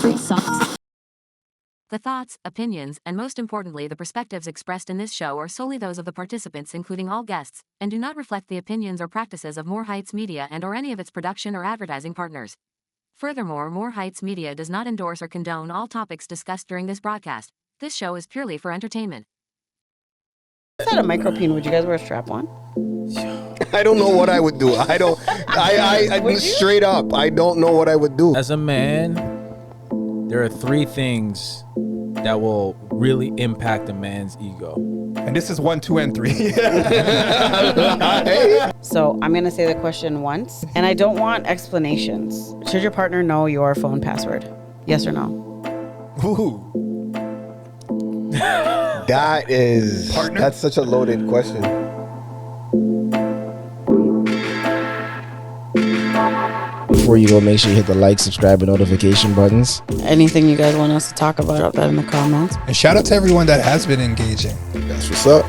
Free socks. The thoughts, opinions, and most importantly the perspectives expressed in this show are solely those of the participants including all guests, and do not reflect the opinions or practices of More Heights Media and or any of its production or advertising partners. Furthermore, More Heights Media does not endorse or condone all topics discussed during this broadcast. This show is purely for entertainment. Is that a micropene? Would you guys wear a strap on? I don't know what I would do. I straight up, I don't know what I would do. As a man, there are 3 things that will really impact a man's ego. And this is 1, 2, and 3. So I'm going to say the question once, and I don't want explanations. Should your partner know your phone password? Yes or no? Ooh. That's such a loaded question. Before you go, make sure you hit the like, subscribe, and notification buttons. Anything you guys want us to talk about, drop that in the comments. And shout out to everyone that has been engaging. That's what's up.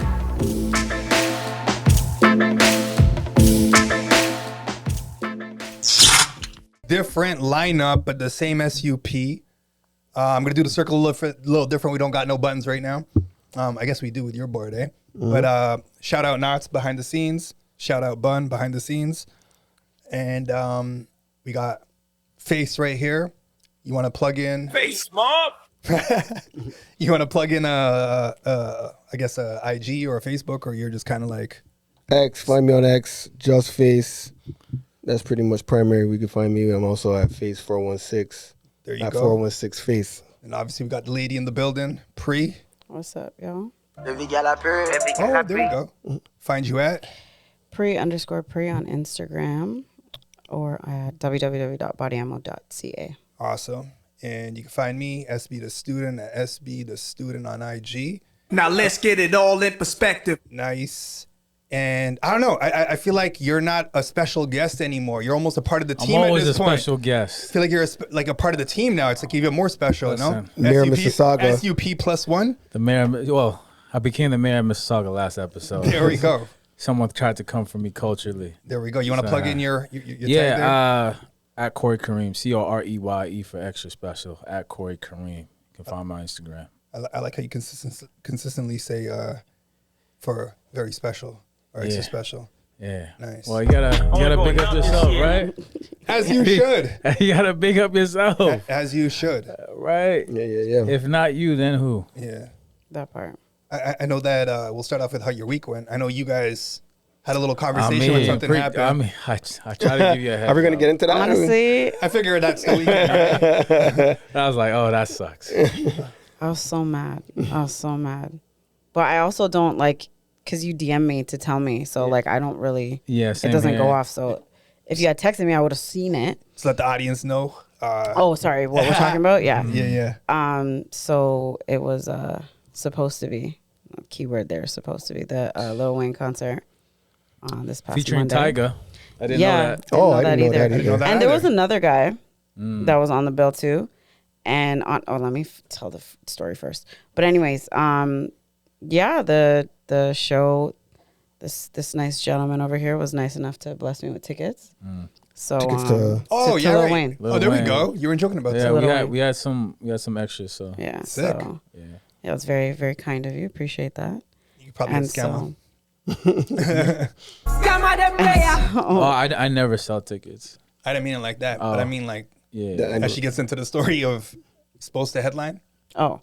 Different lineup, but the same SUP. I'm going to do the circle a little different. We don't got no buttons right now. I guess we do with your board, eh? Mm-hmm. But shout out Knots behind the scenes. Shout out Bun behind the scenes. And we got Face right here. You want to plug in? Face mob. You want to plug in I guess a IG or a Facebook, or you're just kind of like X. Find me on X. Just Face. That's pretty much primary. We can find me. I'm also at Face 416. There you at go. 416 Face. And obviously we got the lady in the building, Pree. What's up, y'all? Oh, there we go. Find you at Pree on Instagram or at www.bodyammo.ca. Awesome. And you can find me, SB the Student, at SB the Student on IG. Now let's get it all in perspective. Nice. And I don't know. I feel like you're not a special guest anymore. You're almost a part of the team. I'm always at this a point. special guest. I feel like you're like a part of the team now. It's like even more special, Listen, no? Mayor of Mississauga. SUP +1. The mayor. Well, I became the mayor of Mississauga last episode. There we go. Someone tried to come for me culturally. There we go. You want to plug in your tag there? Yeah, at Corey Kareem, COREYE for extra special, at Corey Kareem. You can find my Instagram. I like how you consistently say for very special or extra special. Yeah. Nice. Well, you gotta big up yourself, right? As you should. You gotta big up yourself. As you should. Right? Yeah. If not you, then who? Yeah. That part. I know that we'll start off with how your week went. I know you guys had a little conversation when something happened. I try to give you a head. Are we going to get into that? Honestly, I figured that's the weekend, right? I was like, oh, that sucks. I was so mad. But I also don't like, because you DM me to tell me. So, like, I don't really, it doesn't go off. So, if you had texted me, I would have seen it. So let the audience know. Sorry. What we're talking about? Yeah. Yeah. So, it was supposed to be, keyword there, supposed to be the Lil Wayne concert this past Featuring Monday. Tyga. I didn't know that. I didn't know that either. And there was another guy that was on the bill too. And let me tell the story first. But anyways, the show, this nice gentleman over here was nice enough to bless me with tickets. So Tickets to Lil Wayne. Oh, there we go. You were joking about that. Yeah, we had some extras. So yeah, sick. So, yeah, it was very, very kind of you. Appreciate that. You probably had scam. I never sell tickets. I didn't mean it like that, but I mean like as she gets into the story of supposed to headline. No,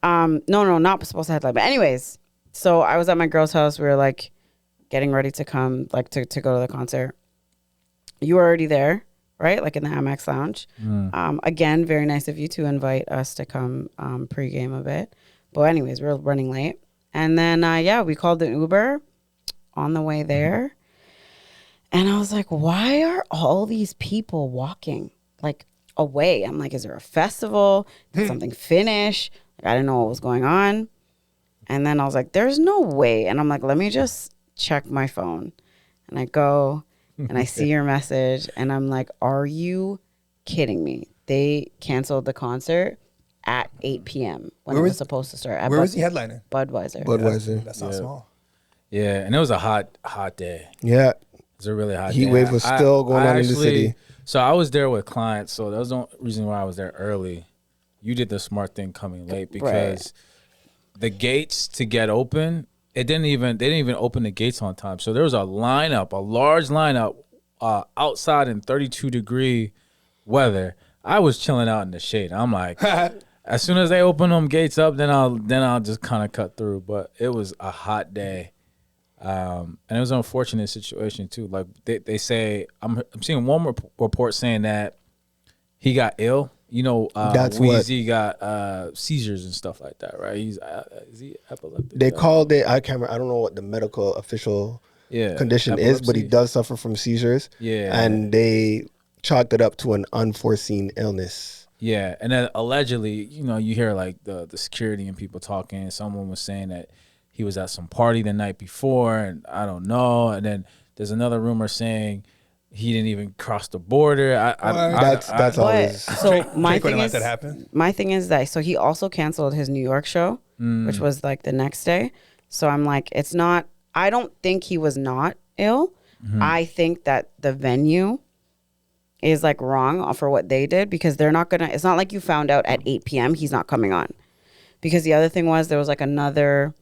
not supposed to headline. But anyways, so I was at my girl's house. We were like getting ready to come, like to go to the concert. You were already there, right? Like in the Amex Lounge. Again, very nice of you to invite us to come pregame a bit. But anyways, we were running late. And then, we called an Uber on the way there. And I was like, why are all these people walking like away? I'm like, is there a festival? Did something finish? Like, I didn't know what was going on. And then I was like, there's no way. And I'm like, let me just check my phone. And I go and I see your message. And I'm like, are you kidding me? They canceled the concert at 8 p.m. when it was supposed to start. Where was he headlining? Budweiser. That's not small. Yeah, and it was a hot day. Yeah. It was a really hot Heat day. wave was still going on in the city. So I was there with clients, so that was the reason why I was there early. You did the smart thing coming late because the gates to get open, they didn't even open the gates on time. So there was a large lineup outside in 32-degree weather. I was chilling out in the shade. I'm like, as soon as they open them gates up, then I'll just kind of cut through. But it was a hot day. And it was an unfortunate situation too. Like they say, I'm seeing one report saying that he got ill. You know, That's Weezy got seizures and stuff like that, right? Is he epileptic? They called it. I can't remember. I don't know what the medical official condition is, but he does suffer from seizures. Yeah, and they chalked it up to an unforeseen illness. Yeah, and then allegedly, you know, you hear like the security and people talking. Someone was saying that he was at some party the night before, and I don't know. And then there's another rumor saying he didn't even cross the border. That's always. So my thing let is, that happen. my thing is that so he also canceled his New York show, which was like the next day. So I'm like, it's not. I don't think he was not ill. I think that the venue is like wrong for what they did because they're not gonna. It's not like you found out at 8 p.m. he's not coming on, because the other thing was there was like another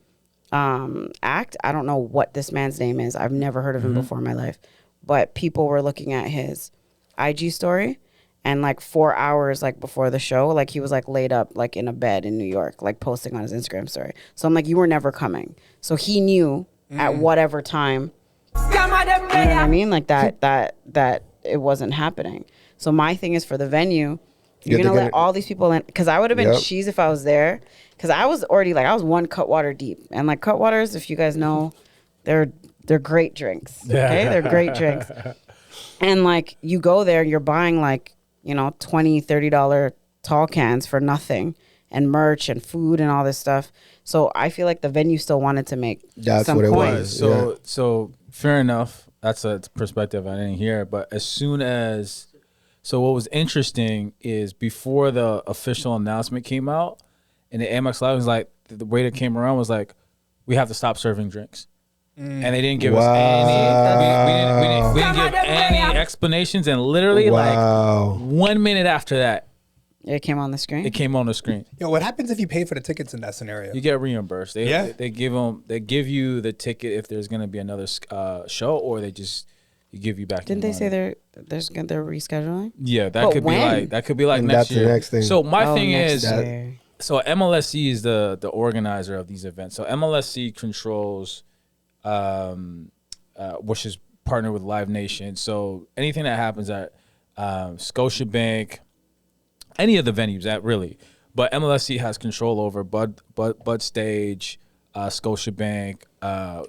act. I don't know what this man's name is. I've never heard of him before in my life, but people were looking at his IG story, and like 4 hours like before the show, like he was like laid up like in a bed in New York, like posting on his Instagram story. So I'm like, you were never coming. So he knew at whatever time. You know what I mean? Like that it wasn't happening. So my thing is for the venue, you're gonna let all these people in, because I would have been cheese if I was there, because I was already like I was one Cutwater deep, and like Cutwaters, if you guys know, they're great drinks. Okay, they're great drinks, and like you go there, you're buying like $20-$30 tall cans for nothing, and merch and food and all this stuff. So I feel like the venue still wanted to make some what it point. was. So fair enough. That's a perspective I didn't hear. But as soon as, so what was interesting is before the official announcement came out, and the Amex Live was like, the waiter came around was like, we have to stop serving drinks. And they didn't give us any. We didn't give any explanations. And literally like 1 minute after that, It came on the screen. it came on the screen. Yo, what happens if you pay for the tickets in that scenario? You get reschedured. They Yeah. give you the ticket if there's gonna be another show, or they just give you back. Didn't your they say money. they're rescheduling? Yeah, that But could when? be like And next that's the year. next thing. So my thing next is, year. so MLSC is the organizer of these events. So MLSC controls, which is partnered with Live Nation. So anything that happens at Scotiabank, any of the venues that really, but MLSC has control over Bud Stage, Scotiabank,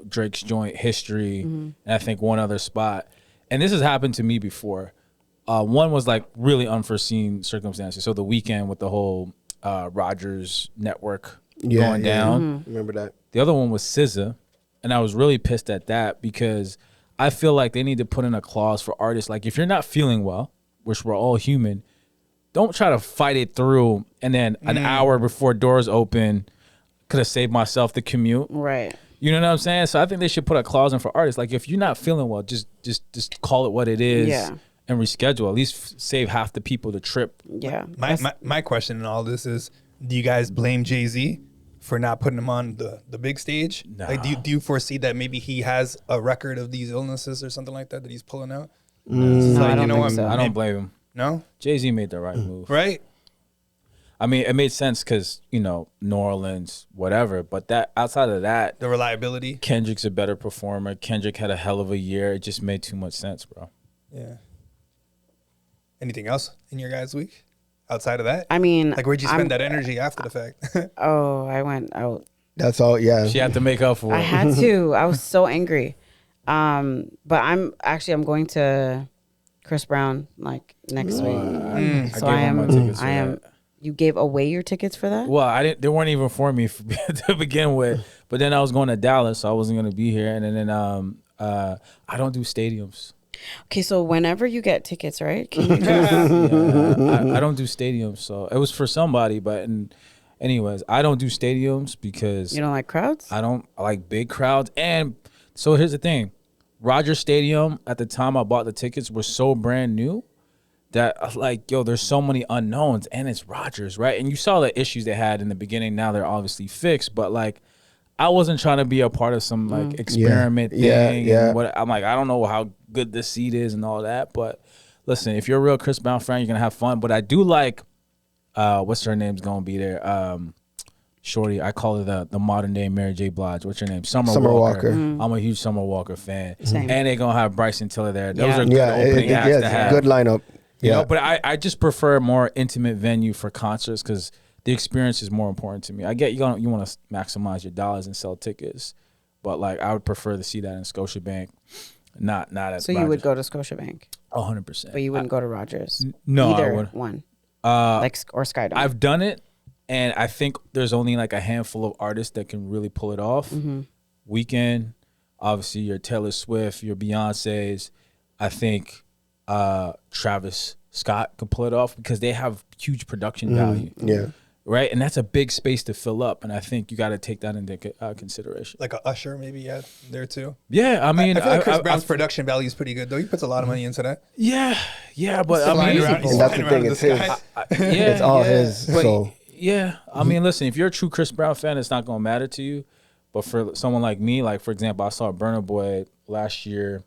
Drake's Joint, History, and I think one other spot. And this has happened to me before. One was like really unforeseen circumstances. So the weekend with the whole Rogers network going down. Remember that? The other one was SZA, and I was really pissed at that because I feel like they need to put in a clause for artists. Like if you're not feeling well, which we're all human, don't try to fight it through, and then an hour before doors open, could have saved myself the commute. Right. You know what I'm saying? So I think they should put a clause in for artists. Like if you're not feeling well, just call it what it is and reschedule. At least save half the people the trip. Yeah. My question in all this is, do you guys blame Jay-Z for not putting him on the big stage? Nah. Like, do you foresee that maybe he has a record of these illnesses or something like that he's pulling out? No, I don't think so. I don't blame him. No? Jay-Z made the right move. Right? I mean, it made sense because, New Orleans, whatever. But that outside of that, The reliability? Kendrick's a better performer. Kendrick had a hell of a year. It just made too much sense, bro. Yeah. Anything else in your guys' week outside of that? I mean, Like, where'd you spend that energy after the fact? I went out. That's all. Yeah. She had to make up for it. I had to. I was so angry. But I'm going to Chris Brown like next week. So I gave him my tickets for am. that. You gave away your tickets for that? Well, I didn't. They weren't even for me to begin with. But then I was going to Dallas, so I wasn't going to be here. And then I don't do stadiums. Okay, so whenever you get tickets, right? Can you just I don't do stadiums, so it was for somebody. But anyways, I don't do stadiums because you don't like crowds? I like big crowds. And so here's the thing: Rogers Stadium at the time I bought the tickets was so brand new that like, yo, there's so many unknowns, and it's Rogers, right? And you saw the issues they had in the beginning. Now they're obviously fixed, but like, I wasn't trying to be a part of some like experiment thing. And what I'm like, I don't know how good this seed is and all that, but listen, if you're a real Chris Brown fan, you're gonna have fun. But I do like, what's her name's gonna be there? Shorty, I call her the modern day Mary J. Blige. What's her name? Summer Walker. I'm a huge Summer Walker fan. Same. And they're gonna have Bryson Tiller there. Those are good opening acts to have. Good lineup. You know, but I just prefer a more intimate venue for concerts because the experience is more important to me. I get you want to maximize your dollars and sell tickets, but like I would prefer to see that in Scotiabank, not at. So Rogers. you would go to Scotiabank, 100%, but you wouldn't go to Rogers. No, either I would. one. Like or Skydome. I've done it, and I think there's only like a handful of artists that can really pull it off. Weekend, obviously your Taylor Swift, your Beyonce's. I think Travis Scott could pull it off because they have huge production value. Yeah. Right, and that's a big space to fill up, and I think you got to take that into consideration. Like a Usher, maybe there too. Yeah, I mean, I feel like Chris Brown's production value is pretty good, though. He puts a lot of money into that. Yeah, but I mean, and that's the thing, it's his. It's all his. But, so yeah, I mean, listen, if you're a true Chris Brown fan, it's not gonna matter to you. But for someone like me, like for example, I saw Burna Boy last year.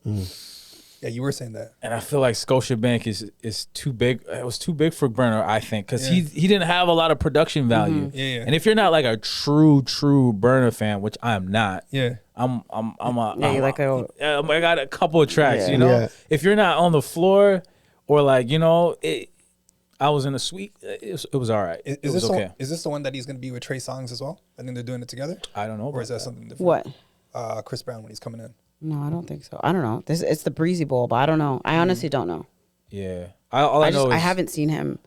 Yeah, you were saying that. And I feel like Scotiabank is too big. It was too big for Burner, I think, because he didn't have a lot of production value. Yeah. And if you're not like a true Burner fan, which I am not. Yeah. I got a couple of tracks, you know. Yeah. If you're not on the floor or like, you know, I was in a suite. It was all right. It was okay. Is this the one that he's going to be with Trey Songz as well? I think they're doing it together. I don't know. Or is that something different? What? Chris Brown when he's coming in. No, I don't think so. I don't know. It's the Breezy Bowl, but I don't know. I honestly don't know. Yeah. I haven't seen him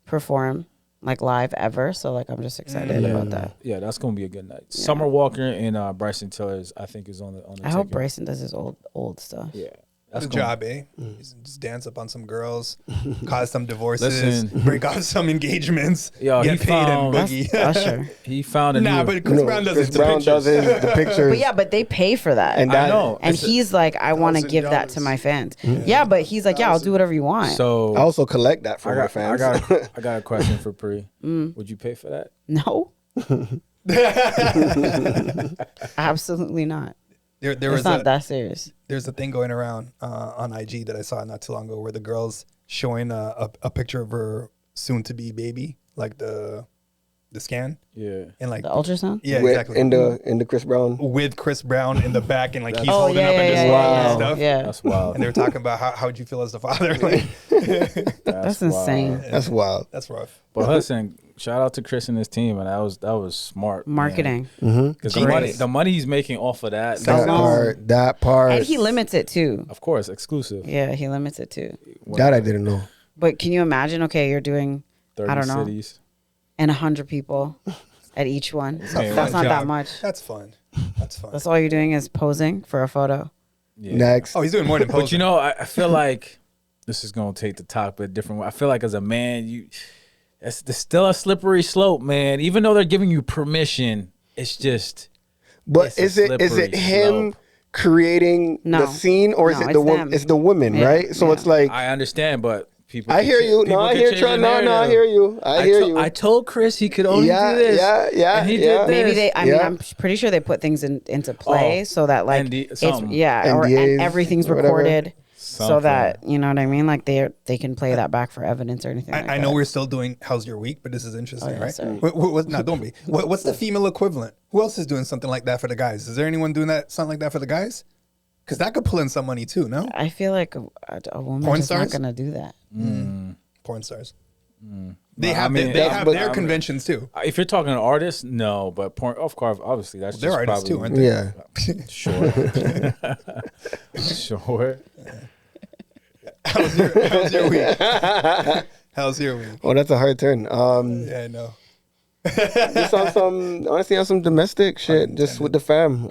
perform like live ever, so like I'm just excited about that. Yeah, that's gonna be a good night. Yeah. Summer Walker and Bryson Tiller I think is on the I hope Bryson does his old stuff. Yeah. That's the job, eh? Just dance up on some girls, cause some divorces, break off some engagements, get paid and boogie. Usher. He found a but Chris Brown does Chris Brown does the pictures. But yeah, but they pay for that. And I know. And he's like, I want to give that to my fans. Yeah, but he's like, yeah, I'll do whatever you want. So I also collect that from my fans. I got a question for Pree. Would you pay for that? No. Absolutely not. It's not that serious. There's a thing going around on IG that I saw not too long ago where the girl's showing a picture of her soon-to-be baby, like the scan. Yeah. And like the ultrasound? Yeah, with, exactly. In the Chris Brown. With Chris Brown in the back and like he's holding up and just yeah. stuff. Yeah. That's wild. And they were talking about how would you feel as the father? Like, that's insane. Yeah. That's wild. That's rough. But listen, shout out to Chris and his team, and that was smart marketing. Because the money he's making off of that. That part. And he limits it too. Of course, exclusive. Yeah, he limits it too. That I didn't know. But can you imagine? Okay, you're doing 30 I don't know, cities and 100 people at each one. That's not that much. That's fun. That's fun. That's all you're doing is posing for a photo. Yeah. Next. Oh, he's doing more than posing. But you know, I feel like this is gonna take the talk a different way. I feel like as a man, it's still a slippery slope, man. Even though they're giving you permission, it's just. But is it him creating the scene, or is it the woman? It's the women, right? So it's like I understand, but people. I hear you. No, I hear you. I hear you. I hear you. I told Chris he could only do this. Yeah. And he did this. Maybe they. I mean, I'm pretty sure they put things into play so that like and everything's recorded. So that, you know what I mean? Like they can play that back for evidence or anything. I know we're still doing How's Your Week, but this is interesting, right? No, don't be. What's the female equivalent? Who else is doing something like that for the guys? Is there anyone doing something like that for the guys? Because that could pull in some money too, no? I feel like a woman is not going to do that. Porn stars. They have their conventions too. If you're talking to artists, no, but porn, of course, obviously that's they're artists too, aren't they? Yeah. Sure. Sure. How's your week? How's your week? Oh, that's a hard turn. Yeah, I know. Just on some domestic shit, just with the fam.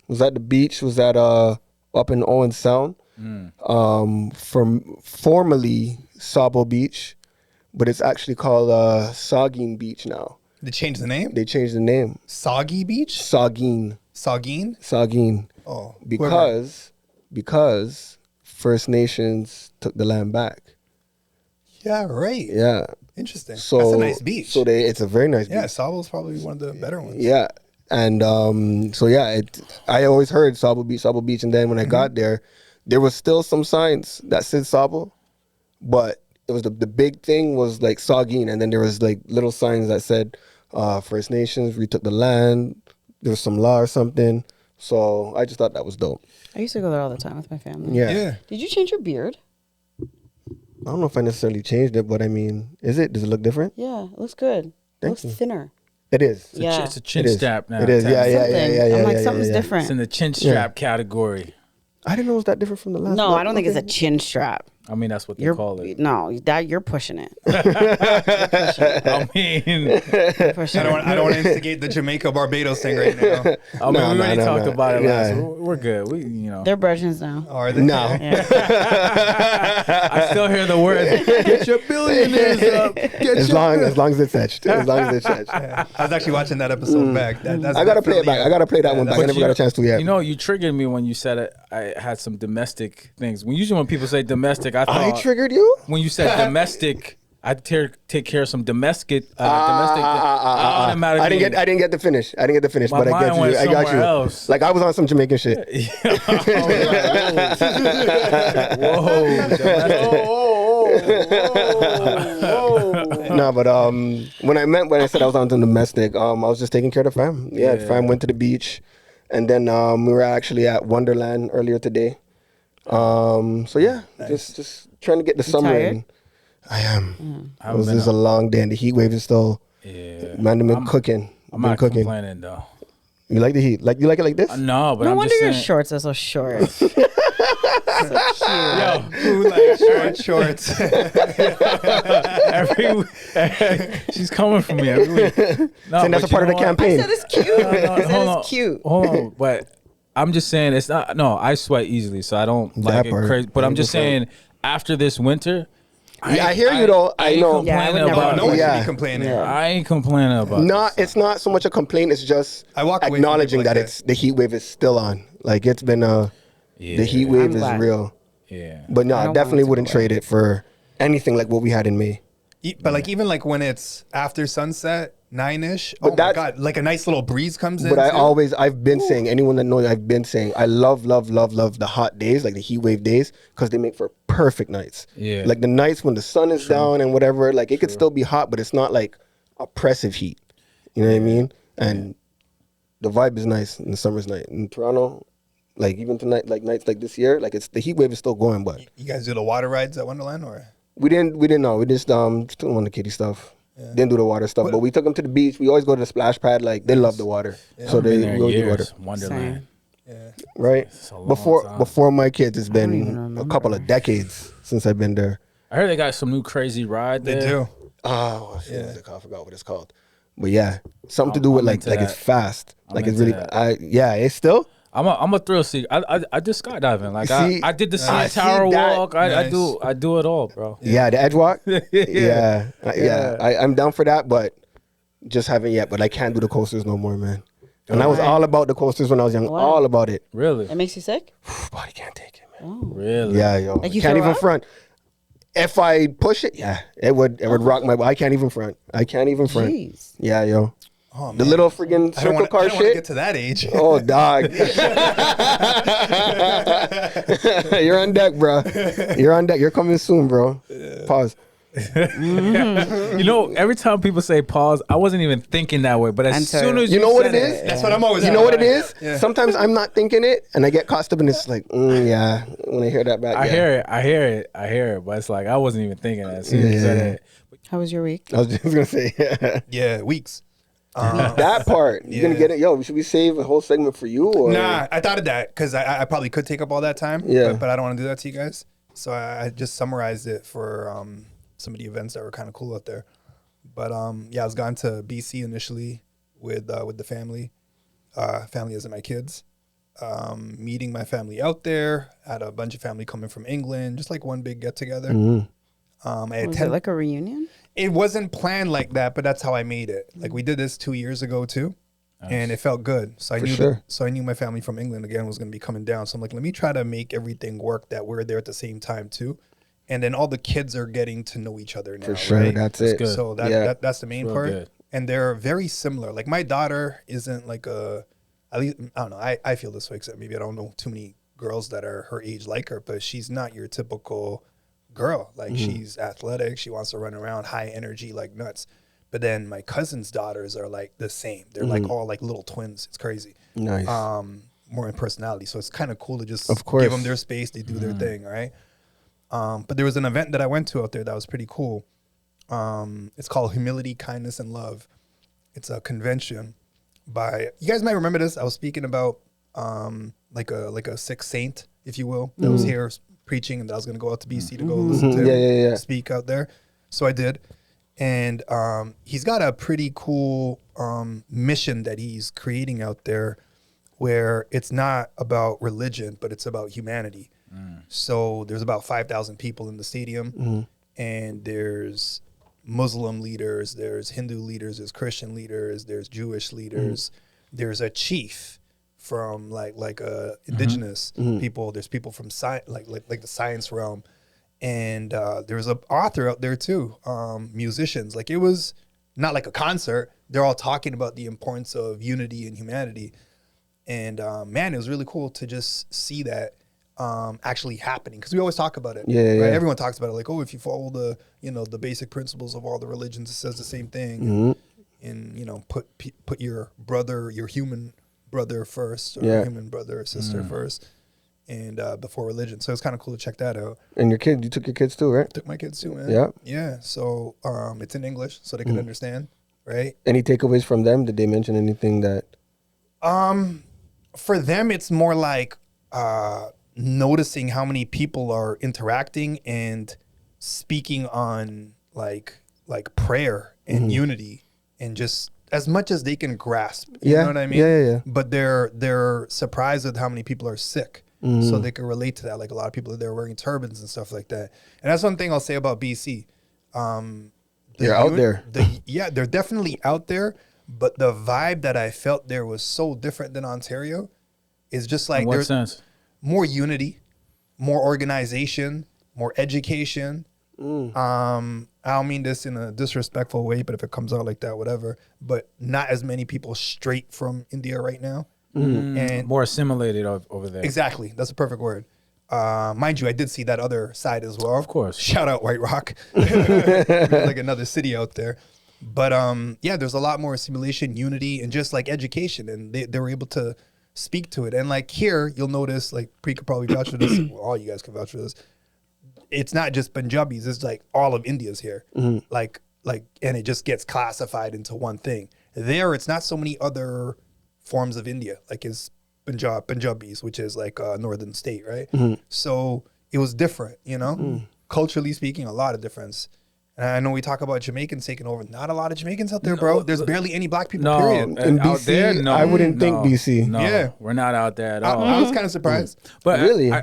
Was at the beach. Was at up in Owen Sound. From formerly Sabo Beach, but it's actually called Sagin Beach now. They changed the name? They changed the name. Soggy Beach? Sagin. Sagin? Oh. Because First Nations took the land back. Yeah, right. Yeah. Interesting. So That's a nice beach. So it's a very nice beach. Yeah, Sabo's probably one of the better ones. Yeah. And so yeah, I always heard Sabo Beach, and then when I got there was still some signs that said Sabo, but it was the big thing was like Saugeen, and then there was like little signs that said First Nations, we took the land, there was some law or something. So I just thought that was dope. I used to go there all the time with my family. Yeah. Did you change your beard? I don't know if I necessarily changed it, but I mean, does it look different? Yeah, it looks good. It looks thinner. It is. Yeah. It's a chin It is. strap now. It is. Yeah, yeah, yeah, yeah, yeah. I'm like, yeah, something's yeah. different. It's in the chin strap category. I didn't know it was that different from the last No, one. I don't think it's a chin strap. I mean, that's what they You're call it. no, that you're pushing it. I mean, Pushing I don't want to instigate the Jamaica Barbados thing right now. we already talked about it last. Yeah. We're good. We. They're brethren now. Or the No. I still hear the words. Get your billionaires up. As long as it's etched. As long as it's etched. I was actually watching that episode back. That's I gotta play it definitely- back. I gotta play that one back. I But never got a chance to yet. You know, you triggered me when you said it. I had some domestic things. Usually when people say domestic, I I thought triggered you? when you said domestic, I take care of some domestic. Automatically. I didn't get the finish. I didn't get the finish, My but I mind get went you. I got you. somewhere else. Like I was on some Jamaican shit. No, but when I said I was on some domestic, I was just taking care of the fam. Yeah, the fam went to the beach, and then we were actually at Wonderland earlier today. So yeah, just trying to get the summer tired? in. I am. I It was just a long day, and the heat wave is still. Yeah. Man, I've been cooking. I'm been not cooking. complaining though. You like the heat? Like you like it like this? No, but No I'm wonder just your saying. shorts are so short. Yo, who like shorts? She's coming for me every week. No, Saying that's a but part of you the know what? campaign. it's cute. I said hold on. it's cute. Hold on, but I'm just saying it's not. No, I sweat easily, so I don't like That it part. crazy. But I'm just That's saying after this winter, Yeah, I hear you though. I ain't know. Yeah, I would complaining never- about No one it. should Yeah. be complaining. I ain't complaining about Not, it. it's not so much a complaint. It's just I walk away from acknowledging people that like it's the heat wave is still on. Like it's been the heat wave is glad. real. Yeah. But no, I I don't definitely want it to wouldn't go trade it for anything like what we had in May. But like even like when it's after sunset, 9-ish. But Oh my that's- god, like a nice little breeze comes in. But too. I've been saying, anyone that knows, I've been saying, I love the hot days, like the heat wave days, because they make for perfect nights. Yeah. Like the nights when the sun is down and whatever, like it could still be hot, but it's not like oppressive heat. You know what I mean? And the vibe is nice in the summer's night. In Toronto, like even tonight, like nights like this year, like it's the heat wave is still going, but You guys do the water rides at Wonderland or? we didn't know. We just still on the kiddie stuff. Didn't do the water stuff, but we took them to the beach. We always go to the splash pad. Like they love the water, so Been they there we always do water. years. Wonderland. Right a long time. before my kids, it's even been a remember. couple of decades since I've been there. I heard they got some new crazy ride They there. do. Oh, shit, what's it called? I forgot what it's called. But yeah, something to do with I'm like into it's that. fast. I'm Like it's into really that. it's still. I'm a thrill seeker. I did skydiving. Like See, I did the I CN see Tower that. walk. I Nice. do it all, bro. Yeah, the edge walk. yeah. I'm down for that, but just haven't yet. But I can't do the coasters no more, man. And I was all about the coasters when I was young. Why? All about it. Really, That makes you sick? Body can't take it, man. really. Yeah, yo. Like you can't throw even up? front. If I push it, yeah, it would rock my. I can't even front. I can't even front. Jeez. Yeah, yo. Oh, The man. little friggin' I don't circle want car to shit. get to that age. Oh, dog. You're on deck, bro. You're on deck. You're coming soon, bro. Pause. You know, every time people say pause, I wasn't even thinking that way. But as Until- soon as You know what said it is? That's what I'm always. You know what it is? Yeah. Sometimes I'm not thinking it, and I get caught up, and it's like, yeah. When I hear that back, I yeah. hear it. But it's like I wasn't even thinking that. As soon as you said it. How was your week? I was just gonna say Yeah, weeks. that part. You're gonna get it, yo. Should we save a whole segment for you? Or? Nah, I thought of that because I probably could take up all that time. Yeah. But I don't want to do that to you guys. So I just summarized it for some of the events that were kind of cool out there. But yeah, I was gone to BC initially with the family. Family as in my kids. Meeting my family out there. Had a bunch of family coming from England. Just like one big get together. I Was it like a reunion? It wasn't planned like that, but that's how I made it. Like we did this 2 years ago too, and it felt good. So I For knew sure. so I knew my family from England again was going to be coming down. So I'm like, let me try to make everything work that we're there at the same time too, and then all the kids are getting to know each other now. For sure, right? that's it. good. So Yeah. that's the main Real part. good. And they're very similar. Like my daughter isn't like at least I don't know. I feel this way, except maybe I don't know too many girls that are her age like her, but she's not your typical girl. Like she's athletic. She wants to run around, high energy, like nuts. But then my cousin's daughters are like the same. They're like all like little twins. It's crazy. Nice. More in personality. So it's kind of cool to just Of course. give them their space. They do their thing, right? But there was an event that I went to out there that was pretty cool. It's called Humility, Kindness, and Love. It's a convention by, you guys might remember this. I was speaking about like a sick saint, if you will, that was here preaching, and I was going to go out to BC to go listen to him speak out there. So I did. And he's got a pretty cool mission that he's creating out there where it's not about religion, but it's about humanity. So there's about 5,000 people in the stadium, and there's Muslim leaders, there's Hindu leaders, there's Christian leaders, there's Jewish leaders, there's a chief from like indigenous people, there's people from like the science realm, and there's an author out there too, musicians. Like it was not like a concert. They're all talking about the importance of unity and humanity. And man, it was really cool to just see that actually happening, because we always talk about it. Right? Everyone talks about it, like, oh, if you follow the the basic principles of all the religions, it says the same thing. And put your brother, your human brother first, or human brother or sister first, and before religion. So it's kind of cool to check that out. And you took your kids too, right? Took my kids too, man. Yeah. Yeah. So it's in English, so they can understand, right? Any takeaways from them? Did they mention anything that? For them, it's more like noticing how many people are interacting and speaking on like prayer and unity, and just as much as they can grasp. You know what I mean? Yeah. But they're surprised at how many people are sick. So they can relate to that. Like a lot of people are there wearing turbans and stuff like that. And that's one thing I'll say about BC. They're out there. They're definitely out there. But the vibe that I felt there was so different than Ontario. Is just like In what there's sense? more unity, more organization, more education. I don't mean this in a disrespectful way, but if it comes out like that, whatever. But not as many people straight from India right now. And More assimilated over there. exactly, that's a perfect word. Mind you, I did see that other side as well. Of course. Shout out White Rock, like another city out there. But there's a lot more assimilation, unity, and just like education, and they were able to speak to it. And like here, you'll notice, like Pree could probably vouch for this. Well, all you guys can vouch for this. It's not just Punjabis. It's like all of India's here. Like, and it just gets classified into one thing. There, it's not so many other forms of India, like is Punjabis, which is like a northern state, right? So it was different, culturally speaking, a lot of difference. And I know we talk about Jamaicans taking over. Not a lot of Jamaicans out there, bro. There's barely any black people, period. In out BC, there, no, I wouldn't think no, BC. No, Yeah. we're not out there at all. I was kind of surprised. But Really? I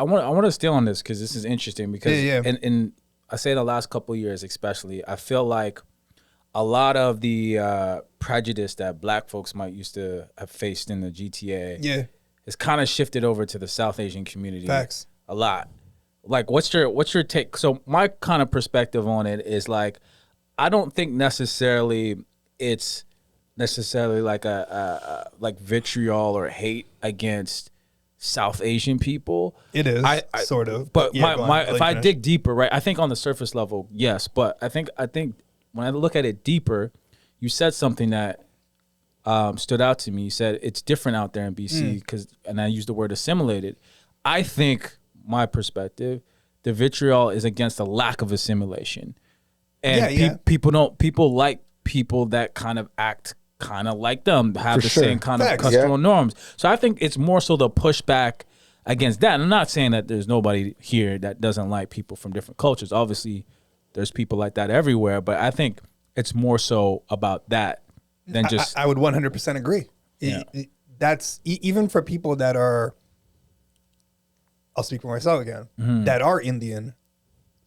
want to stay on this because this is interesting because Yeah. and I say the last couple of years especially, I feel like a lot of the prejudice that black folks might used to have faced in the GTA has kind of shifted over to the South Asian community. Facts. A lot. Like what's your take? So my kind of perspective on it is like I don't think necessarily it's necessarily like a like vitriol or hate against South Asian people. It is I sort of, but yeah, go on. my I'll let if you I finish. dig deeper, right? I think on the surface level, yes, but I think when I look at it deeper, you said something that stood out to me. You said it's different out there in BC and I used the word assimilated. I think my perspective, the vitriol is against a lack of assimilation, and people like people that kind of act kind of like them, have For the sure. same kind Facts. of cultural norms. So I think it's more so the pushback against that. And I'm not saying that there's nobody here that doesn't like people from different cultures. Obviously, there's people like that everywhere, but I think it's more so about that than just. I would 100% agree. Yeah. That's even for people that are, I'll speak for myself again, that are Indian.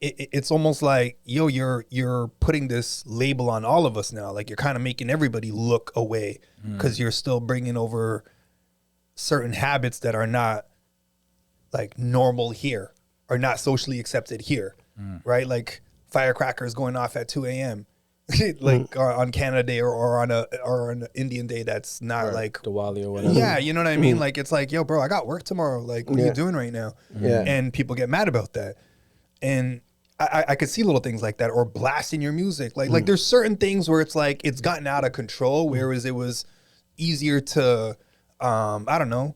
It's almost like, yo, you're putting this label on all of us now. Like you're kind of making everybody look away because you're still bringing over certain habits that are not like normal here. are not socially accepted here, right? Like firecrackers going off at 2 a.m. like on Canada Day or on an Indian Day that's not like Diwali or whatever. yeah, you know what I mean? Like it's like, yo, bro, I got work tomorrow. Like, what are you doing right now? Yeah. And people get mad about that. And I could see little things like that, or blasting your music. Like there's certain things where it's like it's gotten out of control, whereas it was easier to I don't know,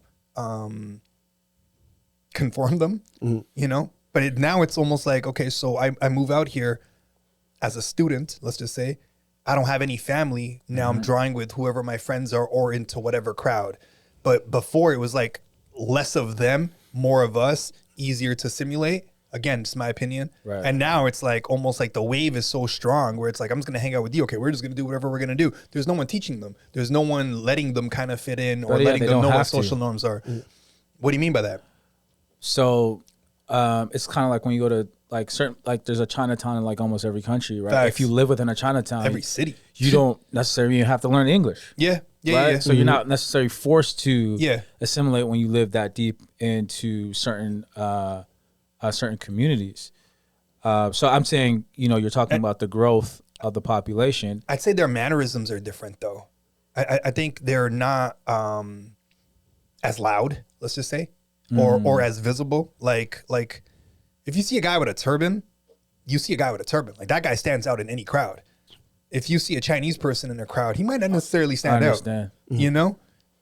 conform them, you know? But now it's almost like, okay, so I move out here as a student, let's just say. I don't have any family. Now I'm drawing with whoever my friends are or into whatever crowd. But before it was like less of them, more of us, easier to simulate. Again, just my opinion. Right. And now it's like almost like the wave is so strong where it's like, I'm just going to hang out with you. Okay, we're just going to do whatever we're going to do. There's no one teaching them. There's no one letting them kind of fit in or But yeah, letting they them don't know what have to. social norms are. What do you mean by that? So it's kind of like when you go to like certain, like there's a Chinatown in like almost every country, right? Facts. If you live within a Chinatown, Every city. you don't necessarily have to learn English. Yeah. Yeah. Right? Yeah. So you're not necessarily forced to Yeah. assimilate when you live that deep into certain communities. So I'm saying, you know, you're talking about the growth of the population. I'd say their mannerisms are different though. I think they're not as loud, let's just say, or as visible. Like if you see a guy with a turban, you see a guy with a turban. Like that guy stands out in any crowd. If you see a Chinese person in a crowd, he might not necessarily stand out. You know?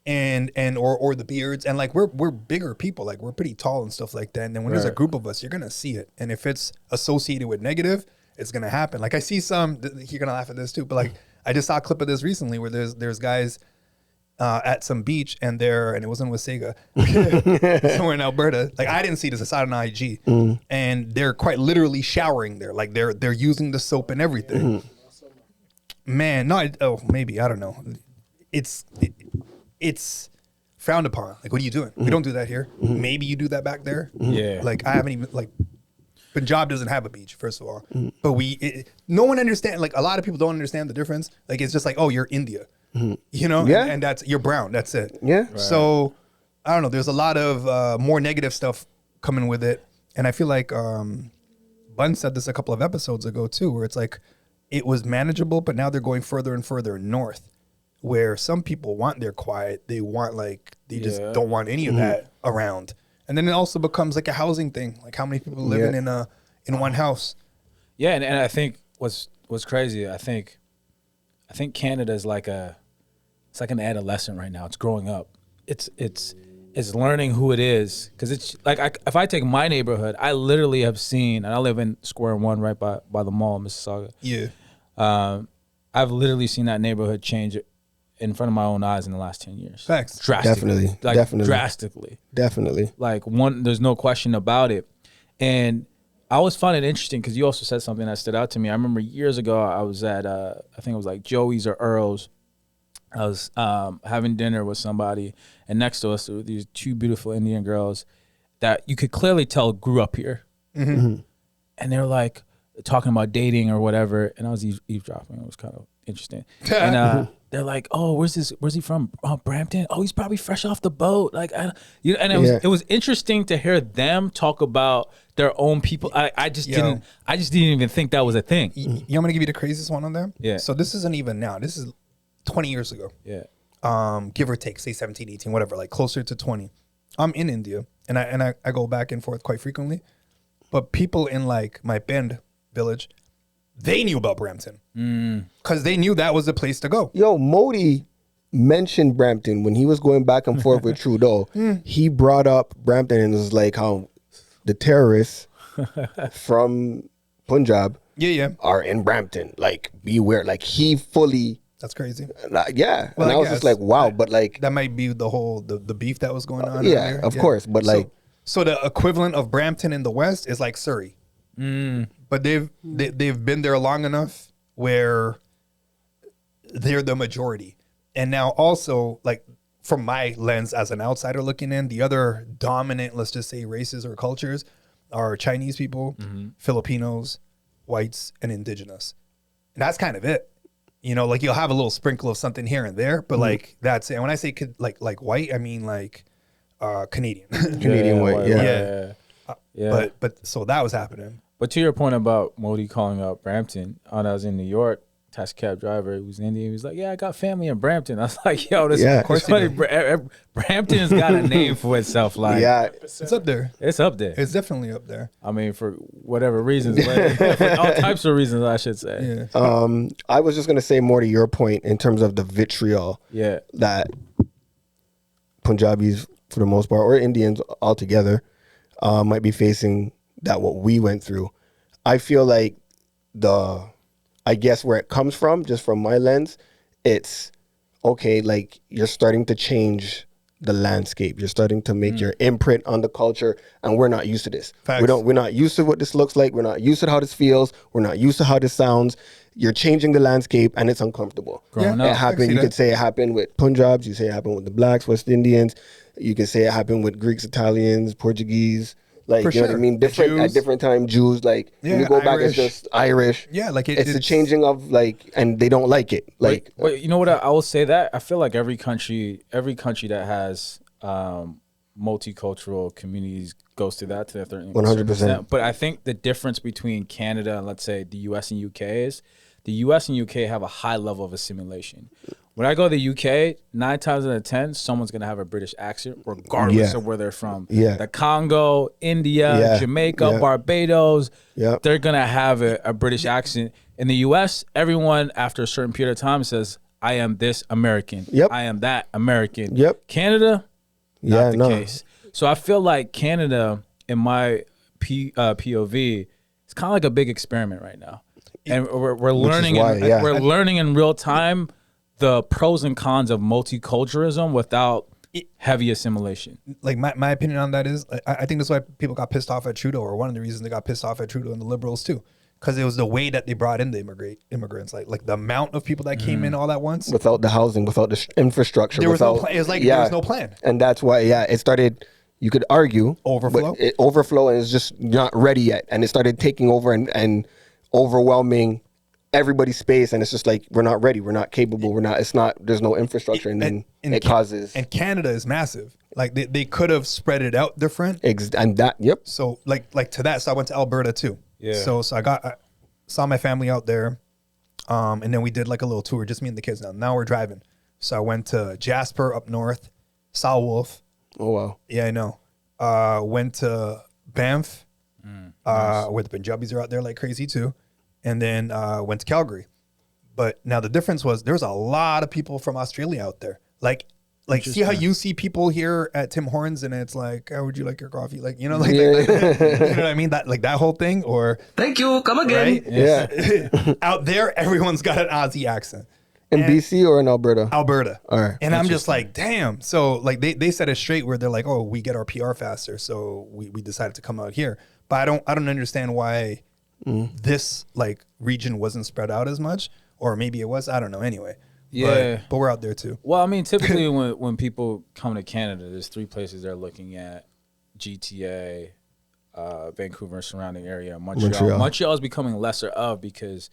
And or the beards, and like we're bigger people, like we're pretty tall and stuff like that. And then when there's a group of us, you're gonna see it. And if it's associated with negative, it's gonna happen. Like I see some, you're gonna laugh at this too, but like I just saw a clip of this recently where there's guys at some beach and it was in Wasaga, somewhere in Alberta. Like I didn't see this, I saw it on IG, and they're quite literally showering there. Like they're using the soap and everything. Man, no, maybe I don't know. It's frowned upon. Like, what are you doing? We don't do that here. Maybe you do that back there. Yeah. Like, I haven't even, like, Punjab doesn't have a beach, first of all. But no one understands, like, a lot of people don't understand the difference. Like, it's just like, oh, you're India. You know? Yeah. And you're brown. That's it. Yeah. Right. So, I don't know. There's a lot of more negative stuff coming with it. And I feel like Bun said this a couple of episodes ago, too, where it's like, it was manageable, but now they're going further and further north, where some people want their quiet. They want they just don't want any of that around. And then it also becomes like a housing thing. Like how many people living in one house? Yeah, and I think what's crazy, I think Canada is it's like an adolescent right now. It's growing up. It's learning who it is, because it's like if I take my neighborhood, I literally have seen, and I live in Square One right by the mall in Mississauga. Yeah. I've literally seen that neighborhood change in front of my own eyes in the last 10 years. Facts. Drastically. Definitely. Drastically. Like there's no question about it. And I always found it interesting because you also said something that stood out to me. I remember years ago I was at I think it was like Joey's or Earl's. I was having dinner with somebody, and next to us there were these two beautiful Indian girls that you could clearly tell grew up here. And they were like talking about dating or whatever, and I was eavesdropping. It was kind of interesting. And they're like, "Oh, where's he from? Oh, Brampton. Oh, he's probably fresh off the boat." Like, it was interesting to hear them talk about their own people. I just didn't even think that was a thing. You want me to give you the craziest one on them? Yeah. So this isn't even now. This is 20 years ago. Yeah. Give or take, say 17, 18, whatever, like closer to 20. I'm in India, and I go back and forth quite frequently. But people in like my Bend village, they knew about Brampton because they knew that was the place to go. Yo, Modi mentioned Brampton when he was going back and forth with Trudeau. He brought up Brampton and was like how the terrorists from Punjab are in Brampton. Like, beware. Like, he fully... That's crazy. Yeah. Well, and I was just like, wow. But like... That might be the whole, the beef that was going on. Yeah, earlier. of course. But like... So the equivalent of Brampton in the West is like Surrey. But they've been there long enough where they're the majority. And now also, like, from my lens as an outsider looking in, the other dominant, let's just say, races or cultures are Chinese people, Filipinos, whites, and indigenous. And that's kind of it. You know, like, you'll have a little sprinkle of something here and there, but like, that's it. And when I say like white, I mean like Canadian. Canadian white, yeah. Yeah. But so that was happening. But to your point about Modi calling out Brampton, when I was in New York, taxi cab driver who's Indian, he was like, "Yeah, I got family in Brampton." I was like, "Yo, this Yeah. of course funny. Brampton's got a name for itself. Like, Yeah. It's up there. it's up there. It's definitely up there. I mean, for whatever reasons, but for all types of reasons, I should say. Yeah. I was just gonna say more to your point in terms of the vitriol Yeah. that Punjabis, for the most part, or Indians altogether, might be facing. That what we went through. I feel like I guess where it comes from, just from my lens, it's okay. Like you're starting to change the landscape. You're starting to make your imprint on the culture, and we're not used to this. Facts. We're not used to what this looks like. We're not used to how this feels. We're not used to how this sounds. You're changing the landscape, and it's uncomfortable. Growing It up. I happened. see You that. could say it happened with Punjabs. You say it happened with the blacks, West Indians. You could say it happened with Greeks, Italians, Portuguese. Like, For you know what I sure. mean? The Different at Jews. different time. Jews, like when Yeah, you go back, it's Irish. just Irish. Yeah, like it's the it's changing of like, and they don't like it. Like, But you know what? I will say that I feel like every country that has multicultural communities goes through that to a certain 100%. extent. But I think the difference between Canada and let's say the U.S. and U.K. is the U.S. and U.K. have a high level of assimilation. When I go to the UK, 9 times out of 10, someone's gonna have a British accent, regardless Yeah. of where they're from. Yeah. The Congo, India, Yeah. Jamaica, Yeah. Barbados. Yep. They're gonna have a British accent. In the US, everyone after a certain period of time says, "I am this American. Yep. I am that American." Yep. Canada, not Yeah, the no. case. So I feel like Canada, in my POV, it's kind of like a big experiment right now, and we're learning. why, yeah. We're learning in real time the pros and cons of multiculturalism without heavy assimilation. like my opinion on that is I think that's why people got pissed off at Trudeau, or one of the reasons they got pissed off at Trudeau and the Liberals too, because it was the way that they brought in the immigrants, like the amount of people that came in all at once. without the housing, without the infrastructure, There was no without, plan. It was like there was no plan. and that's why, it started. You could argue Overflow? but it overflow, and it's just not ready yet, and it started taking over and overwhelming everybody's space, and it's just like we're not ready, we're not capable, we're not. It's not. There's no infrastructure, and then it causes And Canada is massive. Like they could have spread it out different. and that. Yep. So like to that. So I went to Alberta too. Yeah. So I saw my family out there, and then we did like a little tour, just me and the kids. Now we're driving. So I went to Jasper up north, saw Wolf. Oh wow. Yeah, I know. Went to Banff, where the Punjabis are out there like crazy too, and then went to Calgary. But now the difference was there's a lot of people from Australia out there. Like see how you see people here at Tim Hortons and it's like, how would you like your coffee? Like, you know, like, you know what I mean? That like that whole thing, or Thank you. Come again. right? Yeah. Out there, everyone's got an Aussie accent. In And- BC or in Alberta? Alberta. All right. And I'm just like, damn. So like they said it straight where they're like, oh, we get our PR faster, so we decided to come out here. But I don't understand why this like region wasn't spread out as much, or maybe it was. I don't know. Anyway, Yeah. but we're out there too. Well, I mean, typically when people come to Canada, there's 3 places they're looking at: GTA, Vancouver and surrounding area, Montreal. Montreal is becoming lesser of because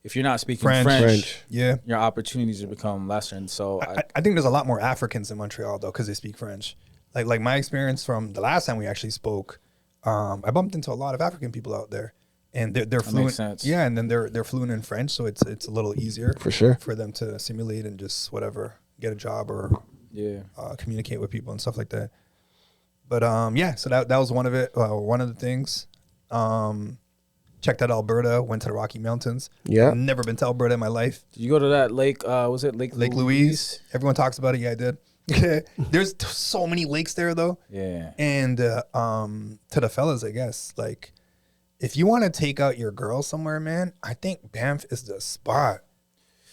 if you're not speaking French, Yeah. your opportunities have become lesser. And so I think there's a lot more Africans in Montreal though, because they speak French. Like my experience from the last time we actually spoke, I bumped into a lot of African people out there, and they're fluent. makes sense. Yeah, and then they're fluent in French, so it's a little easier For sure. for them to assimilate and just whatever, get a job or yeah. communicate with people and stuff like that. But yeah, so that was one of it. One of the things. Checked out Alberta. Went to the Rocky Mountains. Yeah. Never been to Alberta in my life. Did you go to that lake? Was it Lake Louise. Everyone talks about it. Yeah, I did. There's so many lakes there though. Yeah. And to the fellas, I guess, like if you want to take out your girl somewhere, man, I think Banff is the spot.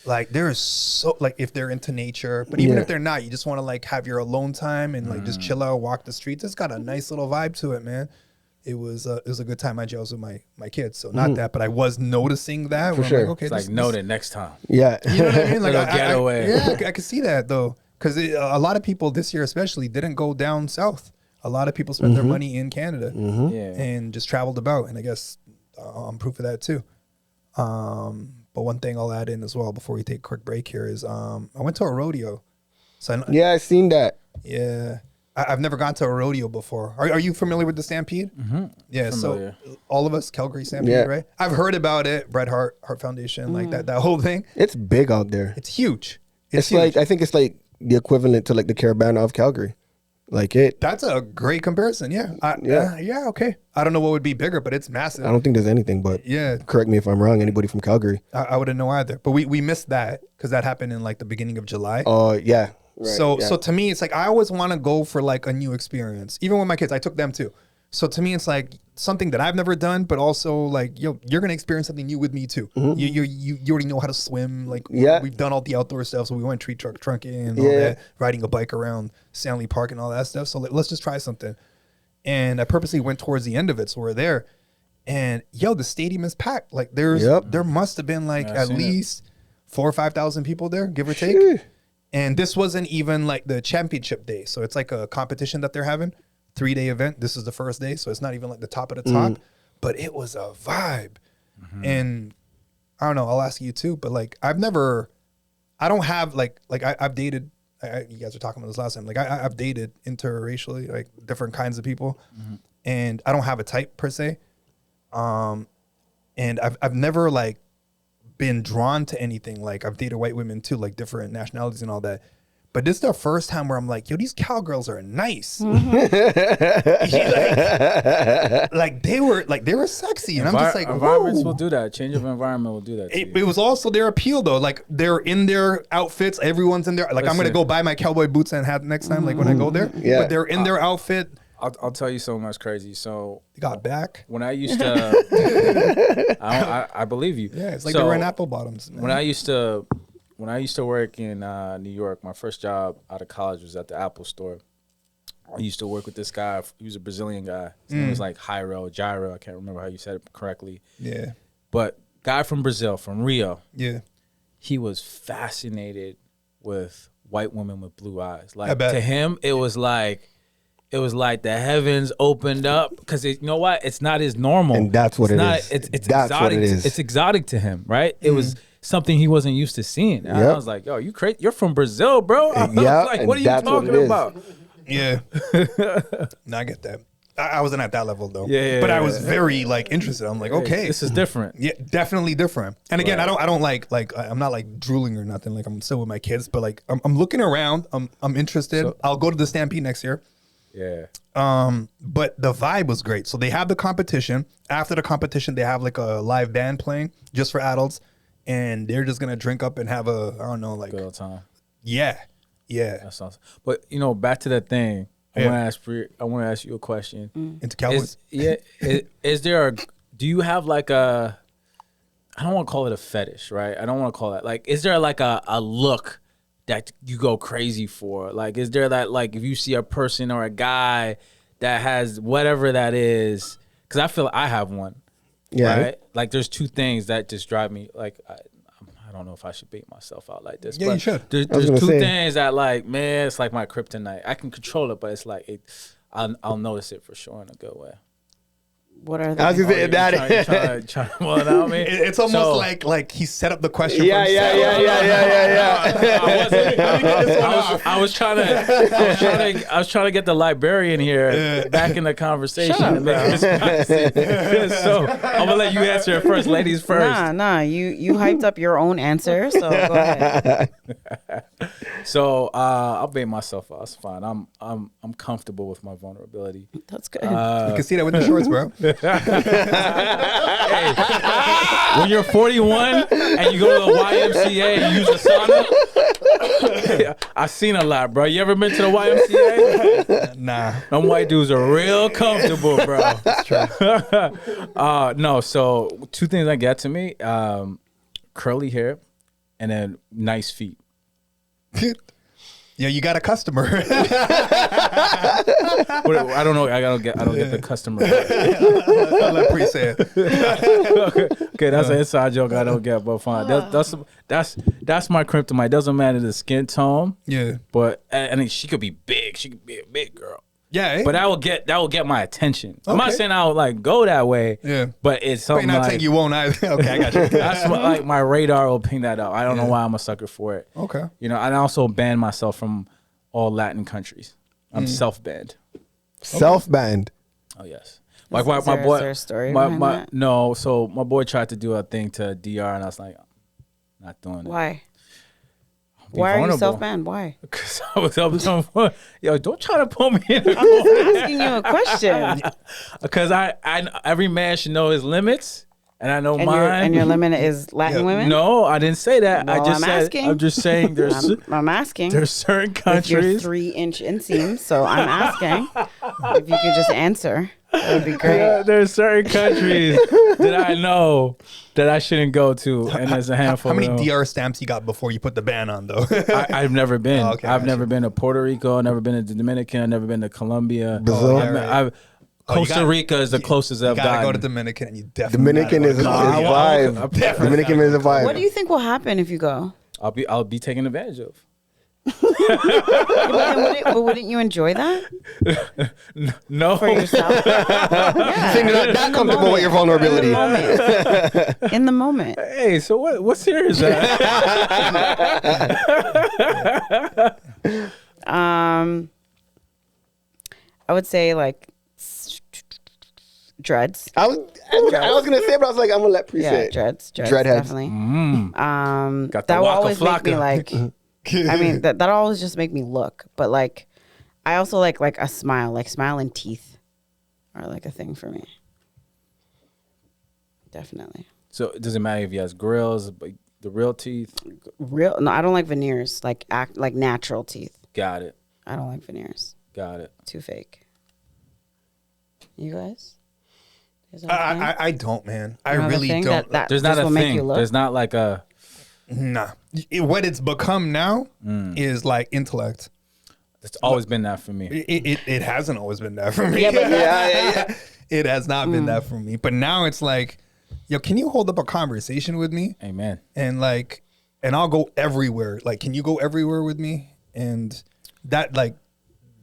Like there is so like if they're into nature, but even if they're not, you just want to like have your alone time and like just chill out, walk the streets. It's got a nice little vibe to it, man. It was a good time. I was with my kids, so not that, but I was noticing that. For where sure. I'm like, okay, It's like, note it next time. Yeah. you know what I mean? Like Little getaway. yeah, I could see that though, because a lot of people this year, especially, didn't go down south. A lot of people spent their money in Canada Yeah. and just traveled about, and I guess I'm proof of that too. But one thing I'll add in as well before we take a quick break here is I went to a rodeo. So Yeah, I seen that. yeah. I've never gone to a rodeo before. Are you familiar with the Stampede? Mm-hmm. Yeah, Familiar. so all of us, Calgary Stampede, Yeah. right? I've heard about it, Bret Hart Foundation, like that whole thing. It's big out there. It's huge. It's huge. like, I think it's like the equivalent to like the Caravana of Calgary. Like it. That's a great comparison. Yeah. Yeah. Okay. I don't know what would be bigger, but it's massive. I don't think there's anything, but Yeah. correct me if I'm wrong. Anybody from Calgary? I wouldn't know either. But we missed that because that happened in like the beginning of July. Yeah. Right, So yeah. so to me, it's like I always want to go for like a new experience. Even with my kids, I took them too. So to me, it's like something that I've never done, but also like you're gonna experience something new with me too. You already know how to swim. Like we've done all the outdoor stuff. So we went tree trunking and all that, riding a bike around Stanley Park and all that stuff. So let's just try something. And I purposely went towards the end of it, so we're there. And the stadium is packed. Like there must have been like at least 4,000 or 5,000 people there, give or take. And this wasn't even like the championship day. So it's like a competition that they're having, 3-day event. This is the first day. So it's not even like the top of the top, but it was a vibe. And I don't know, I'll ask you too, but like I've dated, you guys were talking about this last time. Like I've dated interracially, like different kinds of people, and I don't have a type per se. And I've never like been drawn to anything. Like I've dated white women too, like different nationalities and all that. But this is the first time where I'm like, yo, these cowgirls are nice. like they were sexy, and I'm just like, environments whoa. will do that. Change of environment will do that. It was also their appeal though. Like they're in their outfits. Everyone's in there. Like I'm gonna go buy my cowboy boots and hat next time. Like when I go there. Yeah. But they're in their outfit. I'll tell you something that's crazy. So They got back. when I used to, I believe you. Yeah, it's like So, they were in apple bottoms. Man. When I used to work in New York, my first job out of college was at the Apple store. I used to work with this guy. He was a Brazilian guy. His name was like Jairo. I can't remember how you said it correctly. Yeah. But guy from Brazil, from Rio. Yeah. He was fascinated with white women with blue eyes. I Like bet. to him, it was like the heavens opened up because you know what? It's not as normal. And that's what it's it not, is. It's That's exotic. what it is. It's exotic to him, right? It was something he wasn't used to seeing. And I Yep. was like, yo, you crazy? You're from Brazil, bro. I was Yeah, like, and what are you that's what talking it is. about? Yeah. No, I get that. I wasn't at that level though. Yeah, But I was very like interested. I'm like, okay. This is different. Yeah, definitely different. And again, I don't like I'm not like drooling or nothing. Like I'm still with my kids, but like I'm looking around. I'm interested. I'll go to the Stampede next year. Yeah. But the vibe was great. So they have the competition. After the competition, they have like a live band playing just for adults, and they're just gonna drink up and have a Good old time. yeah. That sounds. But back to that thing. I want to ask you a question. Into Cowboys. Is there a? Do you have like a? I don't want to call it a fetish, right? I don't want to call it like. Is there like a look that you go crazy for? Like, is there that like if you see a person or a guy that has whatever that is? Because I feel I have one. Yeah. Right? Like, there's two things that just drive me. Like, I don't know if I should bait myself out like this. Yeah, but you should. There's gonna two say. things that like, man, it's like my kryptonite. I can control it, but it's like I'll notice it for sure in a good way. What are I was they? gonna say that. Trying to well, I mean, It's almost so- like he set up the question. Yeah, for yeah, himself. yeah. I was trying to get the librarian here back in the conversation. And make this so I'm gonna let you answer it first, ladies first. Nah. You hyped up your own answer, so go ahead. So I'll bait myself out. It's fine. I'm comfortable with my vulnerability. That's good. You can see that with the shorts, bro. When you're 41 and you go to the YMCA and you use a sauna, I've seen a lot, bro. You ever been to the YMCA? Nah. Them white dudes are real comfortable, bro. That's true. No, so two things that get to me: curly hair, and then nice feet. Yeah, you got a customer. I don't know. I don't get the customer. I'll let Pree say it. Okay, that's an inside joke I don't get, but fine. That's my kryptonite. Doesn't matter the skin tone. Yeah. But I mean, she could be big. She could be a big girl. Yeah. Eh? But that will get my attention. I'm not Okay. saying I'll like go that way. Yeah. But it's But something you're not like saying you won't either. Okay, I got you. that's what, like my radar will ping that up. I don't know why I'm a sucker for it. Okay. I also ban myself from all Latin countries. I'm self-banned. Self-banned. Oh yes. Like my Is there boy. a story my behind that? no. So my boy tried to do a thing to DR, and I was like, not doing it. Why? Be Why are you vulnerable. self-banned? Why? Because I was up to yo, don't try to pull me in. I'm just asking you a question. Because I every man should know his limits, and I know And mine. your limit is Latin women? No, I didn't say that. Well, I just I'm said asking. I'm just saying there's I'm asking. there's certain With your countries. 3-inch inseam, so I'm asking if you could just answer. That would be great. Yeah, there's certain countries that I know that I shouldn't go to, and there's a handful. How many of them. DR stamps you got before you put the ban on, though? I've never been. Oh, okay, I've gotcha. never been to Puerto Rico. Never been to Dominican. Never been to Colombia. Brazil. yeah, right. I've Oh, you Costa gotta- Rica is the closest I've You gotta go to gotten. Dominican, and you definitely Dominican gotta is go a to I vibe. want- Dominican is a vibe. What do you think will happen if you go? I'll be taken advantage of. But wouldn't you enjoy that No. for yourself? Yeah. Think you're not that comfortable with your vulnerability. In the moment. Hey, so what's here is that? I would say like dreads. I was gonna say, but I was like, I'm gonna let Pree say Yeah, it. dreads. Dreadheads. Definitely. Got the That will Waka always make me Flocka. like. I mean, that always just make me look. But like, I also like a smile. Like smile and teeth are like a thing for me. Definitely. So it doesn't matter if he has grills, but the real teeth. Real? No, I don't like veneers. Like natural teeth. Got it. I don't like veneers. Got it. Too fake. You guys? You guys have a thing? I don't, man. I You have a really thing don't. that There's just not a will make you thing. look? There's not like a. Nah. What it's become now is like intellect. It's always been that for me. It hasn't always been that for me. Yeah, but yeah. It has not been that for me. But now it's like, yo, can you hold up a conversation with me? Amen. And like, and I'll go everywhere. Like, can you go everywhere with me? And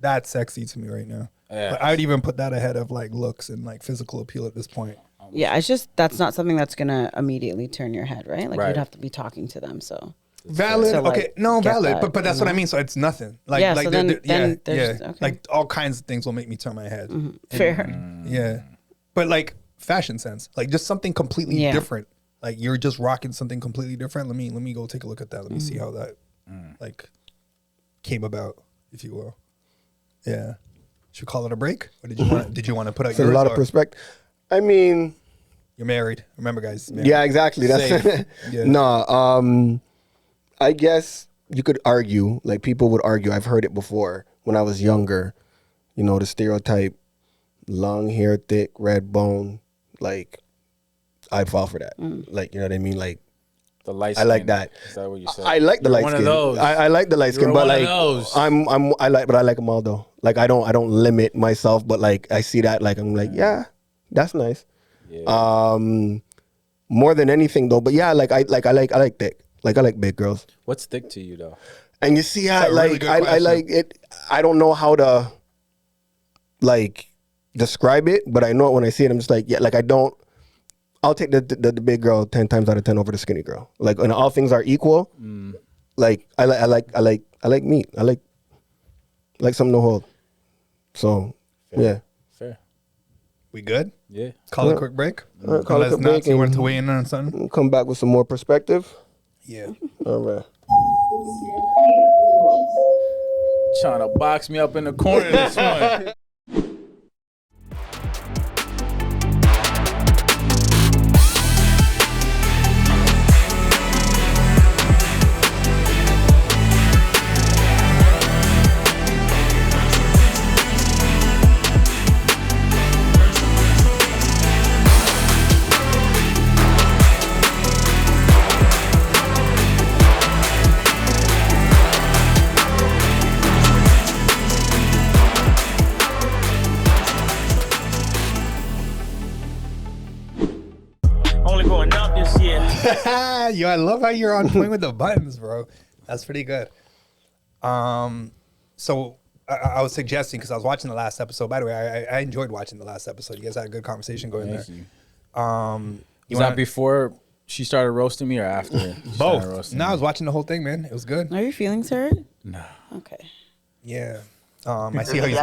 that's sexy to me right now. Yeah. But I'd even put that ahead of like looks and like physical appeal at this point. Yeah, it's just that's not something that's gonna immediately turn your head, right? Like Right. you'd have to be talking to them. So Valid. To, like, Okay. No, get valid. that, but that's you what I know? mean. So it's nothing. Like, Yeah, like so then there's- yeah. okay. Like all kinds of things will make me turn my head. fair. Yeah. But like fashion sense, like just something completely Yeah. different. Like you're just rocking something completely different. Let me go take a look at that. Let me see how that like came about, if you will. Yeah. Should we call it a break? Or did you want to put out It's a yours? lot of or- perspective. I mean, You're married. Remember, guys. Married. yeah, exactly. That's Yeah. no. I guess you could argue, like people would argue. I've heard it before when I was younger. You know, the stereotype, long hair, thick, red bone. Like, I'd fall for that. Like, you know what I mean? Like, The light. I like skin. that. Is that what you said? I like the You're light one skin. of those. I like the light skin, You're but one of like those. I like them all though. Like I don't limit myself, but like I see that, like I'm like, yeah, that's nice. Yeah. More than anything though, but yeah, like I like thick. Like I like big girls. What's thick to you though? And you see how That's a really like good I question. like it. I don't know how to like describe it, but I know it when I see it. I'm just like, yeah, like I don't. I'll take the big girl 10 times out of 10 over the skinny girl. Like when all things are equal, like I like meat. I like something to hold. So yeah. Fair. We good? Yeah. Call it a quick break. All right, call it a Unless quick Nuts, break you and- wanted to weigh in on something? We'll come back with some more perspective. Yeah. All right. Trying to box me up in the corner this one. Only going up this year. Yo, I love how you're on point with the buttons, bro. That's pretty good. So I was suggesting, because I was watching the last episode. By the way, I enjoyed watching the last episode. You guys had a good conversation going Thank there. you. You Was wanna- that before she started roasting me or after? she started both? roasting No, I me? was watching the whole thing, man. It was good. Are your feelings hurt? No. Okay. Yeah. I see how he's.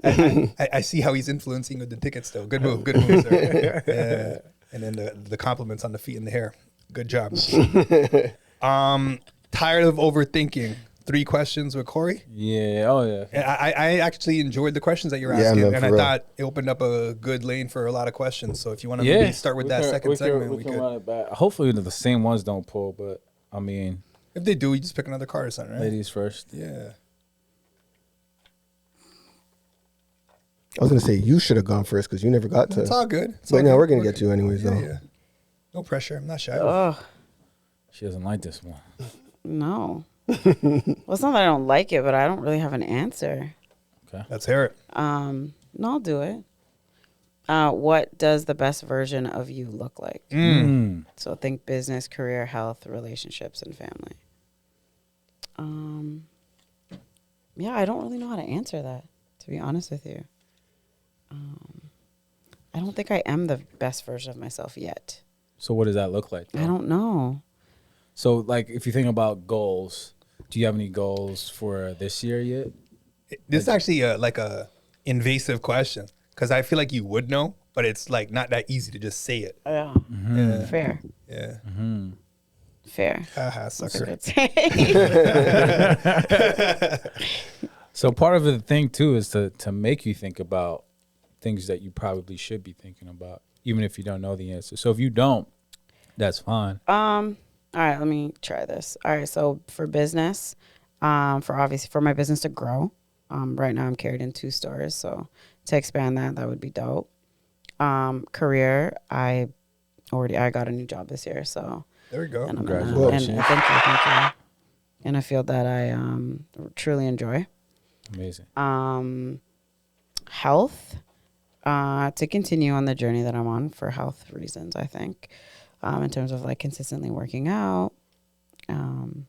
I see how he's influencing with the tickets though. Good move, sir. Yeah. And then the compliments on the feet and the hair. Good job. Tired of overthinking. 3 questions with Corey. Yeah. Oh yeah. I actually enjoyed the questions that you're asking, and I thought it opened up a good lane for a lot of questions. So if you want to maybe start with that second segment, we could run it back. Hopefully the same ones don't pull, but I mean, if they do, you just pick another card or something, right? Ladies first. Yeah. I was gonna say you should have gone first because you never got to. It's all good. But no, we're gonna get to you anyways, though. Yeah. No pressure. I'm not shy. She doesn't like this one. No. Well, it's not that I don't like it, but I don't really have an answer. Okay. Let's hear it. No, I'll do it. What does the best version of you look like? So think business, career, health, relationships, and family. Yeah, I don't really know how to answer that, to be honest with you. I don't think I am the best version of myself yet. So what does that look like, though? I don't know. So like if you think about goals, do you have any goals for this year yet? This is actually like a invasive question because I feel like you would know, but it's like not that easy to just say it. Yeah. Yeah. Fair. Yeah. Fair. Haha, sucker. So part of the thing too is to make you think about things that you probably should be thinking about, even if you don't know the answer. So if you don't, that's fine. All right, let me try this. All right, so for business, for my business to grow, right now I'm carried in 2 stores, so to expand that would be dope. Career, I got a new job this year, so There we go. and I'm Congratulations. thank you, in a field that I truly enjoy. Amazing. Health, to continue on the journey that I'm on for health reasons, I think. In terms of like consistently working out, and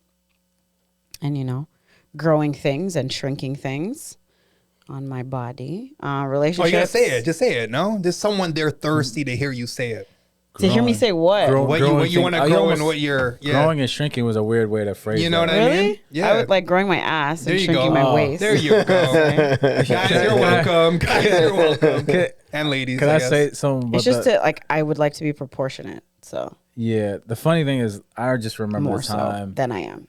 growing things and shrinking things on my body. Relationships. Oh, you gotta say it. Just say it. No, there's someone there thirsty to hear you say it. To hear me say what? What you want to grow and what you're. Yeah. Growing and shrinking was a weird way to phrase it. You know what I Really? mean? Yeah. I would like growing my ass There and you shrinking go. my waist. There you go. Guys, you're welcome. Guys, you're welcome. And ladies, Could I guess. say something about It's just that? to like I would like to be proportionate, so Yeah, the funny thing is I just remember more a so time. than I am.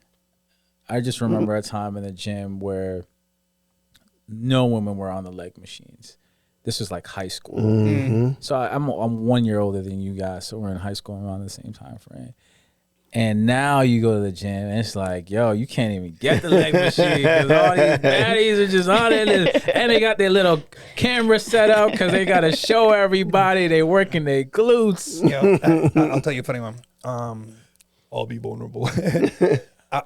I just remember a time in the gym where no women were on the leg machines. This was like high school. So I'm 1 year older than you guys, so we're in high school around the same time frame. And now you go to the gym and it's like, yo, you can't even get the leg machine because all these baddies are just on it, and they got their little camera set up because they got to show everybody they working their glutes. Yeah, I'll tell you a funny one. I'll be vulnerable.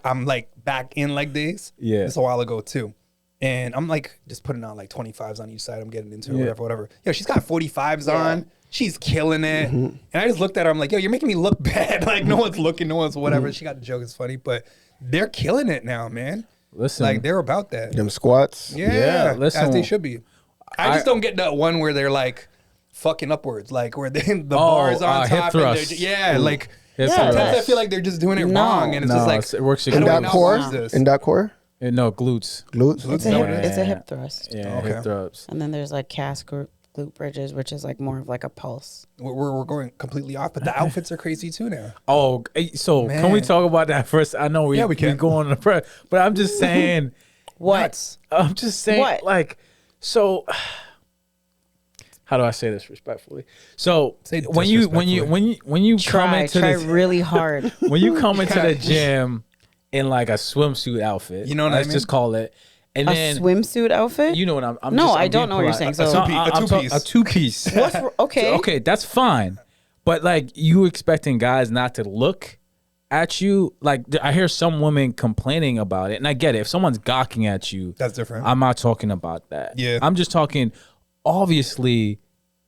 I'm like back in leg days. Yeah. It's a while ago too. And I'm like just putting on like 25s on each side. I'm getting into it, whatever. Yo, she's got 45s on. She's killing it. And I just looked at her. I'm like, yo, you're making me look bad. Like no one's looking, no one's whatever. She got the joke. It's funny, but they're killing it now, man. Listen, Like they're about that. Them squats. Yeah, listen. as they should be. I just don't get that one where they're like fucking upwards, like where the bars on hip top. And thrust. like Hip sometimes thrust. I feel like they're just doing it No. wrong, and it's No, just like it works how do I Indot not core. watch this? Indot core. No, glutes. Glutes. It's a hip thrust. Yeah, Okay. hip thrusts. And then there's like calf glute bridges, which is like more of like a pulse. We're going completely off, but the outfits are crazy too now. Oh, so can we Man. talk about that first? I know we can. go on the press, but I'm just saying. What? I'm just saying. What? Like, so. How do I say this respectfully? So Say when you come Try into try the really hard. when you come into the gym in like a swimsuit outfit, You know what I let's mean? just call it, and A then swimsuit outfit? you know what I'm. No, just, I I'm don't being know what you're polite. saying. So- A two-piece. What's okay? Okay, that's fine. But like you expecting guys not to look at you, like I hear some women complaining about it, and I get it. If someone's gawking at you, That's different. I'm not talking about that. Yeah. I'm just talking, obviously,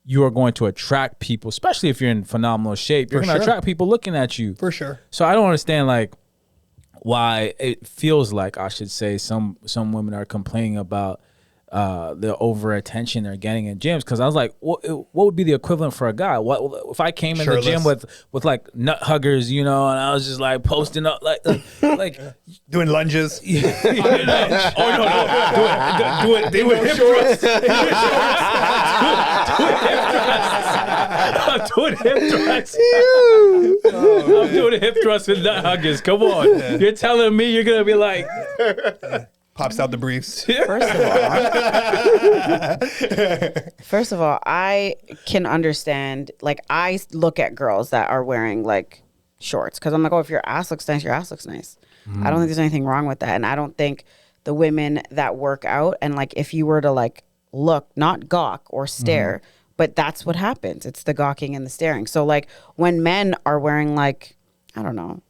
you are going to attract people, especially if you're in phenomenal shape. You're For going to sure. attract people looking at you. For sure. So I don't understand like why it feels like, I should say, some women are complaining about the over attention they're getting in gyms. Because I was like, what would be the equivalent for a guy? What if I came in the gym with like nut huggers, you know, and I was just like posting up like doing lunges. Do it hip thrusts. I'm doing hip thrusts. I'm doing hip thrusts with nut huggers. Come on, you're telling me you're gonna be like. Pops out the briefs. First of all, I can understand. Like, I look at girls that are wearing like shorts because I'm like, oh, if your ass looks nice, your ass looks nice. I don't think there's anything wrong with that, and I don't think the women that work out and like if you were to like look, not gawk or stare, but that's what happens. It's the gawking and the staring. So like when men are wearing like, I don't know.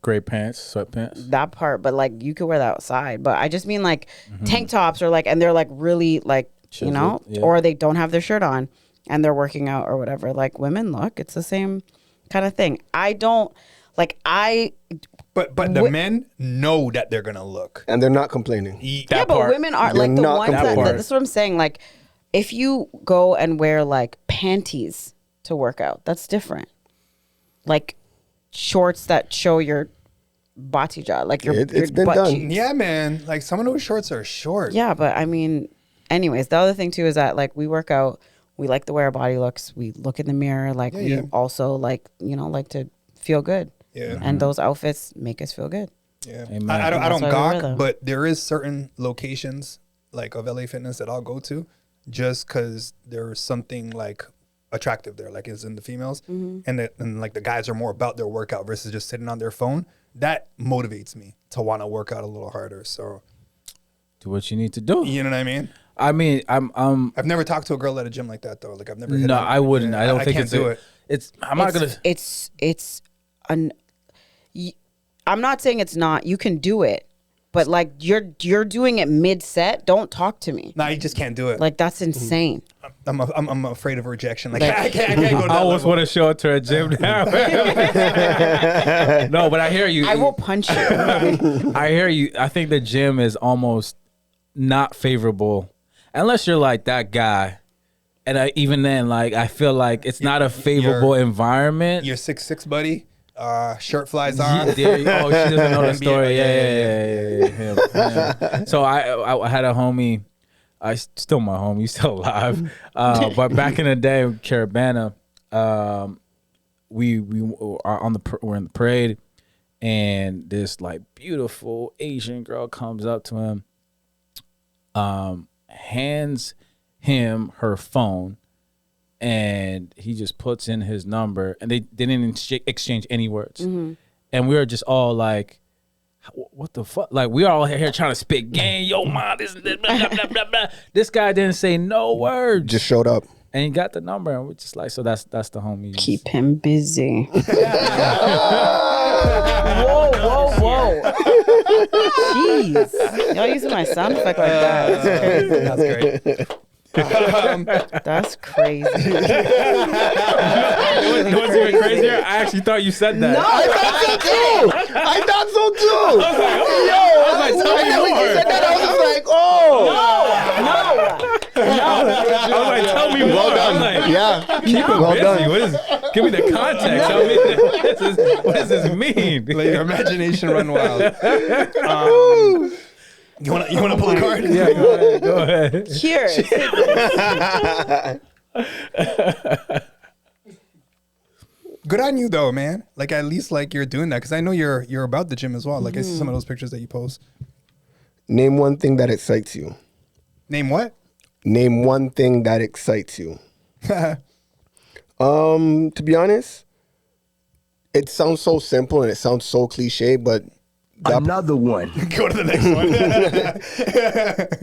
Gray pants, sweatpants. That part, but like you could wear that outside. But I just mean like tank tops or like, and they're like really like, you know, or they don't have their shirt on and they're working out or whatever. Like women look, it's the same kind of thing. I don't like, But the men know that they're gonna look, and they're not complaining. Yeah, but women are like the ones that that's what I'm saying. Like if you go and wear like panties to work out, that's different. Like shorts that show your body jaw, like your it's been butt done. cheeks. Yeah, man. Like some of those shorts are short. Yeah, but I mean, anyways, the other thing too is that like we work out, we like the way our body looks, we look in the mirror, like we also like, you know, like to feel good. Yeah. And those outfits make us feel good. Yeah. Amen. I don't That's why we wear gawk, them. but there is certain locations like of LA Fitness that I'll go to just because there's something like attractive there, like it's in the females, and like the guys are more about their workout versus just sitting on their phone. That motivates me to want to work out a little harder. So Do what you need to do. you know what I mean? I mean, I've never talked to a girl at a gym like that though. Like I've never. No, I wouldn't. Yeah, I don't think can't do it. It's. I'm not gonna. I'm not saying it's not. You can do it, but like you're doing it mid set. Don't talk to me. No, you just can't do it. Like that's insane. I'm afraid of rejection. Like I can't go to that I always level. want to show it to a gym now. No, but I hear you. I will punch you. I hear you. I think the gym is almost not favorable unless you're like that guy. And even then, like I feel like it's not a favorable environment. You're 6'6", buddy. Shirt flies on. Oh, she doesn't know the story. Yeah. So I had a homie. Still my homie. He's still alive. But back in the day, Caravana, we are we're in the parade, and this like beautiful Asian girl comes up to him, hands him her phone, and he just puts in his number, and they didn't exchange any words. And we were just all like, what the fuck? Like, we are all here trying to spit game. Yo, man, this, blah, blah, blah, blah, blah. This guy didn't say no words. Just showed up. And he got the number, and we're just like, so that's the homie. Keep him busy. Whoa. Jeez. Y'all using my sound effect like that. That's crazy. That's great. That's crazy. You know what's even crazier? I actually thought you said that. No, I thought so too. I was like, tell me When you more. said that, I was just like, oh. I was like, tell me more. Well done. I'm like, Yeah. keep it Well busy. done. Give me the context. Tell me what does this mean? Let your imagination run wild. You wanna pull a card? Yeah, go ahead. Here. Good on you though, man. Like at least like you're doing that because I know you're about the gym as well. Like I see some of those pictures that you post. Name one thing that excites you. Name what? Name one thing that excites you. To be honest, it sounds so simple and it sounds so cliche, but Another one. Go to the next one.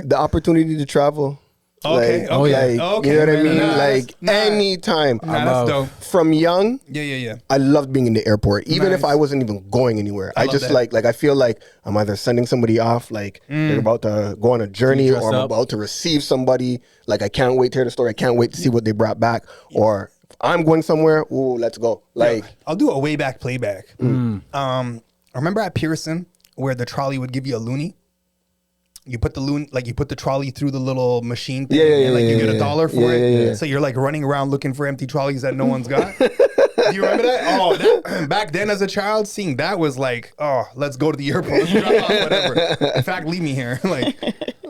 the opportunity to travel. Okay. Like, Okay. like, Okay. you know what I mean? Nah, Like that's- anytime. That's dope. From young, Yeah. I loved being in the airport, even if Nice. I wasn't even going anywhere. I love just that. like I feel like I'm either sending somebody off, like they're about to go on a journey, dress or I'm up. about to receive somebody. Like I can't wait to hear the story. I can't wait to see what they brought back. Or if I'm going somewhere, ooh, let's go. Like I'll do a way back playback. Remember at Pearson where the trolley would give you a loonie? you put the trolley through the little machine thing, Yeah, and like you get $1 for it. Yeah. So you're like running around looking for empty trolleys that no one's got. Do you remember that? Oh, back then as a child, seeing that was like, oh, let's go to the airport, let's drop off, whatever. In fact, leave me here. Like,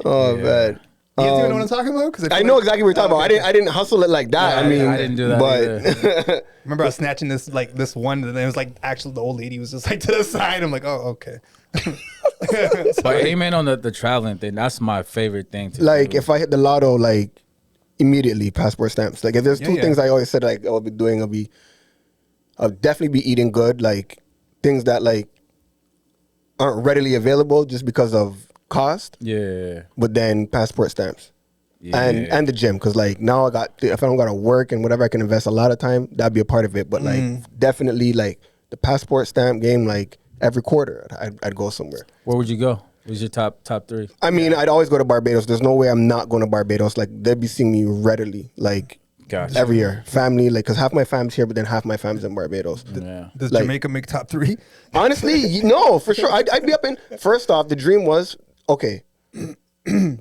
Oh man. you know what I'm talking about? Because I know exactly what you're talking about. I didn't hustle it like that. Yeah, I mean, I didn't do that but remember I was snatching this one, and it was like actually the old lady was just like to the side. I'm like, oh, okay. But amen on the traveling thing. That's my favorite thing to like do. if I hit the lotto, like immediately passport stamps. Like if there's two things I always said like I'll be doing, I'll definitely be eating good. Like things that like aren't readily available just because of cost. Yeah. But then passport stamps. Yeah. And the gym, because like now if I don't gotta work and whatever, I can invest a lot of time. That'd be a part of it. But like definitely like the passport stamp game, like every quarter I'd go somewhere. Where would you go? What's your top 3? I mean, I'd always go to Barbados. There's no way I'm not going to Barbados. Like they'd be seeing me readily, like Gotcha. every year. Family, like because half my fam's here, but then half my fam's in Barbados. Yeah. Does Like- Jamaica make top 3? Honestly, no, for sure. I'd be up in. First off, the dream was okay.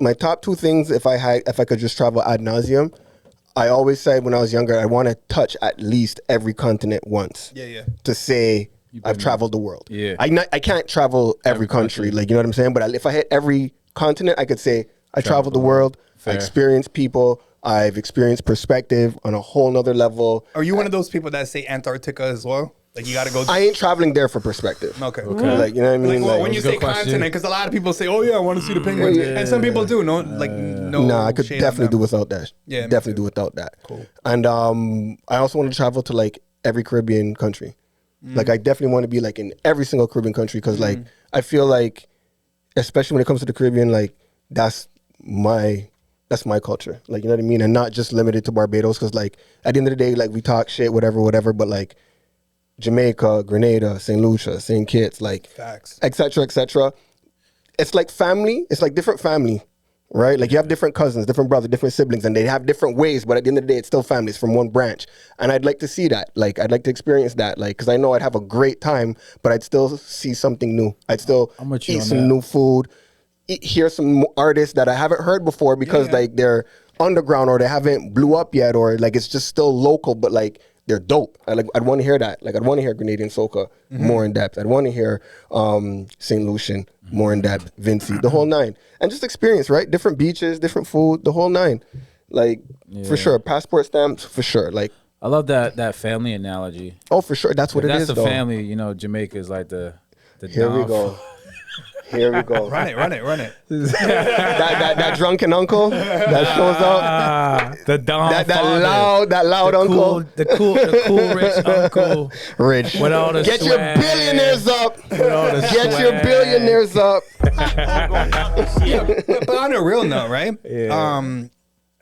My top 2 things, if I could just travel ad nauseum, I always said when I was younger, I want to touch at least every continent once. Yeah. To say I've traveled the world. Yeah. I can't travel every country, like you know what I'm saying. But if I hit every continent, I could say I traveled the world. Fair. I experienced people. I've experienced perspective on a whole nother level. Are you one of those people that say Antarctica as well? Like you got to go. I ain't traveling there for perspective. Okay. Like you know what I mean. Like, well, Like, when you That's a say good question. continent, because a lot of people say, "Oh yeah, I want to see the penguins," and some people do. No, like no. no, I could shade on definitely them. do without that. Yeah, me definitely too. do without that. Cool. And I also want to travel to like every Caribbean country. Like I definitely want to be like in every single Caribbean country because like I feel like, especially when it comes to the Caribbean, like that's my culture. Like you know what I mean, and not just limited to Barbados because like at the end of the day, like we talk shit, whatever, but like Jamaica, Grenada, St. Lucia, St. Kitts, like Facts. et cetera. It's like family. It's like different family, right? Like you have different cousins, different brothers, different siblings, and they have different ways. But at the end of the day, it's still family. It's from one branch, and I'd like to see that. Like I'd like to experience that. Like because I know I'd have a great time, but I'd still see something new. I'd still I'm with you eat on some that. new food, hear some artists that I haven't heard before because like they're underground or they haven't blew up yet, or like it's just still local, but like. They're dope. I'd want to hear that. Like I'd want to hear Grenadian soca more in depth. I'd want to hear St. Lucian more in depth, Vincy, the whole 9, and just experience right, different beaches, different food, the whole 9. Like for sure, passport stamps for sure. Like I love that family analogy. oh for sure, that's what If it that's is. the Though. family, you know, Jamaica is like the Here we downfall. go. Here we go. Run it. that drunken uncle that shows up. The downfall. That loud uncle. The cool rich uncle. Rich. With all the Get your swag. billionaires up. all the Get your swag. billionaires up. But on a real note, right? Yeah.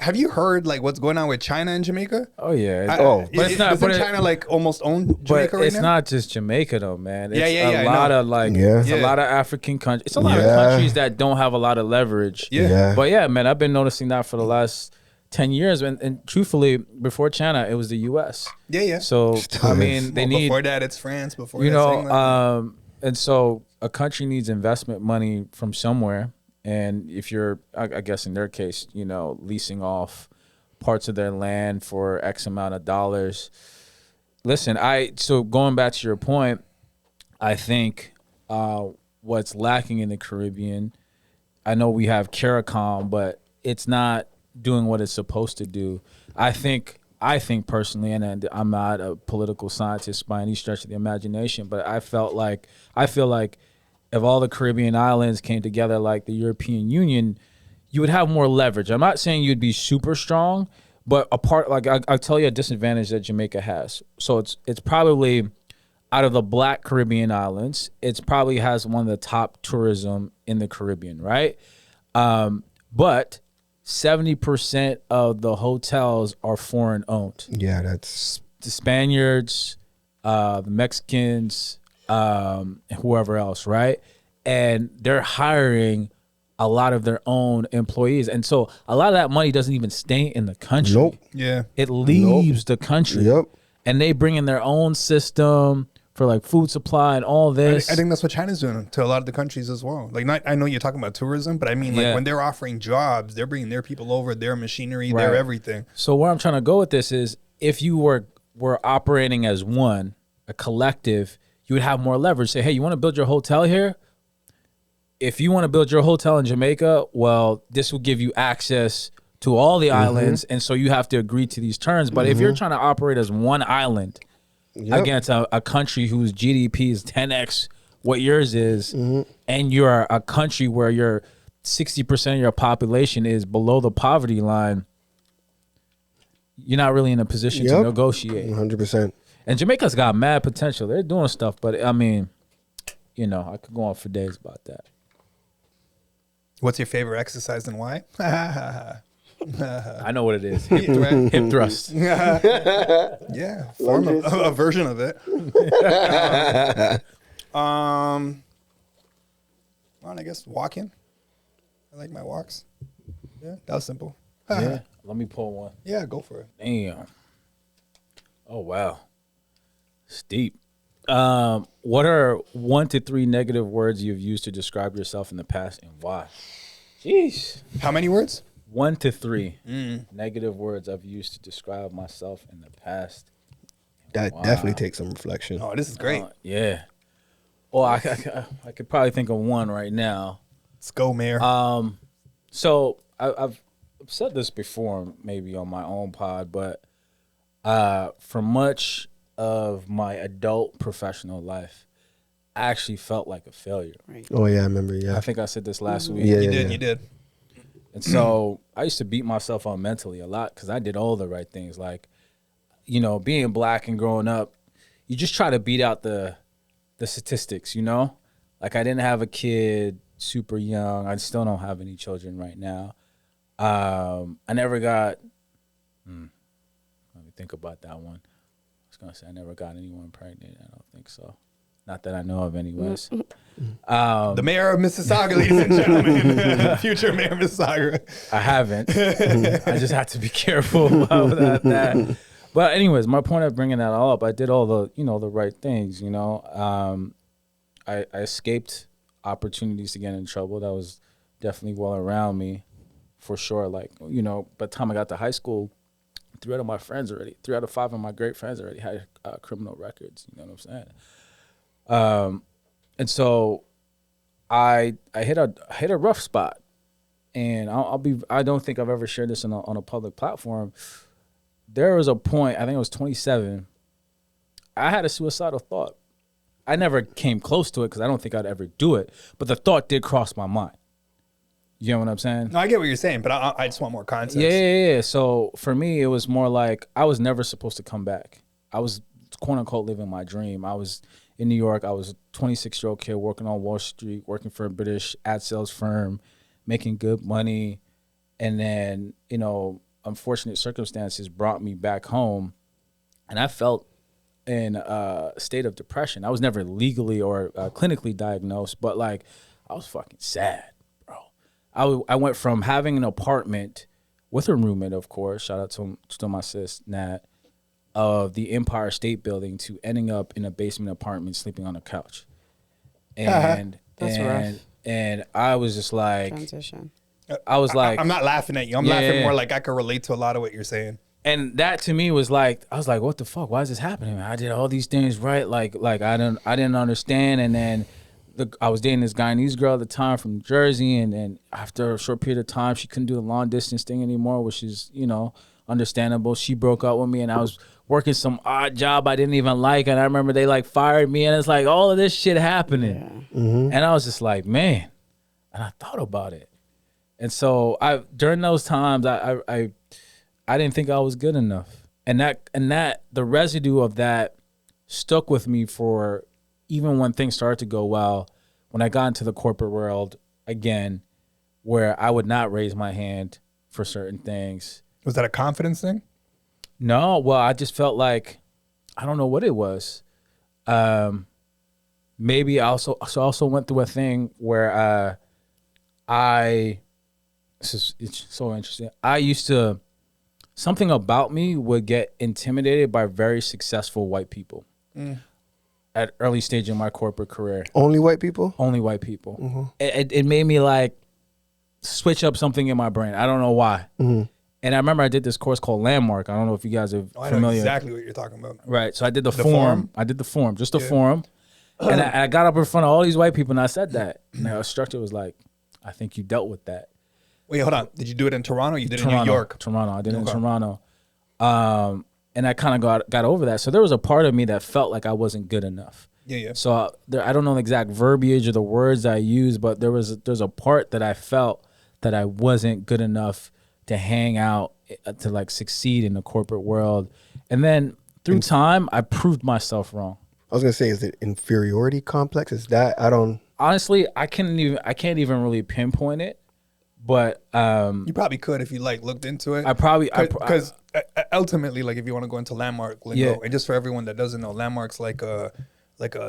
Have you heard like what's going on with China and Jamaica? Oh yeah. But it's not- Doesn't but it- China like almost own But Jamaica right it's now? not just Jamaica though, man. It's Yeah, I a lot know. of like Yeah. it's a Yeah. lot of African countries. It's a lot Yeah. of countries that don't have a lot of leverage. Yeah. But yeah, man, I've been noticing that for the last 10 years. And truthfully, before China, it was the US. Yeah. So I is. mean they need before that, it's France. Before you that's know, England. and so a country needs investment money from somewhere. And if you're, I guess in their case, you know, leasing off parts of their land for X amount of dollars. Listen, so going back to your point, I think what's lacking in the Caribbean, I know we have CARICOM, but it's not doing what it's supposed to do. I think personally, and I'm not a political scientist by any stretch of the imagination, but I feel like if all the Caribbean islands came together like the European Union, you would have more leverage. I'm not saying you'd be super strong, but I'll tell you a disadvantage that Jamaica has. So it's probably out of the Black Caribbean islands, it's probably has one of the top tourism in the Caribbean, right? But 70% of the hotels are foreign owned. Yeah, that's The Spaniards, the Mexicans, whoever else, right? And they're hiring a lot of their own employees. And so a lot of that money doesn't even stay in the country. Nope. Yeah. It leaves the country. Yep. And they bring in their own system for like food supply and all this. I think that's what China's doing to a lot of the countries as well. Like, I know you're talking about tourism, but I mean, like when they're offering jobs, they're bringing their people over, their machinery, their everything. So where I'm trying to go with this is, if you were operating as one, a collective, you would have more leverage. Say, hey, you want to build your hotel here? If you want to build your hotel in Jamaica, well, this will give you access to all the islands, and so you have to agree to these terms. But if you're trying to operate as one island against a country whose GDP is 10x what yours is, and you're a country where your 60% of your population is below the poverty line, you're not really in a position to negotiate. 100%. And Jamaica's got mad potential. They're doing stuff, but I mean, you know, I could go on for days about that. What's your favorite exercise and why? I know what it is. Hip thrust. Yeah, a version of it. Well, I guess walking. I like my walks. Yeah, that was simple. Yeah, let me pull one. Yeah, go for it. Damn. Oh wow, steep. What are 1 to 3 negative words you've used to describe yourself in the past, and why? Jeez. How many words? 1 to 3 negative words I've used to describe myself in the past. That definitely takes some reflection. Oh, this is great. Yeah. Well, I could probably think of one right now. Let's go, Mayor. So I've said this before, maybe on my own pod, but for much of my adult professional life, I actually felt like a failure. Right. Oh yeah, I remember. Yeah, I think I said this last week. Yeah, you did. And so I used to beat myself up mentally a lot because I did all the right things. Like, you know, being black and growing up, you just try to beat out the statistics, you know? Like, I didn't have a kid super young. I still don't have any children right now. I never got, let me think about that one. I was going to say I never got anyone pregnant. I don't think so. Not that I know of anyways. The mayor of Mississauga, ladies and gentlemen. Future mayor of Mississauga. I haven't. I just have to be careful about that. But anyways, my point of bringing that all up, I did all the, you know, the right things, you know. I escaped opportunities to get in trouble. That was definitely well around me, for sure. Like, you know, by the time I got to high school, 3 out of 5 of my great friends already had criminal records. You know what I'm saying? And so I hit a rough spot, and I don't think I've ever shared this on a public platform. There was a point, I think it was 27, I had a suicidal thought. I never came close to it because I don't think I'd ever do it, but the thought did cross my mind. You know what I'm saying? No, I get what you're saying, but I just want more context. Yeah. So for me, it was more like I was never supposed to come back. I was, quote unquote, living my dream. I was in New York. I was a 26-year-old kid working on Wall Street, working for a British ad sales firm, making good money. And then, you know, unfortunate circumstances brought me back home, and I felt in a state of depression. I was never legally or clinically diagnosed, but like I was fucking sad, bro. I went from having an apartment with a roommate, of course, shout out to my sis Nat, of the Empire State Building, to ending up in a basement apartment sleeping on a couch. And That's rough. And I was just like, Transition. I was like, I'm not laughing at you. I'm laughing more like I can relate to a lot of what you're saying. And that to me was like, I was like, what the fuck? Why is this happening? I did all these things right. Like I didn't understand. And then I was dating this Guyanese girl at the time from New Jersey. And then after a short period of time, she couldn't do the long distance thing anymore, which is, you know, understandable. She broke up with me, and I was working some odd job I didn't even like. And I remember they like fired me, and it's like all of this shit happening. Yeah. And I was just like, man, and I thought about it. And so during those times, I didn't think I was good enough. And that the residue of that stuck with me for even when things started to go well, when I got into the corporate world again, where I would not raise my hand for certain things. Was that a confidence thing? No, well, I just felt like, I don't know what it was. Maybe I also went through a thing where it's so interesting. Something about me would get intimidated by very successful white people. at early stage in my corporate career. Only white people? Only white people. It made me like switch up something in my brain. I don't know why. And I remember I did this course called Landmark. I don't know if you guys are I know familiar. exactly what you're talking about. Right. So I did the forum? forum. I did the forum, just the forum. And I got up in front of all these white people and I said that. And the instructor was like, I think you dealt with that. Wait, hold on. Did you do it in Toronto? You did it in Toronto, New York? Toronto. I did it in Toronto. And I kind of got over that. So there was a part of me that felt like I wasn't good enough. Yeah. So I don't know the exact verbiage or the words I used, but there's a part that I felt that I wasn't good enough to hang out, to like succeed in the corporate world. And then through time, I proved myself wrong. I was gonna say, is it inferiority complex? Is that I don't Honestly, I can't even really pinpoint it, but You probably could if you like looked into it. I probably because ultimately, like if you want to go into landmark lingo, Yeah. and just for everyone that doesn't know, landmarks like a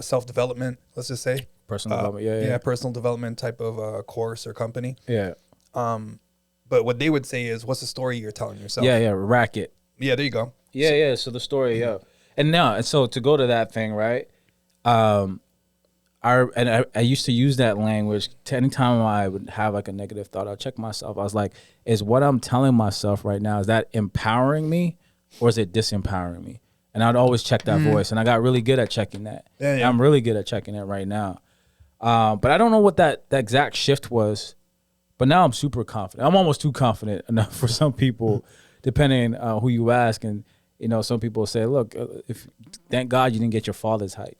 self development. Let's just say personal development. Yeah. personal development type of course or company. Yeah. But what they would say is, what's the story you're telling yourself? Yeah. Racket. Yeah, there you go. Yeah. So the story, yeah. And so to go to that thing, right? I used to use that language to anytime I would have like a negative thought. I'd check myself. I was like, is what I'm telling myself right now, is that empowering me or is it disempowering me? And I'd always check that voice. And I got really good at checking that. Yeah. I'm really good at checking it right now. But I don't know what that exact shift was. But now I'm super confident. I'm almost too confident enough for some people, depending who you ask. And, some people say, look, thank God you didn't get your father's height.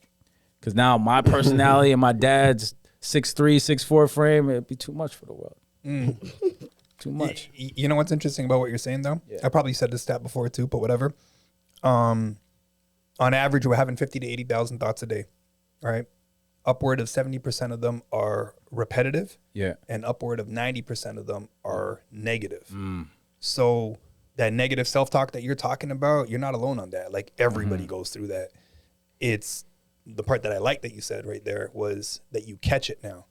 Because now my personality and my dad's 6'3", 6'4" frame, it'd be too much for the world. Too much. You know what's interesting about what you're saying, though? Yeah. I probably said this stat before, too, but whatever. On average, we're having 50 to 80,000 thoughts a day, right? Upward of 70% of them are repetitive. Yeah. And upward of 90% of them are negative. So that negative self-talk that you're talking about, you're not alone on that. Like everybody goes through that. It's the part that I like that you said right there was that you catch it now.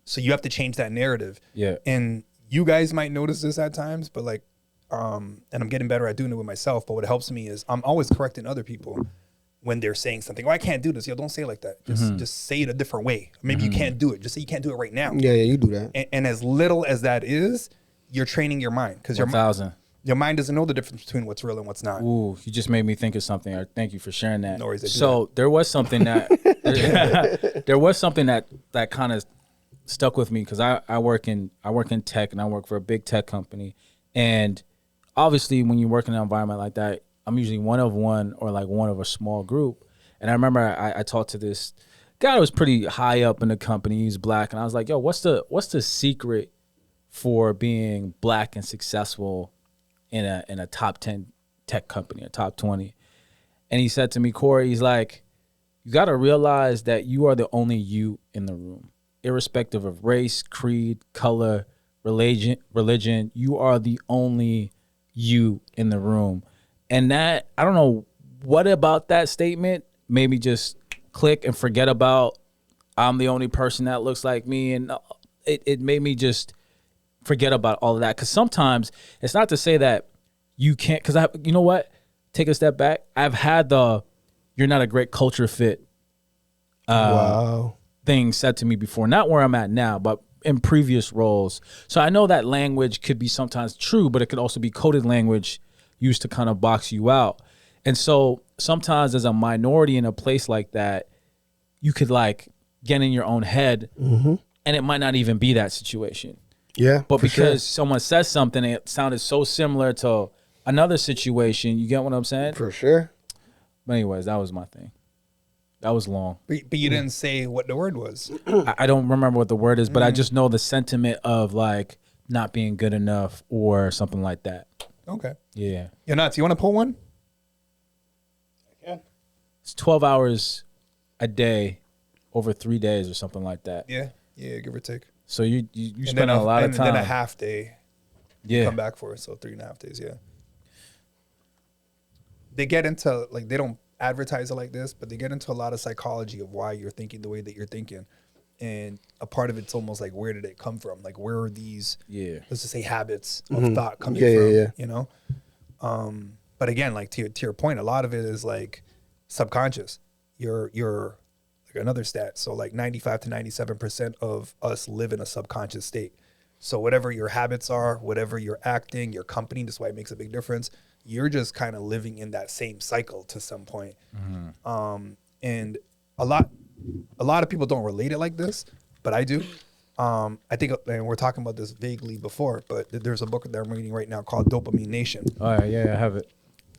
So you have to change that narrative. Yeah. And you guys might notice this at times, but like, and I'm getting better at doing it with myself. But what helps me is I'm always correcting other people when they're saying something. Oh, I can't do this. Yo, don't say it like that. Just say it a different way. Maybe you can't do it. Just say you can't do it right now. Yeah, you do that. And as little as that is, you're training your mind because your 1,000. Your mind doesn't know the difference between what's real and what's not. Ooh, you just made me think of something. Thank you for sharing that. No worries, I do So there was something that that kind of stuck with me because I work in tech and I work for a big tech company, and obviously when you work in an environment like that, I'm usually one of one or like one of a small group. And I remember I talked to this guy who was pretty high up in the company. He's black, and I was like, "Yo, what's the secret for being black and successful in a top 10 tech company, a top 20?" And he said to me, Corey, he's like, you got to realize that you are the only you in the room, irrespective of race, creed, color, religion. You are the only you in the room. And that, I don't know what about that statement made me just click and forget about I'm the only person that looks like me. And it made me just forget about all of that. Because sometimes it's not to say that you can't, because you know what? Take a step back. I've had you're not a great culture fit Wow. thing said to me before. Not where I'm at now, but in previous roles. So I know that language could be sometimes true, but it could also be coded language used to kind of box you out. And so sometimes as a minority in a place like that, you could like get in your own head and it might not even be that situation. Yeah. But for because sure. someone says something, it sounded so similar to another situation. You get what I'm saying? For sure. But anyways, that was my thing. That was long. But you didn't say what the word was. I don't remember what the word is, but I just know the sentiment of like not being good enough or something like that. Okay. Yeah. You're nuts. You want to pull one? It's 12 hours a day over 3 days or something like that. Yeah. Yeah, give or take. So you And spend then a lot of time. And then a half day. Yeah. Come back for it. So 3.5 days. Yeah. They get into like, they don't advertise it like this, but they get into a lot of psychology of why you're thinking the way that you're thinking. And a part of it's almost like, where did it come from? Like, where are these, let's just say, habits of thought coming from, you know? But again, like to your point, a lot of it is like subconscious. Your another stat. So like 95 to 97% of us live in a subconscious state. So whatever your habits are, whatever you're acting, your company, that's why it makes a big difference. You're just kind of living in that same cycle to some point. And a lot of people don't relate it like this, but I do. I think, and we're talking about this vaguely before, but there's a book that I'm reading right now called Dopamine Nation. All right, yeah, I have it.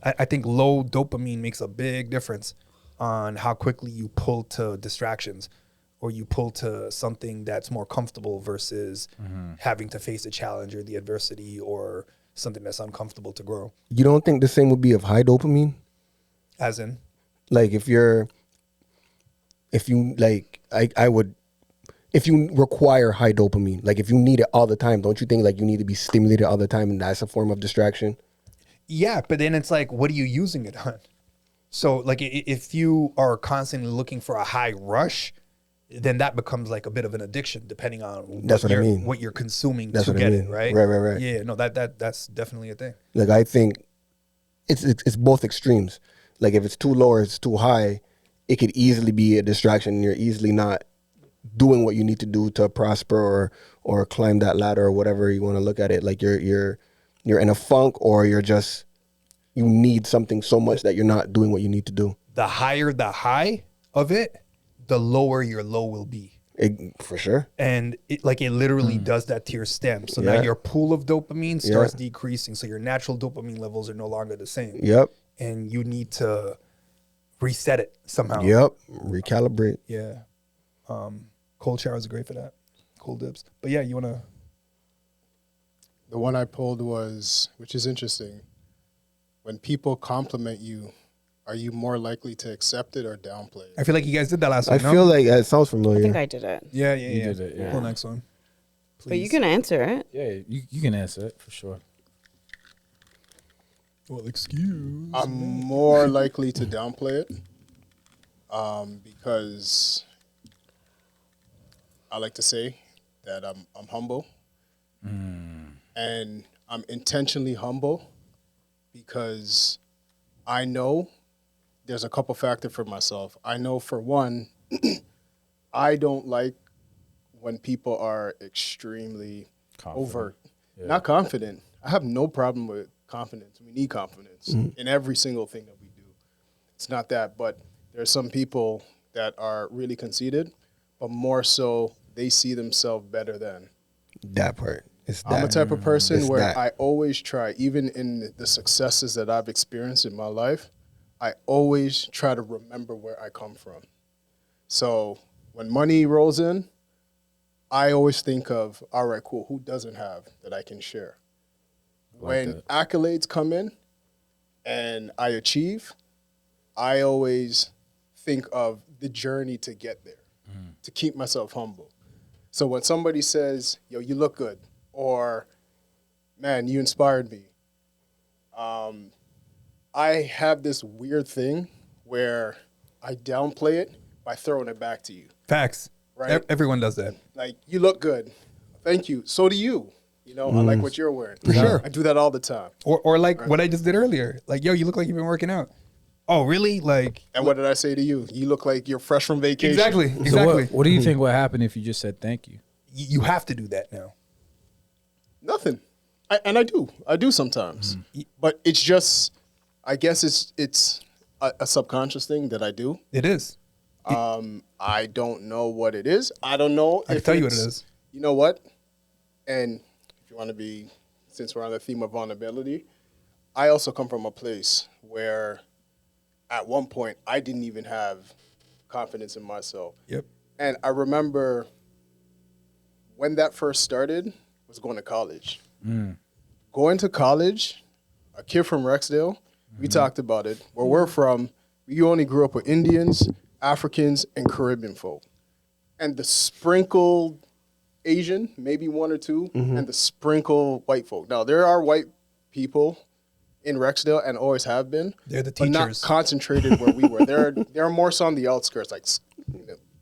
I think low dopamine makes a big difference on how quickly you pull to distractions, or you pull to something that's more comfortable versus having to face a challenge or the adversity or something that's uncomfortable to grow. You don't think the same would be of high dopamine? As in? Like if you require high dopamine, like if you need it all the time, don't you think like you need to be stimulated all the time and that's a form of distraction? Yeah, but then it's like, what are you using it on? So like if you are constantly looking for a high rush, then that becomes like a bit of an addiction, depending on what you're consuming to get it, right? Right. Yeah, no, that's definitely a thing. Like I think it's both extremes. Like if it's too low or it's too high, it could easily be a distraction and you're easily not doing what you need to do to prosper or climb that ladder or whatever you want to look at it. Like you're in a funk, or you need something so much that you're not doing what you need to do. The higher the high of it, the lower your low will be. For sure. And it literally does that to your stem. So now your pool of dopamine starts decreasing. So your natural dopamine levels are no longer the same. Yep. And you need to reset it somehow. Yep. Recalibrate. Yeah. Cold showers are great for that. Cold dips. But yeah, you want to... The one I pulled was, which is interesting, when people compliment you, are you more likely to accept it or downplay it? I feel like you guys did that last week, I feel like it sounds familiar. I think I did it. Yeah. You did it, yeah. Pull next one. Please. But you can answer it. Yeah, you can answer it for sure. Well, excuse. I'm more likely to downplay it because I like to say that I'm humble. And I'm intentionally humble because I know there's a couple factors for myself. I know, for one, I don't like when people are extremely overt, not confident. I have no problem with confidence. We need confidence in every single thing that we do. It's not that, but there's some people that are really conceited, but more so they see themselves better than. That part. I'm a type of person where I always try, even in the successes that I've experienced in my life, I always try to remember where I come from. So when money rolls in, I always think of, all right, cool, who doesn't have that I can share? When accolades come in and I achieve, I always think of the journey to get there, to keep myself humble. So when somebody says, yo, you look good, or, man, you inspired me, I have this weird thing where I downplay it by throwing it back to you. Facts. Right? Everyone does that. Like, you look good. Thank you. So do you. You know, I like what you're wearing. For sure. I do that all the time. Or like what I just did earlier. Like, yo, you look like you've been working out. Oh, really? Like. And what did I say to you? You look like you're fresh from vacation. Exactly. So what do you think would happen if you just said thank you? You have to do that now. Nothing. I do sometimes. But it's just, I guess it's a subconscious thing that I do. It is. I don't know what it is. I don't know. I can tell you what it is. You know what? And if you want to be, since we're on the theme of vulnerability, I also come from a place where at one point I didn't even have confidence in myself. Yep. And I remember when that first started was going to college. Going to college, a kid from Rexdale, we talked about it. Where we're from, we only grew up with Indians, Africans, and Caribbean folk. And the sprinkled Asian, maybe one or two, and the sprinkle white folk. Now, there are white people in Rexdale and always have been. They're the but teachers. not concentrated where we were. They're more so on the outskirts, like,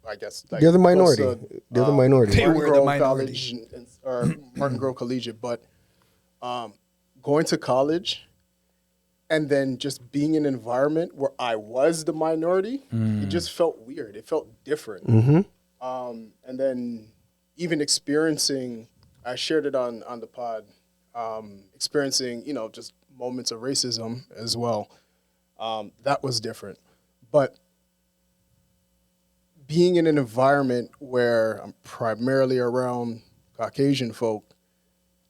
I guess. Like They're the minority. They're the minority. They were the minority. College or Martin Grove Collegiate. But going to college, and then just being in an environment where I was the minority, it just felt weird. It felt different. And then even experiencing, I shared it on the pod, experiencing, you know, just moments of racism as well. That was different. But being in an environment where I'm primarily around Caucasian folk,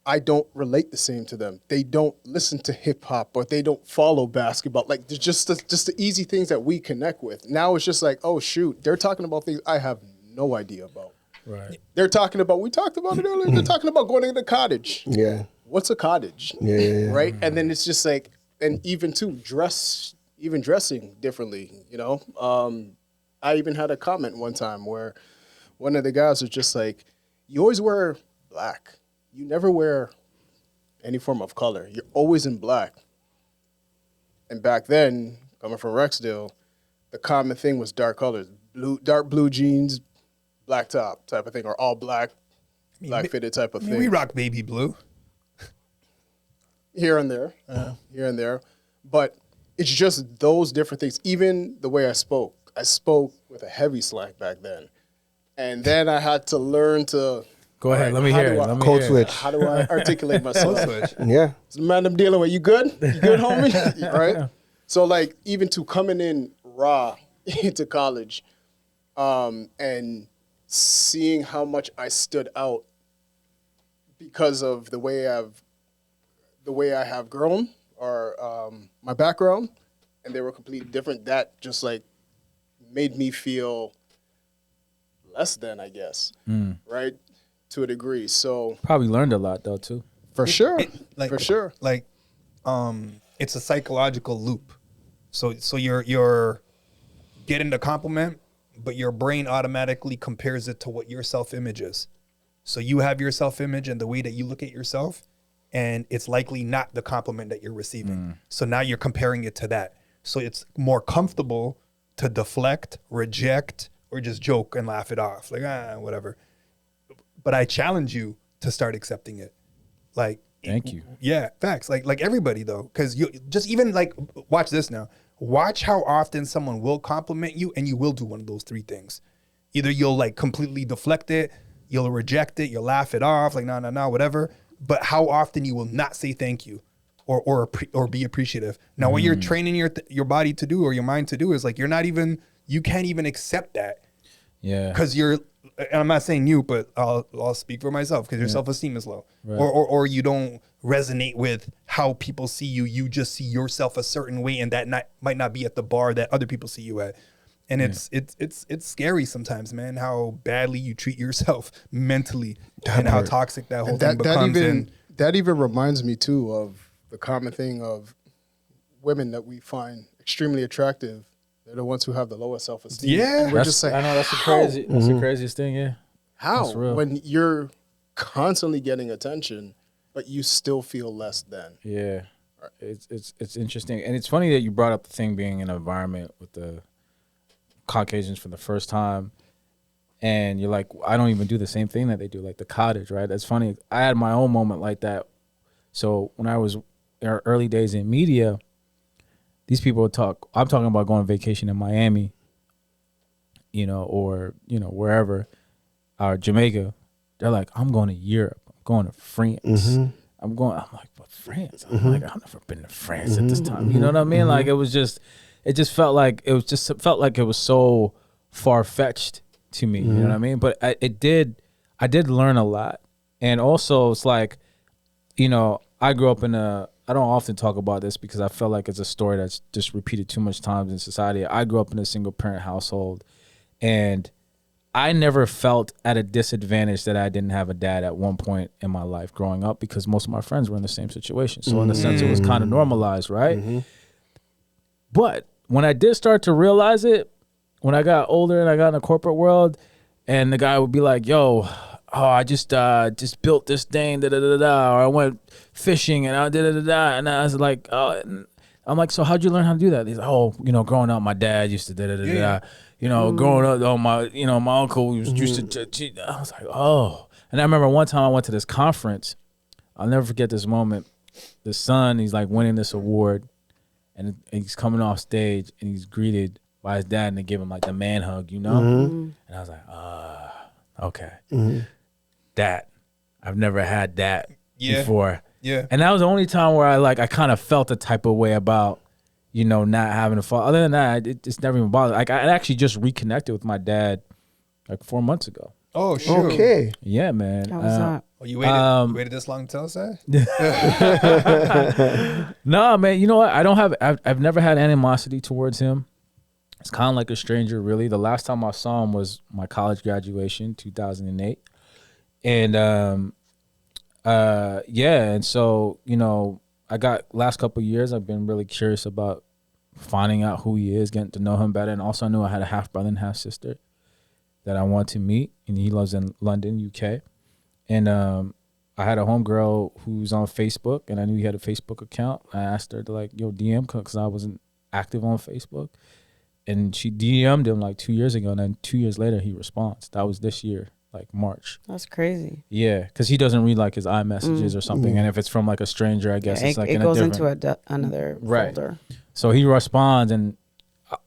I don't relate the same to them. They don't listen to hip hop, or they don't follow basketball. Like, there's just the easy things that we connect with. Now it's just like, oh shoot, they're talking about things I have no idea about. Right. They're talking about, we talked about it earlier, they're talking about going to the cottage. Yeah. What's a cottage? Yeah. Right? And then it's just like, and even too, dressing differently, you know? I even had a comment one time where one of the guys was just like, you always wear black. You never wear any form of color. You're always in black. And back then, coming from Rexdale, the common thing was dark colors. Dark blue jeans, black top type of thing, or all black, black fitted type of thing. We rock baby blue. Here and there, here and there. But it's just those different things. Even the way I spoke with a heavy slang back then. And then I had to learn to... Go ahead. Let me hear it. Code switch. How do I articulate myself? Yeah. So the man I'm dealing with, you good? You good, homie? Right? So, like, even to coming in raw into college and seeing how much I stood out because of the way I have grown, or my background, and they were completely different, that just, like, made me feel less than, I guess, right? To a degree. So probably learned a lot though too. For sure. Like, for sure. Like, it's a psychological loop. So you're getting the compliment, but your brain automatically compares it to what your self-image is. So you have your self-image and the way that you look at yourself, and it's likely not the compliment that you're receiving. So now you're comparing it to that. So it's more comfortable to deflect, reject, or just joke and laugh it off. Like, whatever. But I challenge you to start accepting it. Like, thank you. Yeah, facts. Like everybody though, because you just even like watch this now. Watch how often someone will compliment you, and you will do one of those three things. Either you'll like completely deflect it, you'll reject it, you'll laugh it off, like no, whatever. But how often you will not say thank you, or be appreciative. Now, what you're training your body to do, or your mind to do, is like you can't even accept that. Yeah. Because and I'm not saying you, but I'll speak for myself, because your self-esteem is low, right. or you don't resonate with how people see you. You just see yourself a certain way, and that might not be at the bar that other people see you at. And it's scary sometimes, man, how badly you treat yourself mentally, and how toxic that whole thing becomes. That even reminds me too of the common thing of women that we find extremely attractive. They're the ones who have the lowest self-esteem. Yeah. And we're just like, I know that's the craziest thing. Yeah. How? When you're constantly getting attention, but you still feel less than. Yeah. It's interesting. And it's funny that you brought up the thing being in an environment with the Caucasians for the first time. And you're like, I don't even do the same thing that they do, like the cottage, right? That's funny. I had my own moment like that. So when I was in our early days in media, these people would talk. I'm talking about going on vacation in Miami, or wherever, or Jamaica. They're like, I'm going to Europe. I'm going to France. I'm like, but France? I'm like, I've never been to France at this time. You know what I mean? Like, it just felt like it was so far fetched to me. You know what I mean? But I did learn a lot, and also it's like, I grew up I don't often talk about this because I feel like it's a story that's just repeated too much times in society. I grew up in a single parent household, and I never felt at a disadvantage that I didn't have a dad at one point in my life growing up, because most of my friends were in the same situation. So in a sense, it was kind of normalized, right? But when I did start to realize it, when I got older and I got in the corporate world, and the guy would be like, yo, I just built this thing, or I went fishing and I and I was like, I'm like, so how'd you learn how to do that? He's like, growing up, my dad used to growing up, my uncle used to. I was like, and I remember one time I went to this conference. I'll never forget this moment. The son, he's like winning this award, and he's coming off stage and he's greeted by his dad and they give him like the man hug, you know? And I was like, okay. That. I've never had that before. Yeah. And that was the only time where I kind of felt a type of way about, you know, not having a father. Other than that, it's never even bothered. Like I actually just reconnected with my dad like 4 months ago. Oh, sure. Okay. Yeah, man. How was that? Oh, you waited this long to tell us that? No, man. You know what? I've never had animosity towards him. It's kind of like a stranger, really. The last time I saw him was my college graduation, 2008. And, and so, you know, I got last couple of years, I've been really curious about finding out who he is, getting to know him better. And also I knew I had a half brother and half sister that I wanted to meet, and he lives in London, UK. And I had a homegirl who's on Facebook, and I knew he had a Facebook account. I asked her to like, DM, because I wasn't active on Facebook. And she DM'd him like 2 years ago, and then 2 years later he responds. That was this year, like March. That's crazy. Yeah, because he doesn't read like his iMessages or something, and if it's from like a stranger, I guess it's like it goes into another folder. So he responds, and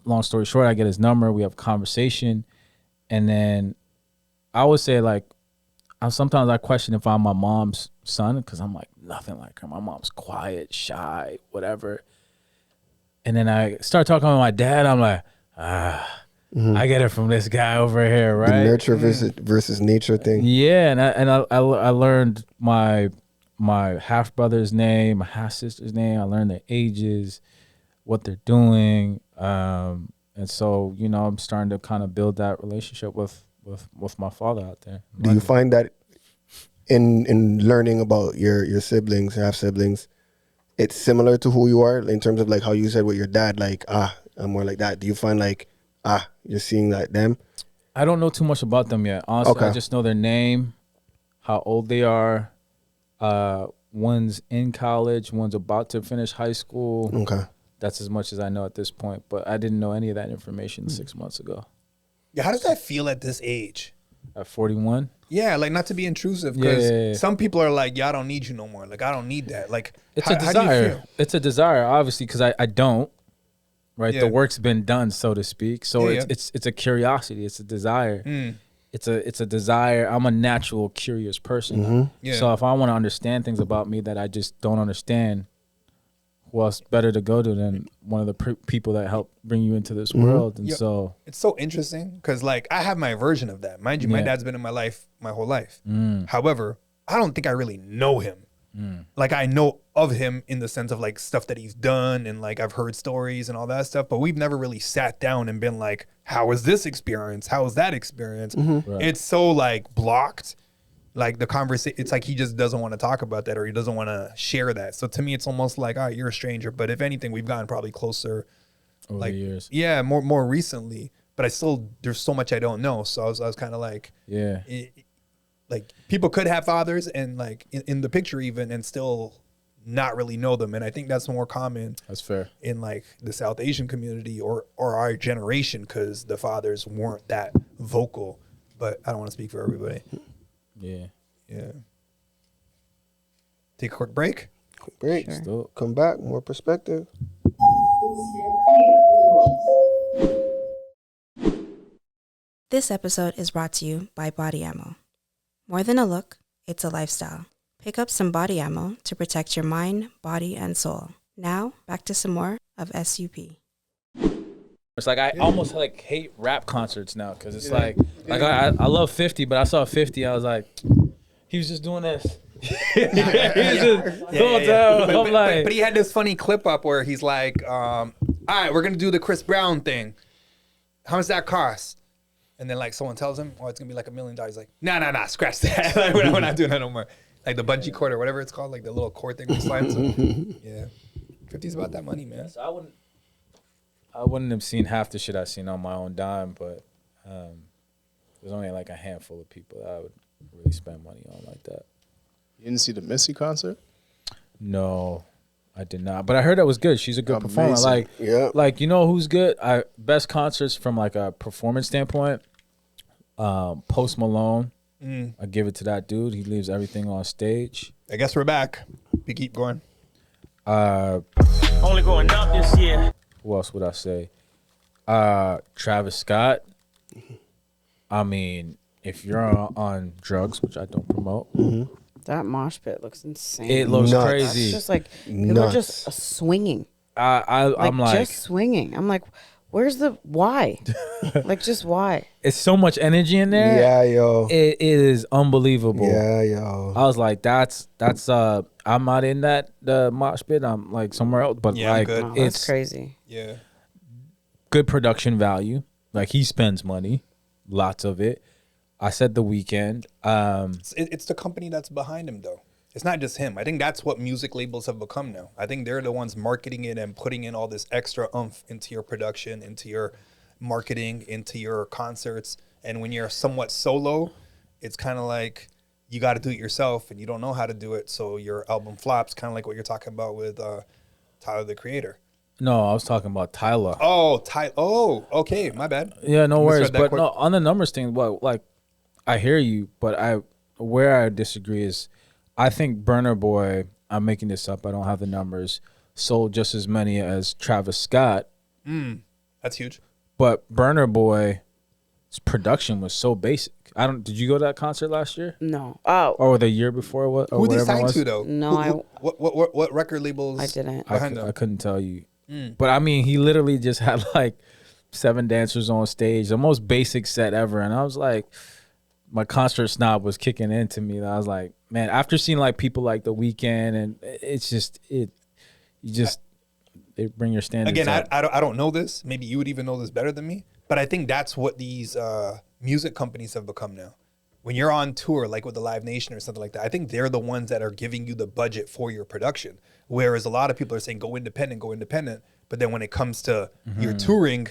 long story short, I get his number. We have a conversation, and then I would say like, sometimes I question if I'm my mom's son, because I'm like nothing like her. My mom's quiet, shy, whatever. And then I start talking with my dad. I'm like, I get it from this guy over here, right? The nurture versus nature thing. Yeah, and I learned my half brother's name, my half sister's name. I learned their ages, what they're doing, and so you know I'm starting to kind of build that relationship with my father out there. Do you find that in learning about your siblings, half siblings, it's similar to who you are in terms of like how you said with your dad, like I'm more like that. Do you find like you're seeing like them? I don't know too much about them yet. Honestly, Okay. I just know their name, how old they are. One's in college, one's about to finish high school. Okay. That's as much as I know at this point, but I didn't know any of that information 6 months ago. Yeah, how does that feel at this age? At 41? Yeah, like not to be intrusive, because some people are like, I don't need you no more. Like, I don't need that. Like, It's how a do you desire. feel? It's a desire, obviously, because I don't. Right, Yeah. the work's been done, so to speak. So Yeah, it's a curiosity. It's a desire. It's a desire. I'm a natural curious person. Yeah. So if I want to understand things about me that I just don't understand, who else better to go to than one of the people that helped bring you into this world? And Yeah. so It's so interesting because, like, I have my version of that. Mind you, my Yeah. dad's been in my life my whole life. However, I don't think I really know him. Like, I know of him in the sense of, like, stuff that he's done and, like, I've heard stories and all that stuff, but we've never really sat down and been like, how was this experience? How was that experience? Right. It's so, like, blocked. Like, the conversation, it's like he just doesn't want to talk about that, or he doesn't want to share that. So to me, it's almost like, all right, you're a stranger. But if anything, we've gotten probably closer. over Like, the years. yeah, more recently. But I still, there's so much I don't know. So I was kind of like, Yeah. like people could have fathers and like in the picture even and still not really know them. And I think that's more common That's fair. in like the South Asian community or our generation, because the fathers weren't that vocal. But I don't want to speak for everybody. Yeah. Yeah. Take a quick break. Quick break. Sure. Still. Come back. More perspective. This episode is brought to you by Body Ammo. More than a look, it's a lifestyle. Pick up some body ammo to protect your mind, body, and soul. Now, back to some more of SUP. It's like I almost like hate rap concerts now because it's like I love 50, but I saw 50, I was like, he was just doing this. He was just going down. I'm like, But he had this funny clip up where he's like, all right, we're going to do the Chris Brown thing. How much that cost? And then like someone tells him, oh, it's going to be like $1 million. He's like, nah, scratch that. Like, we're not doing that no more. Like the bungee cord or whatever it's called, like the little cord thing with slides. Yeah. 50's about that money, man. so I wouldn't have seen half the shit I seen on my own dime, but there's only like a handful of people that I would really spend money on like that. You didn't see the Missy concert? No, I did not. But I heard that was good. She's a good performer. Amazing. Like, Yeah. like you know who's good? Best concerts from like a performance standpoint. Post Malone. I give it to that dude. He leaves everything on stage. I guess we're back. We keep going. Only going up this year. Who else would I say? Travis Scott. I mean, if you're on drugs, which I don't promote, That mosh pit looks insane. it looks Nuts. crazy. It's just like people are just swinging. I'm like, just swinging. I'm like, where's the why? Like, just why? it's so much energy in there. Yeah, yo. It is unbelievable. Yeah, yo. I was like, that's I'm not in the mosh pit. I'm like somewhere else. But Yeah, I'm like, good. Oh, that's it's crazy. Yeah. good production value. Like he spends money, lots of it. I said The Weeknd. It's the company that's behind him, though. It's not just him. I think that's what music labels have become now. I think they're the ones marketing it and putting in all this extra oomph into your production, into your marketing, into your concerts. And when you're somewhat solo, it's kind of like you got to do it yourself and you don't know how to do it. So your album flops, kind of like what you're talking about with Tyler, the Creator. No, I was talking about Tyler. Oh, Oh, okay. My bad. Yeah, no worries. Misread that But quick. no, on the numbers thing, well, like I hear you, but where I disagree is I think Burner Boy, I'm making this up, I don't have the numbers, sold just as many as Travis Scott. That's huge. But Burner Boy's production was so basic. Did you go to that concert last year? No. Oh, Or the year before? What? Or Who they whatever it signed was? to, though? No, What record labels? I didn't. Behind I them? couldn't tell you. But I mean, he literally just had like 7 dancers on stage, the most basic set ever. And I was like, my concert snob was kicking into me. And I was like, man, after seeing like people like The Weeknd, and it's just, they bring your standards Again, up. I don't know this. Maybe you would even know this better than me. But I think that's what these music companies have become now. When you're on tour, like with the Live Nation or something like that, I think they're the ones that are giving you the budget for your production. Whereas a lot of people are saying, go independent. But then when it comes to your touring,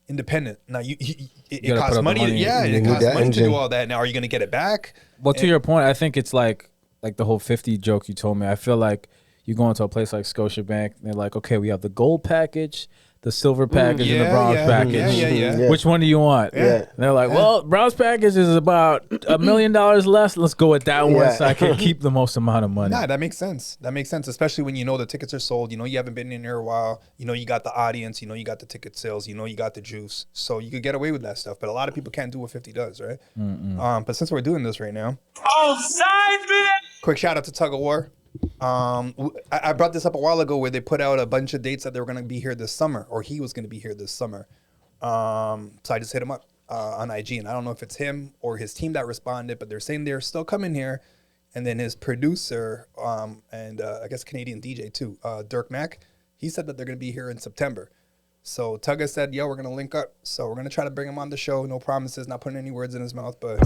independent. Now, it gotta put costs up the money. money. Yeah, You it need costs that money to engine. do all that. Now, are you going to get it back? Well, to your point, I think it's like the whole 50 joke you told me. I feel like you go into a place like Scotiabank, and they're like, okay, we have the gold package, the silver package, and the yeah, bronze yeah. package. Yeah. Which one do you want? Yeah. And they're like, well, bronze package is about $1 million less. Let's go with that one Yeah. so I can keep the most amount of money. Nah, that makes sense. That makes sense, especially when you know the tickets are sold. You know you haven't been in here a while. You know you got the audience. You know you got the ticket sales. You know you got the juice. So you could get away with that stuff. But a lot of people can't do what 50 does, right? But since we're doing this right now, All sides, man. quick shout out to Tug of War. I brought this up a while ago where they put out a bunch of dates that they were going to be here this summer, or he was going to be here this summer. So I just hit him up on IG, and I don't know if it's him or his team that responded, but they're saying they're still coming here. And then his producer and I guess Canadian DJ too, Dirk Mack, he said that they're going to be here in September. So Tugga said, yo, we're going to link up. So we're going to try to bring him on the show. No promises, not putting any words in his mouth, but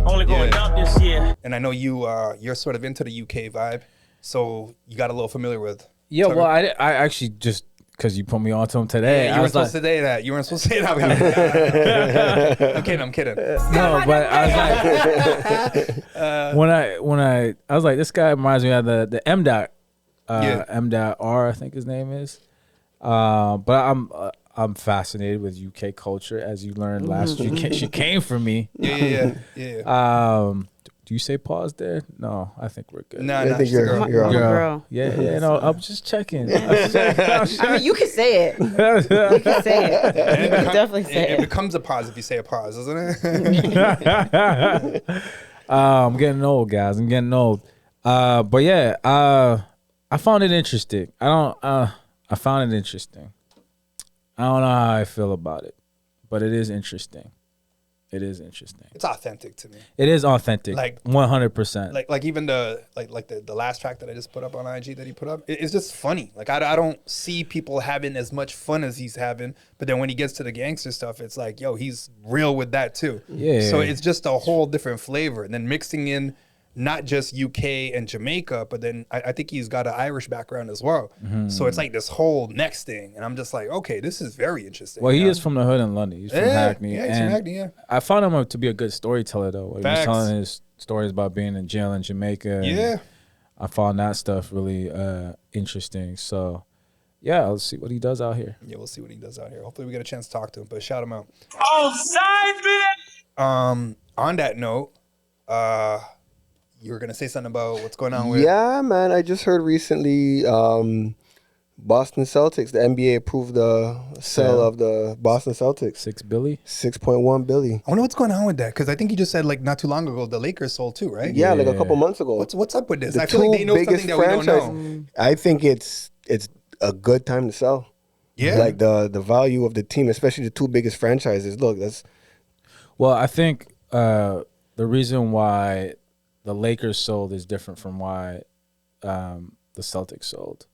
Only going up this year. and I know you're sort of into the UK vibe, so you got a little familiar with. Yeah, Tugger. well, I actually just, because you put me on to him today. Yeah, I you weren't was like, supposed to say that. You weren't supposed to say that. I'm kidding. no, but I was like, when I was like, this guy reminds me of the M dot, M dot R, I think his name is. But I'm fascinated with UK culture, as you learned last week. She came for me. Yeah. Do you say pause there? No, I think we're good. Nah, I think she's a you're girl. on. Girl. Yeah, no, I'm just checking. I mean, you can say it. You can say it. You can definitely say It it. becomes a pause if you say a pause, doesn't it? I'm getting old, guys. I'm getting old. But yeah, I found it interesting. I found it interesting. I don't know how I feel about it, but it is interesting. It is interesting. It's authentic to me. It is authentic, Like 100%. Like even the last track that I just put up on IG that he put up, it's just funny. Like I don't see people having as much fun as he's having, but then when he gets to the gangster stuff, it's like, yo, he's real with that too. Yeah. So it's just a whole different flavor, and then mixing in not just UK and Jamaica, but then I think he's got an Irish background as well. So it's like this whole next thing, and I'm just like, okay, this is very interesting. Well, he you know? is from the hood in London. He's from Hackney. Yeah, he's from Hackney, yeah. I found him to be a good storyteller, though. He was Facts. telling his stories about being in jail in Jamaica. and Yeah. I found that stuff really interesting. So, yeah, let's see what he does out here. Yeah, we'll see what he does out here. Hopefully we get a chance to talk to him, but shout him out. All sides, man. On that note, you were gonna say something about what's going on with. Yeah, man. I just heard recently, Boston Celtics. The NBA approved the sale of the Boston Celtics. $6 billion. $6.1 billion. I wonder what's going on with that, because I think you just said like not too long ago the Lakers sold too, right? Yeah, like a couple months ago. What's up with this? The I feel like they two know something biggest that we don't know. franchises. I think it's a good time to sell. Yeah, Like the value of the team, especially the two biggest franchises. Look, that's Well, I think the reason why the Lakers sold is different from why the Celtics sold.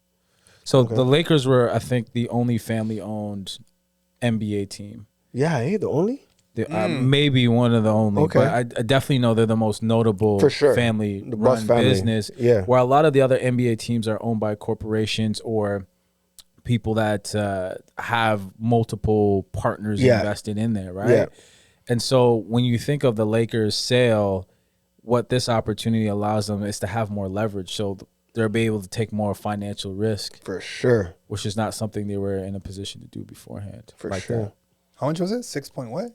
So the Lakers were, I think, the only family-owned NBA team. the only. Maybe one of the only, Okay. but I definitely know they're the most notable For sure. family-run Buss family. business. Yeah. Where a lot of the other NBA teams are owned by corporations or people that have multiple partners invested in there, right? Yeah. And so when you think of the Lakers sale, what this opportunity allows them is to have more leverage. So they'll be able to take more financial risk, For sure. which is not something they were in a position to do beforehand. For like sure. that. how much was it? 6 point what?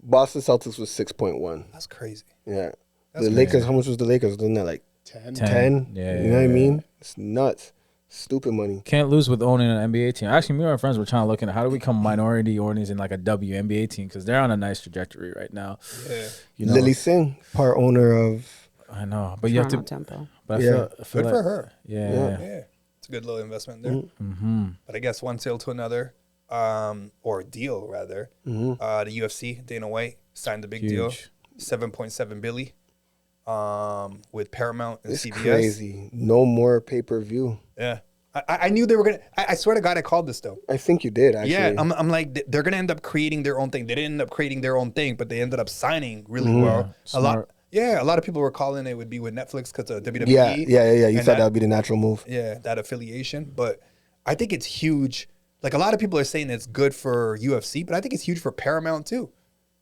Boston Celtics was 6.1. That's crazy. Yeah. That's The Lakers, how much was the Lakers? Wasn't that like 10. 10? Yeah, You know what I yeah. mean? It's nuts. Stupid money. Can't lose with owning an NBA team. Actually, me and my friends were trying to look into how do we become minority owners in like a WNBA team because they're on a nice trajectory right now. Yeah. You know, Lily Singh, part owner of. I know, but you have Toronto to. Temple. But Yeah. I feel Good like, for her. Yeah. Yeah, it's a good little investment there. Mm-hmm. But I guess one sale to another, or deal rather. The UFC, Dana White signed the big deal, Huge. $7.7 billion, with Paramount and It's CBS. crazy. No more pay-per-view. Yeah, I knew they were gonna. I swear to God, I called this though. I think you did, actually. Yeah, I'm like they're gonna end up creating their own thing. They didn't end up creating their own thing, but they ended up signing really well. A lot. Smart. Yeah, a lot of people were calling it would be with Netflix because of WWE. Yeah. You and thought that would be the natural move. Yeah, that affiliation. But I think it's huge. Like a lot of people are saying it's good for UFC, but I think it's huge for Paramount too.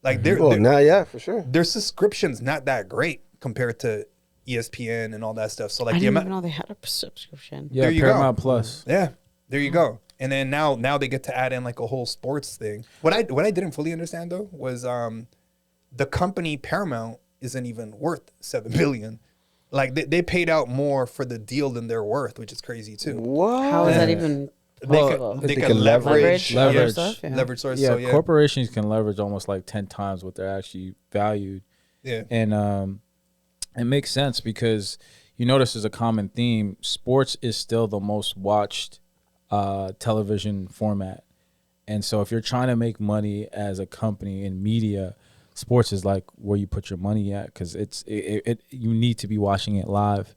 Like Yeah, for sure. their subscription's not that great compared to ESPN and all that stuff. So like I the didn't amount. even know they had a subscription. Yeah, There you Paramount go. Plus. Yeah, there you go. And then now they get to add in like a whole sports thing. What I didn't fully understand though was the company Paramount isn't even worth $7 billion. Like they paid out more for the deal than they're worth, which is crazy too. What? How is that even possible? They can can leverage leverage stuff, yeah. leverage source. Yeah, So yeah, corporations can leverage almost like 10 times what they're actually valued. yeah, And it makes sense because you notice there's a common theme. Sports is still the most watched television format. And so if you're trying to make money as a company in media, sports is like where you put your money at because you need to be watching it live.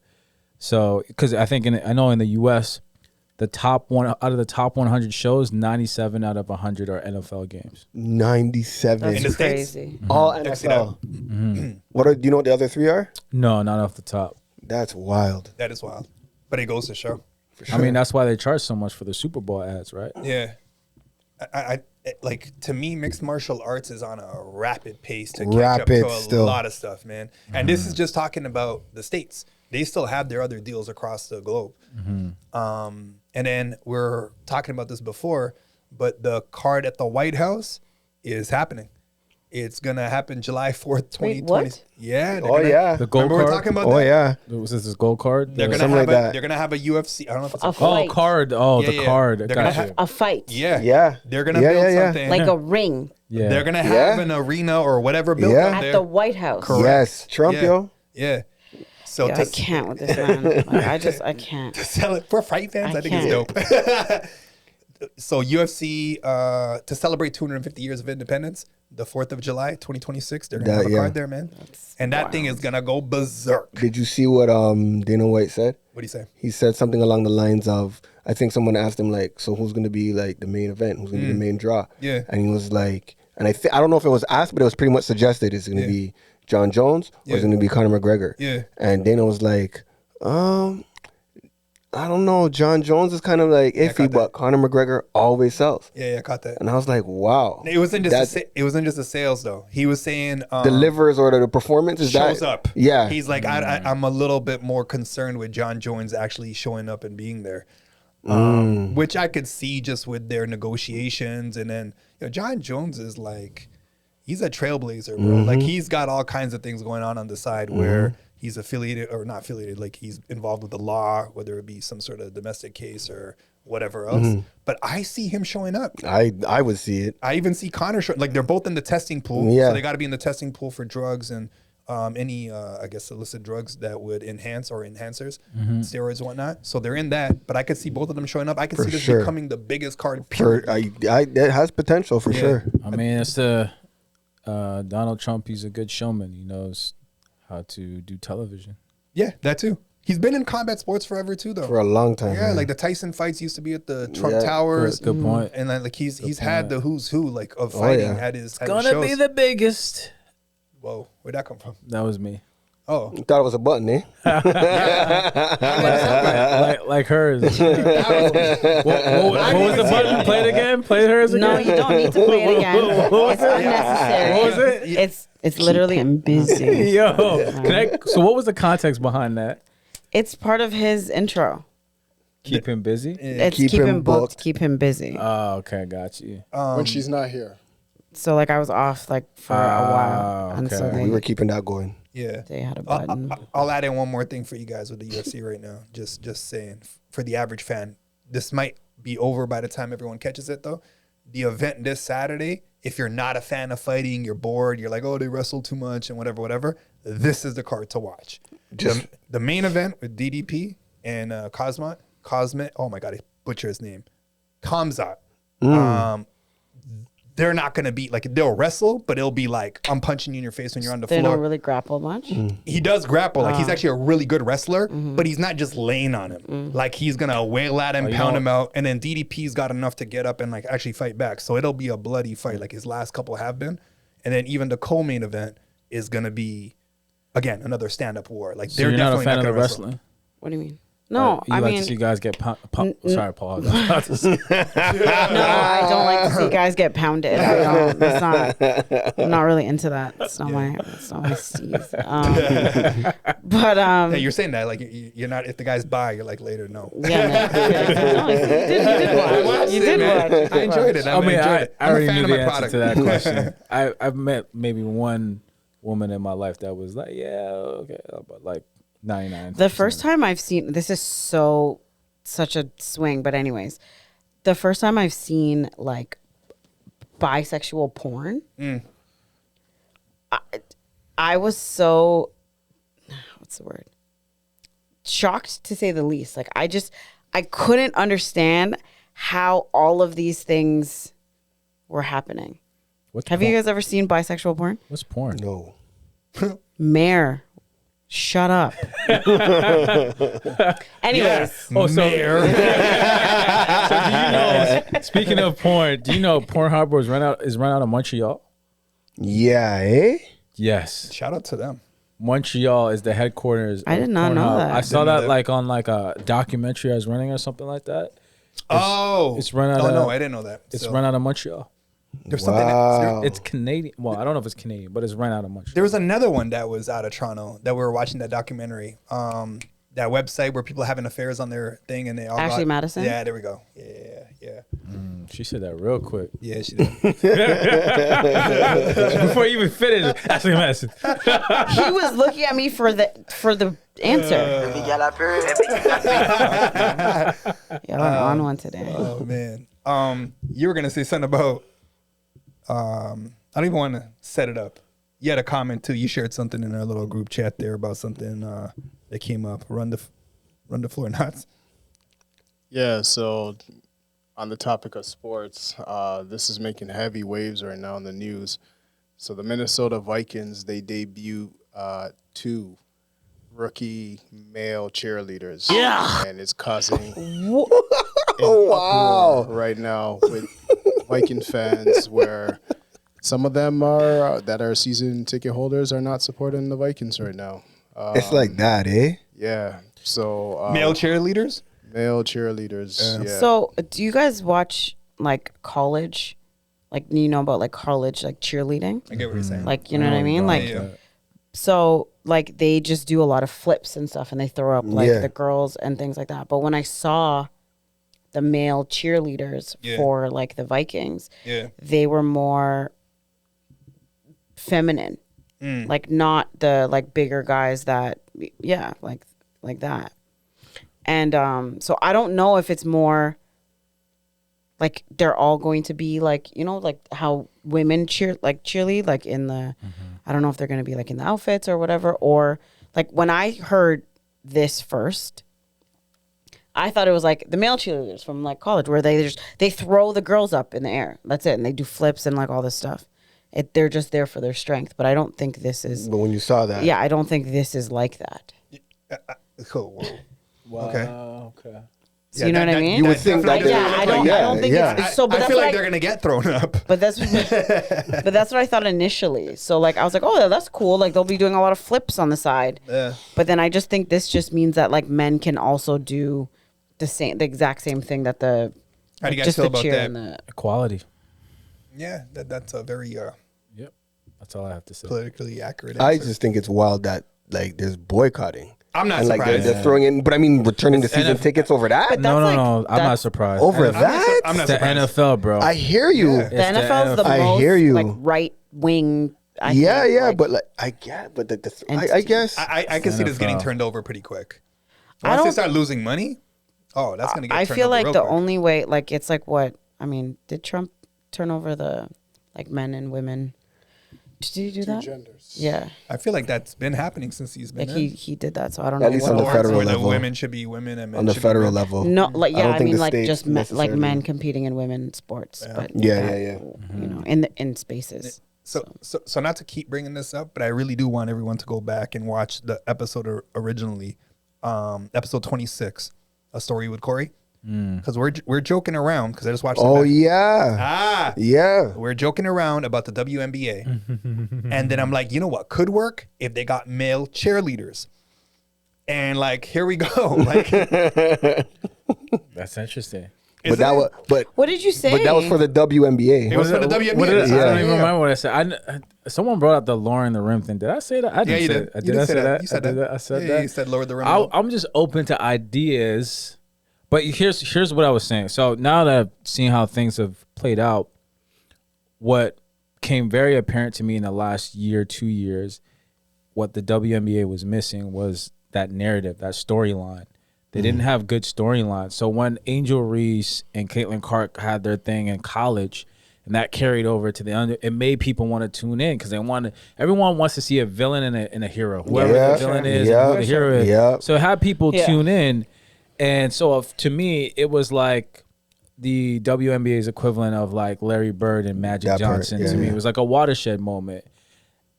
So because I think I know in the U.S., the top 100 shows, 97 out of 100 are NFL games. 97. In the That's States? crazy. All Check it out. NFL. Do you know what the other three are? No, not off the top. That's wild. that is wild. But it goes to show. For sure. I mean, that's why they charge so much for the Super Bowl ads, right? Yeah. I like to me, mixed martial arts is on a rapid pace to catch Rapid up to a still. lot of stuff, man. And this is just talking about the States. They still have their other deals across the globe. And then we're talking about this before, but the card at the White House is happening. It's gonna happen July 4th, 2020. what? Yeah. they're Oh, gonna- yeah. The gold Remember we card. were talking about Oh, that? yeah. Was this gold card? They're gonna Something have like a, that. they're gonna have a UFC. I don't know if it's a A Oh, fight. card. Oh, Yeah, the yeah. card. They're Got gonna you. have- A fight. Yeah. Yeah. They're gonna Yeah, build yeah, yeah. something. Like a ring Yeah. They're gonna have Yeah. an arena or whatever built Yeah. out at there. the White House. Correct. Yes. Trump, Yeah. yo. Yeah. So Yeah, to I can't with this man. Like, I can't. sell it for fight fans, I I think it's dope. So UFC to celebrate 250 years of independence, the 4th of July, 2026, they're gonna have a Yeah. card there, man. And that thing is gonna go berserk. Did you see what Dana White said? What do you say? He said something along the lines of, I think someone asked him like, so who's going to be like the main event? Who's going to be the main draw? Yeah. And he was like, and I don't know if it was asked, but it was pretty much suggested it's going to be John Jones or it's going to be Conor McGregor. Yeah. And Dana was like, I don't know. John Jones is kind of like got iffy, that. but Conor McGregor always sells. Yeah, I caught that. And I was like, wow. It wasn't just That it wasn't just the sales though. He was saying delivers or the performance is shows that up. Yeah. He's like, I'm a little bit more concerned with John Jones actually showing up and being there. Which I could see just with their negotiations. And then, John Jones is like, he's a trailblazer, bro. Like, he's got all kinds of things going on the side where he's affiliated or not affiliated, like he's involved with the law, whether it be some sort of domestic case or whatever else. But I see him showing up. I would see it. I even see Connor like they're both in the testing pool. Yeah. So they got to be in the testing pool for drugs and any I guess illicit drugs that would enhance or enhancers, steroids and whatnot. So they're in that. But I could see both of them showing up. I could see this becoming the biggest card. It has potential for sure. I mean, it's the Donald Trump. He's a good showman. He knows how to do television. Yeah, that too. He's been in combat sports forever too, though. For a long time. Yeah, like the Tyson fights used to be at the Trump Towers. Good point. And then like he's had the who's who like of fighting at his shows. Be the biggest. Whoa, where'd that come from? That was me. Oh, Thought it was a button, eh? like hers. What was the button? Play it again. Play hers again. No, you don't need to play it again. It's unnecessary. What was it? It's literally I'm busy. Yo, so what was the context behind that? It's part of his intro. Keep him busy. It's Keep keep him him booked, booked. keep him busy. Oh, okay, got you. when she's not here. So like I was off like for a while, and so okay. they, We were keeping that going. yeah. they had a button. I'll add in one more thing for you guys with the UFC right now. Just saying, for the average fan, this might be over by the time everyone catches it, though. The event this Saturday, if you're not a fan of fighting, you're bored, you're like, oh, they wrestle too much and whatever, this is the card to watch. The main event with DDP and Cosmet, oh my God, I butcher his name, Kamzat. They're not going to be, like, they'll wrestle, but it'll be like, I'm punching you in your face when you're on the They floor. don't really grapple much. He does grapple. Like, he's actually a really good wrestler, but he's not just laying on him. Like, he's going to wail at him, pound him out, and then DDP's got enough to get up and, like, actually fight back. So it'll be a bloody fight, like his last couple have been. And then even the co-main event is going to be, again, another stand-up war. Like, So they're you're not a definitely fan of not the gonna wrestle. wrestling? What do you mean? No, You I like mean, to see guys get sorry, Paul. no, I don't like to see guys get pounded. I don't. I'm not really into that. It's not my steez. But Yeah, you're saying that, like, you're not, if the guy's by, you're like, later, no. yeah, no, you did watch. You did watch. I enjoyed it. I mean, I already knew the answer product. to that question. I've met maybe one woman in my life that was like, yeah, okay, but like 99. The first time I've seen, this is such a swing, but anyways, the first time I've seen like bisexual porn, I was so, what's the word? Shocked to say the least. Like I couldn't understand how all of these things were happening. Have you guys ever seen bisexual porn? What's porn? No. Mayor, shut up. Anyways. Oh, so, so do you know? Speaking of porn, do you know Pornhub is run out of Montreal? Yeah, eh? Yes. Shout out to them. Montreal is the headquarters. I did not know that. I saw that like on like a documentary I was running or something like that. It's run out. Oh of, no, I didn't know that. It's run out of Montreal. There's something. It's Canadian. Well, I don't know if it's Canadian, but it's run out of Montreal. There was another one that was out of Toronto that we were watching that documentary. That website where people having affairs on their thing and they all Ashley Madison? Yeah, there we go. Yeah. She said that real quick. Yeah, she did. Before you even finished, Ashley Madison. He was looking at me for the answer. Y'all are on one today. Oh man. You were gonna say something about I don't even want to set it up. You had a comment too. You shared something in our little group chat there about something that came up. Run the floor nuts. Yeah, so on the topic of sports, this is making heavy waves right now in the news. So the Minnesota Vikings, they debut 2 rookie male cheerleaders. Yeah. And it's causing an uproar right now with Viking fans where some of them are that are season ticket holders are not supporting the Vikings right now. It's like that, eh? Yeah. So Male cheerleaders? Male cheerleaders. Yeah. So, do you guys watch like college? Like, you know about like college, like cheerleading? I get what you're saying. Like, you know what I mean? Like, so like they just do a lot of flips and stuff and they throw up like the girls and things like that. But when I saw the male cheerleaders for like the Vikings, they were more feminine like not the like bigger guys that like that. And so I don't know if it's more like they're all going to be like, you know, like how women cheerlead like in the I don't know if they're going to be like in the outfits or whatever, or like when I heard this first, I thought it was like the male cheerleaders from like college where they throw the girls up in the air. That's it. And they do flips and like all this stuff. They're just there for their strength. But I don't think this is. But when you saw that. Yeah, I don't think this is like that. Cool. Wow. Okay. So you know what I mean? You would think that. I don't think it's so. But I feel like they're gonna get thrown up. But that's what I thought initially. So like I was like, oh, that's cool. Like they'll be doing a lot of flips on the side. Yeah. But then I just think this just means that like men can also do the exact same thing that the. How do you guys just feel the about cheer that? and the Equality. Yeah, that's a very Yep. That's all I have to say. politically accurate I answer. just think it's wild that like there's boycotting. I'm not And like surprised. they're throwing in, but I mean, returning the season tickets over that. But No, that's no, like- I'm not that's- surprised. Over I'm not that, I'm not It's the surprised. NFL, bro. I hear you. Yeah. The It's the NFL is the NFL. I most hear you. like right wing. But like I get, but I entity. guess I can see this getting NFL. turned over pretty quick. I Once they don't- start losing money, that's gonna get. I turned feel over like real the quick. only way, like it's like what I mean. Did Trump turn over the like men and women? Did he do that? Genders. Yeah, I feel like that's been happening since he's been like in. he did that. So I don't At know. least what on the else. federal where the level. women should be women and men on the should be federal men. level. No, like I don't I think mean the like states just like necessarily- men competing in women's sports, but Yeah, that, yeah. You know, in spaces. So not to keep bringing this up, but I really do want everyone to go back and watch the episode originally, episode 26, A Story with Corey, because we're joking around because I just watched. Oh it yeah, yeah. we're joking around about the WNBA, and then I'm like, you know what could work if they got male cheerleaders, and like here we go, like That's interesting. But that was What did you say? but that was for the WNBA. it was for the WNBA. What did, I don't even Yeah. remember what I said. Someone brought up the Lauren the Rim thing. Did I say that? I didn't Yeah, you say did. it. You Did did I say say that. that? You said I did that. I said Yeah, that. you said lower the rim. I'm just open to ideas. But here's what I was saying. So now that I've seen how things have played out, what came very apparent to me in the last year, 2 years, what the WNBA was missing was that narrative, that storyline. They didn't have good storylines. So when Angel Reese and Caitlin Clark had their thing in college, and that carried over to the under, it made people want to tune in because everyone wants to see a villain and a hero. Whoever Yeah, the villain is, yeah, and who the hero is. yeah. So it had people Yeah. tune in, and so to me, it was like the WNBA's equivalent of like Larry Bird and Magic That part, Johnson. yeah, To me, yeah. it was like a watershed moment.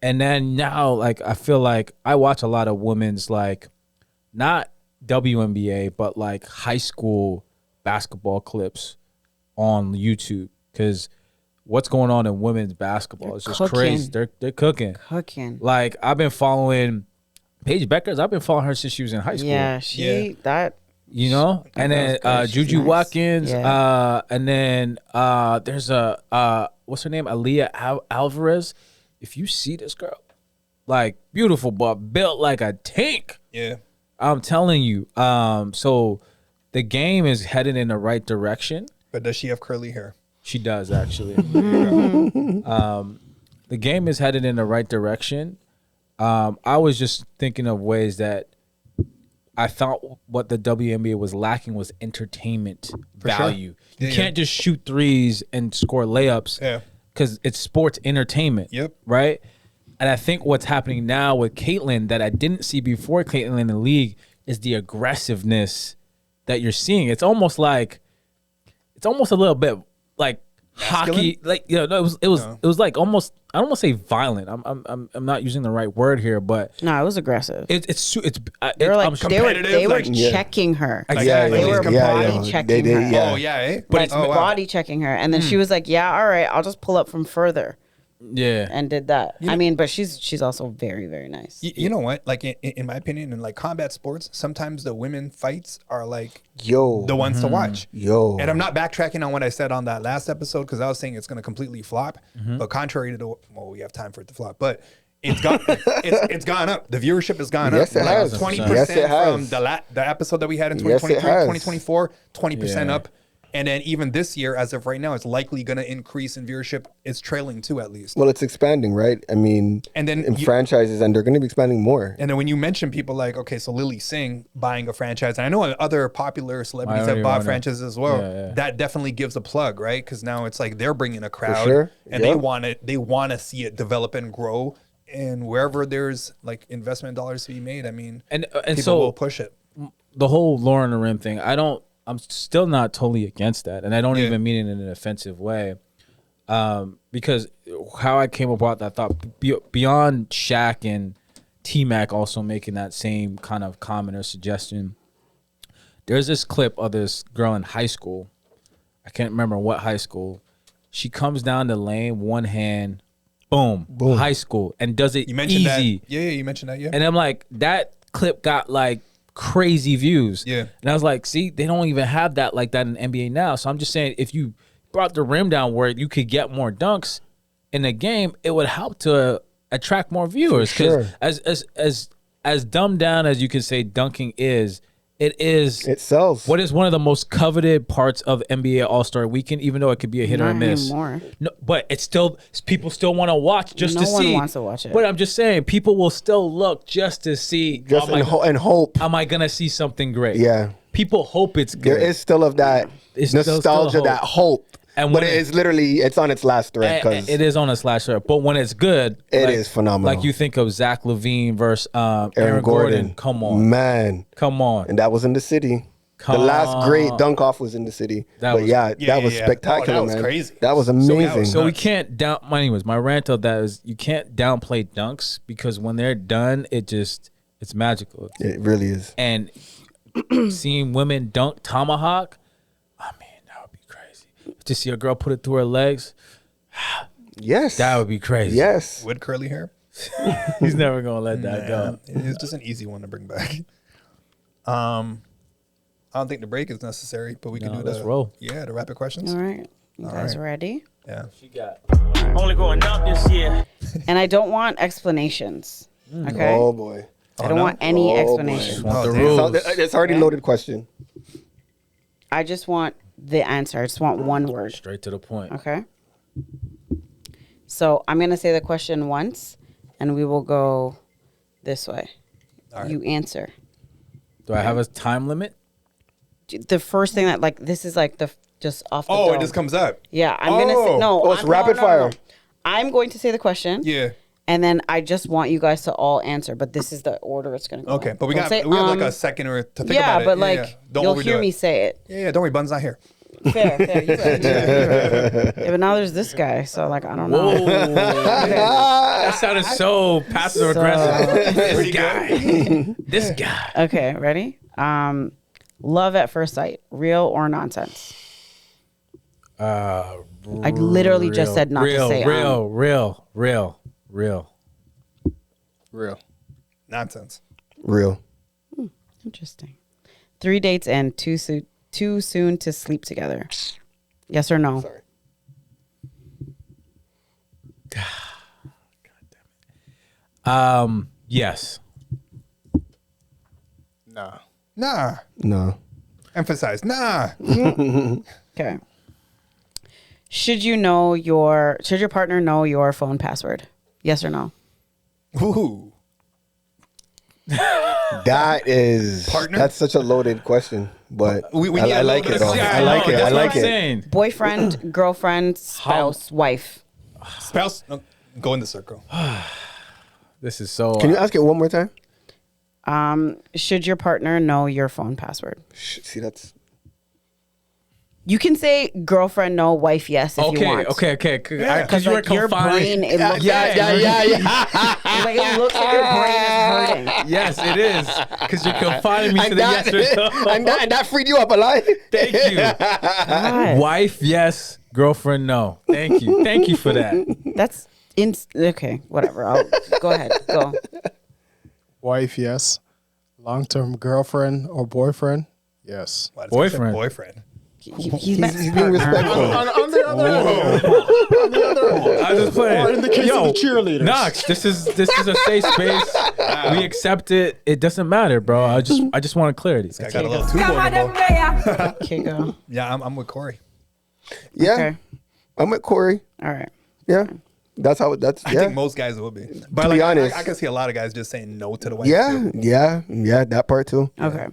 And then now, like I feel like I watch a lot of women's like not WNBA, but like high school basketball clips on YouTube because what's going on in women's basketball is just cooking. crazy. They're cooking. Cooking. Like I've been following Paige Beckers. I've been following her since she was in high school. Yeah, that. You know, and then good. She's Juju nice. Watkins, Yeah. and then there's a what's her name, Aaliyah Alvarez. If you see this girl, like beautiful but built like a tank. Yeah. I'm telling you. So the game is headed in the right direction. But does she have curly hair? She does actually. The game is headed in the right direction. I was just thinking of ways that I thought what the WNBA was lacking was entertainment value. Yeah, You can't just shoot threes and score layups Yeah. because it's sports entertainment. Yep. Right? And I think what's happening now with Caitlyn that I didn't see before Caitlyn in the league is the aggressiveness that you're seeing. It's almost a little bit like hockey, like it was like almost, I don't want to say violent. I'm not using the right word here, but No, it was aggressive. They were like they were like, checking her. Exactly. They were body They checking did, her. yeah. Oh yeah, eh? Like oh, wow. body checking her, and then she was like, "Yeah, all right, I'll just pull up from further," yeah. and did that. I mean, but she's also very, very nice. You know what? Like in my opinion, in like combat sports, sometimes the women fights are like Yo, the ones to watch. yo. And I'm not backtracking on what I said on that last episode because I was saying it's going to completely flop. But contrary to we have time for it to flop, but it's gone. it's gone up. The viewership has gone Yes, up. it has. 20% Yes, it has. from the episode that we had in Yes, it 2023, has. 2024, 20% Yeah. up. And then even this year, as of right now, it's likely going to increase in viewership. It's trailing too, at least. Well, it's expanding, right? I mean, and then in franchises, and they're going to be expanding more. And then when you mention people like, okay, so Lily Singh buying a franchise, and I know other popular celebrities have bought franchises as well. That definitely gives a plug, right? Because now it's like they're bringing a crowd, and they want to see it develop and grow. And wherever there's like investment dollars to be made, I mean, and people so will push it. The whole Lauren the Rim thing, I'm still not totally against that, and I don't even mean it in an offensive way, because how I came about that thought beyond Shaq and T-Mac also making that same kind of comment or suggestion. There's this clip of this girl in high school. I can't remember what high school. She comes down the lane, one hand, boom, high school, and does it easy. That. Yeah, you mentioned that. Yeah, and I'm like, that clip got like crazy views. Yeah. And I was like, see, they don't even have that like that in NBA now. So I'm just saying, if you brought the rim down where you could get more dunks in the game, it would help to attract more viewers. Because as dumbed down as you could say dunking is, it sells. What is one of the most coveted parts of NBA All-Star Weekend, even though it could be a hit or miss. Anymore. No, but it's still, people still want to watch just to see. No one wants to watch it. But I'm just saying, people will still look just to see. Just and hope. Am I gonna see something great? Yeah. People hope it's good. There is still of that nostalgia, that hope. But it is literally, it's on its last thread. Cause it is on its last thread. But when it's good, it is phenomenal. Like you think of Zach LaVine versus Aaron Gordon. Come on. Man. Come on. And that was in the city. The last great dunk off was in the city. That was spectacular, that was man. Crazy. That was amazing. So we can't my rant of that is you can't downplay dunks because when they're done, it's magical. It really is. And seeing women dunk tomahawk, I mean, that would be crazy. To see a girl put it through her legs, yes, that would be crazy. Yes, with curly hair. He's never gonna let that go. It's just an easy one to bring back. I don't think the break is necessary, but we can do let's roll. Yeah, the rapid questions. All right. You guys ready? Yeah. She got Only going up this year. And I don't want explanations. Okay. Oh boy. I don't want any explanations. Want the rules. It's already loaded question. I just want the answer. I just want one word. Straight to the point. Okay. So I'm gonna say the question once, and we will go this way. All right. You answer. Do I have a time limit? The first thing that this is like just off the dome. It just comes up. Yeah, I'm gonna say no. It's rapid fire. I'm going to say the question. Yeah. And then I just want you guys to all answer, but this is the order it's gonna go. Okay, but we Don't have say, like a second or to think about it. Yeah, but Don't you'll overdo hear it. me say it. Yeah, don't worry, Bun's not here. Fair. You're right. Yeah, but now there's this guy, so I don't know. Whoa. That sounded so passive aggressive. This guy. Okay, ready? Love at first sight, real or nonsense? I I literally just said not to say real. Nonsense. Real. Interesting. 3 dates and too soon to sleep together. Yes or no? Sorry. Yes. Nah. No. Emphasize. Nah. Okay. Should your partner know your phone password? Yes or no? Ooh. That's such a loaded question, but I like it. I like it. Boyfriend, girlfriend, spouse, wife. Spouse. Go in the circle. This is so. Can you ask it one more time? Should your partner know your phone password? See, that's. You can say girlfriend, no, wife, yes, if you want. Okay. Because your brain, it looks Yeah. like it looks like your brain is hurting. Yes, it is. Because you're confining me to the yes or no. And that freed you up a lot. Thank you. God. Wife, yes. Girlfriend, no. Thank you. Thank you for that. That's okay. Whatever. I'll go ahead. Go. Wife, yes. Long-term girlfriend or boyfriend, yes. Boyfriend. Boyfriend. He's being respectful. On the other hand, I just playing. or in the case of the cheerleaders. Knox, this is a safe space. We accept it. It doesn't matter, bro. I just want clarity. I got a little too vulnerable. Okay, go. Yeah, I'm with Corey. Yeah, Okay. I'm with Corey. All right. Yeah, that's how. That's I yeah. think most guys would be. But To be like, honest. I can see a lot of guys just saying no to the wife. Yeah, too. yeah, that part too. Okay.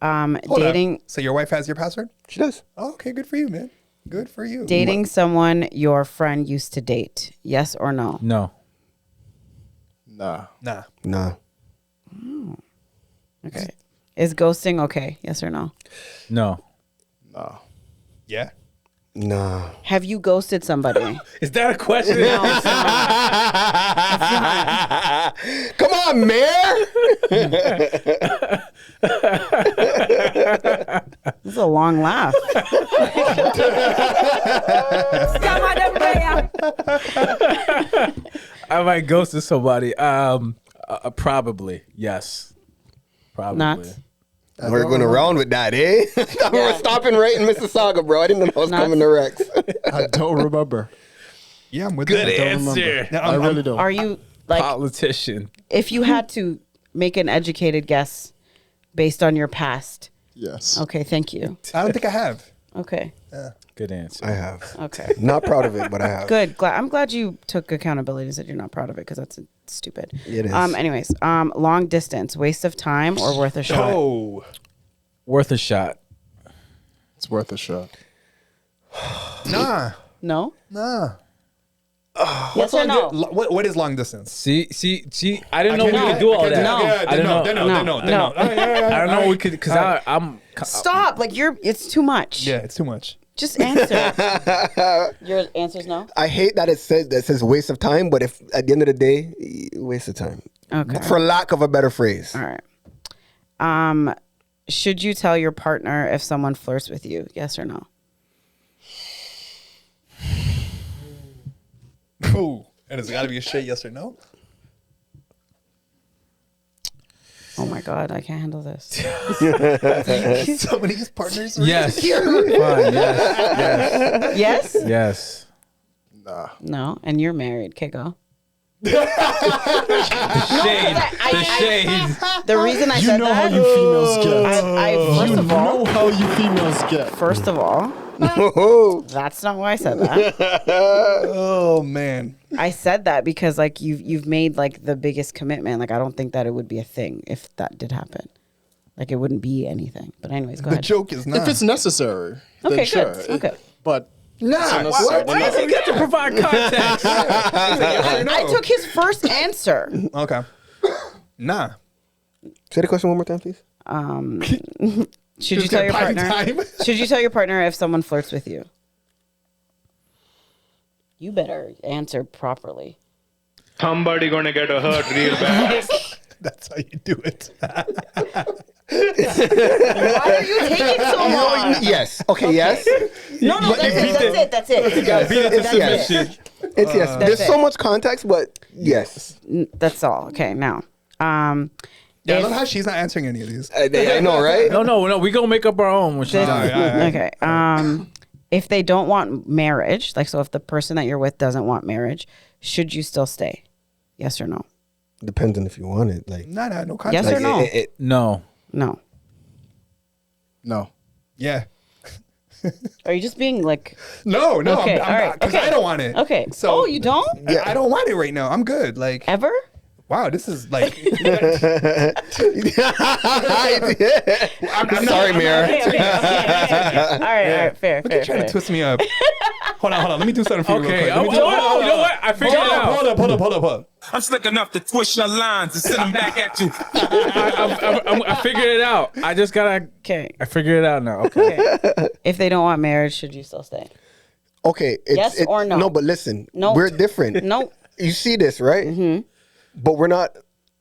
Hold Dating up. So your wife has your password? She does. Oh, okay, good for you, man. Good for you. dating someone your friend used to date. Yes or no? No. Nah. Nah. Nah. Okay. Is ghosting okay? Yes or no? No. Nah. Yeah. Nah. Have you ghosted somebody? Is that a question? No, it's not. Come on, Mayor. This is a long laugh. I might ghost somebody. Probably. Yes. Probably. Not. We're going around with that, eh? We were stopping right in Mississauga, bro. I didn't know I was coming to Rex. I don't remember. Yeah, I'm with Good that. answer. No, I really don't. Are you like Politician. if you had to make an educated guess based on your past? Yes. Okay, thank you. I don't think I have. Okay. Good answer. I have. Okay. Not proud of it, but I have. Good. I'm glad you took accountability and said you're not proud of it because that's stupid. It is. Anyways, long distance, waste of time or worth a shot? Oh. Worth a shot. It's worth a shot. Nah. No. Nah. Yes or no? What is long distance? See. I didn't know we could do all that. No. I didn't know. No. I don't know we could because I'm. Stop! Like it's too much. Yeah, it's too much. Just answer. Your answer's no. I hate that it says waste of time, but if at the end of the day, waste of time. Okay. For lack of a better phrase. All right. Should you tell your partner if someone flirts with you? Yes or no? Ooh. And it's got to be a shit yes or no? Oh my God, I can't handle this. Some of these partners are Yes. Fine. Yes. Yes? Yes. Nah. No. And you're married. Okay, go. The shade. The reason I said know that, how you females get. first of all, know how you females get. first of all, Oh, that's not why I said that. Oh, man. I said that because like you've made like the biggest commitment. Like I don't think that it would be a thing if that did happen. Like it wouldn't be anything. But anyways, go The ahead. joke is not. If it's necessary, Okay, then sure. good. Okay. But Nah. Why does he get to provide context? I took his first answer. Okay. Nah. say the question one more time, please. Should you tell your partner? Should you tell your partner if someone flirts with you? You better answer properly. Somebody gonna get hurt real bad. That's how you do it. Why are you taking so long? Yes. Okay. Yes. No, that's it. Yes. It's yes. There's so much context, but yes. That's all. Okay, now. Yeah, I love how she's not answering any of these. I know, right? No. We gonna make up our own when she's done. Okay. If they don't want marriage, like so if the person that you're with doesn't want marriage, should you still stay? Yes or no? Depends on if you want it. Like, Nah, no context. Yes or no? No. No. no. Yeah. Are you just being like No, Okay, I'm all right, not, because okay. I don't want it. okay? So Oh, you don't? I don't want it right now. I'm good. Like, Ever? wow, this is like. I'm sorry, Mayor. Okay. All right, fair. Look at trying to twist me up. Hold on. Let me do something for you Okay. real quick. You know what? I figured it out. Hold up. I'm slick enough to twist your lines and send them back at you. I figured it out. I just gotta. Okay. I figured it out now. Okay. If they don't want marriage, should you still stay? Okay. Yes or no? No, but listen. No. We're different. No. You see this, right? Mm-hmm. But we're not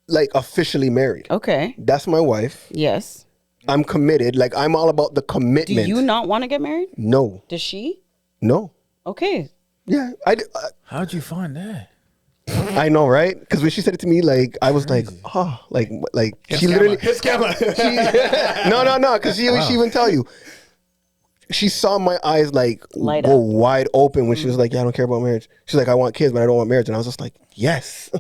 like officially married. Okay. That's my wife. Yes. I'm committed. Like, I'm all about the Do commitment. you not want to get married? No. Does she? No. Okay. Yeah. How'd you find that? I know, right? Because when she said it to me, like, I was like, oh, like she literally. His camera. No. Because she even tell you. she saw my eyes like Light go up. wide open when she was like, "Yeah, I don't care about marriage." She's like, "I want kids, but I don't want marriage." And I was just like, "Yes,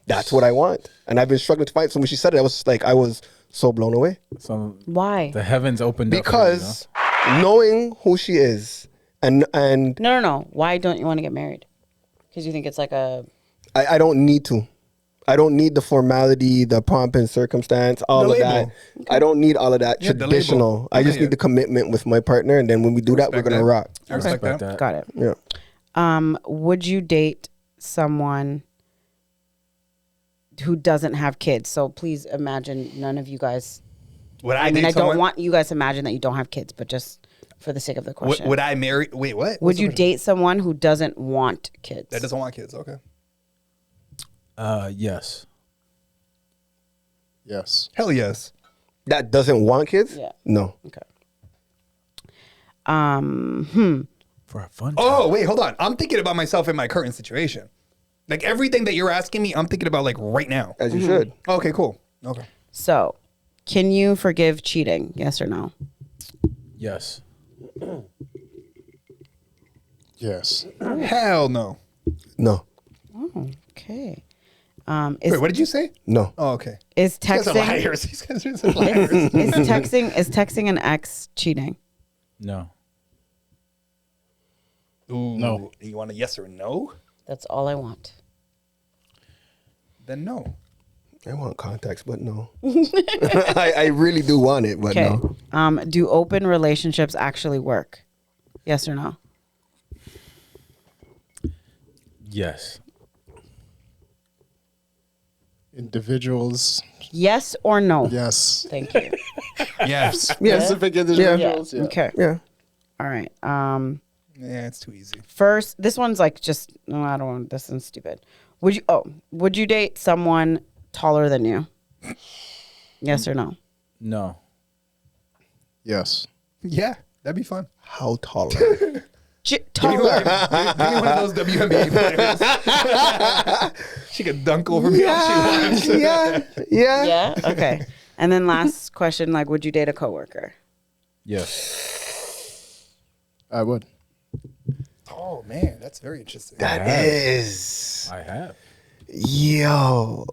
that's what I want." And I've been struggling to find. So when she said it, I was like, I was so blown away So Why? the heavens opened up. because knowing who she is and No. Why don't you want to get married? Because you think it's like a. I don't need to. I don't need the formality, the pomp and circumstance, all The of that. label. I don't need all of that Yeah, the traditional. label. I just Okay, need yeah. the commitment with my partner, and then when we do that, we're Respect gonna that. rock. I respect that. Got it. Yeah. Would you date someone who doesn't have kids? So please imagine none of you guys. Would I I mean, date I don't someone- want you guys to imagine that you don't have kids, but just for the sake of the question. Would I marry? Wait, what? Would What's the you question? date someone who doesn't want kids? That doesn't want kids? Okay. Yes. Yes. Hell yes. That doesn't want kids? Yeah. No. Okay. For a fun time. Oh, wait, hold on. I'm thinking about myself in my current situation. Like everything that you're asking me, I'm thinking about like right now. As you should. Okay, cool. Okay. So, can you forgive cheating? Yes or no? Yes. Yes. Hell no. No. Okay. Wait, what did you say? No. Oh, okay. Is You guys are texting liars. These guys are some liars. is texting an ex cheating? No. Ooh, No. You want a yes or no? That's all I want. Then no. I want contacts, but no. I really do want it, but Okay. no. Do open relationships actually work? Yes or no? Yes. Individuals. Yes or no? Yes. Thank you. Yes. Specific individuals. Yeah. Okay. Yeah. All right. Yeah, it's too easy. First, this one's like just no. I don't want. This one's stupid. Would you date someone taller than you? Yes or no? No. Yes. Yeah, that'd be fun. How tall? Taller. Give me one of those WNBA players. She could dunk over me all she wants. Yeah. Yeah. Yeah. Okay. And then last question: like, would you date a coworker? Yes. I would. Oh man, that's very interesting. That is. I have. Yo.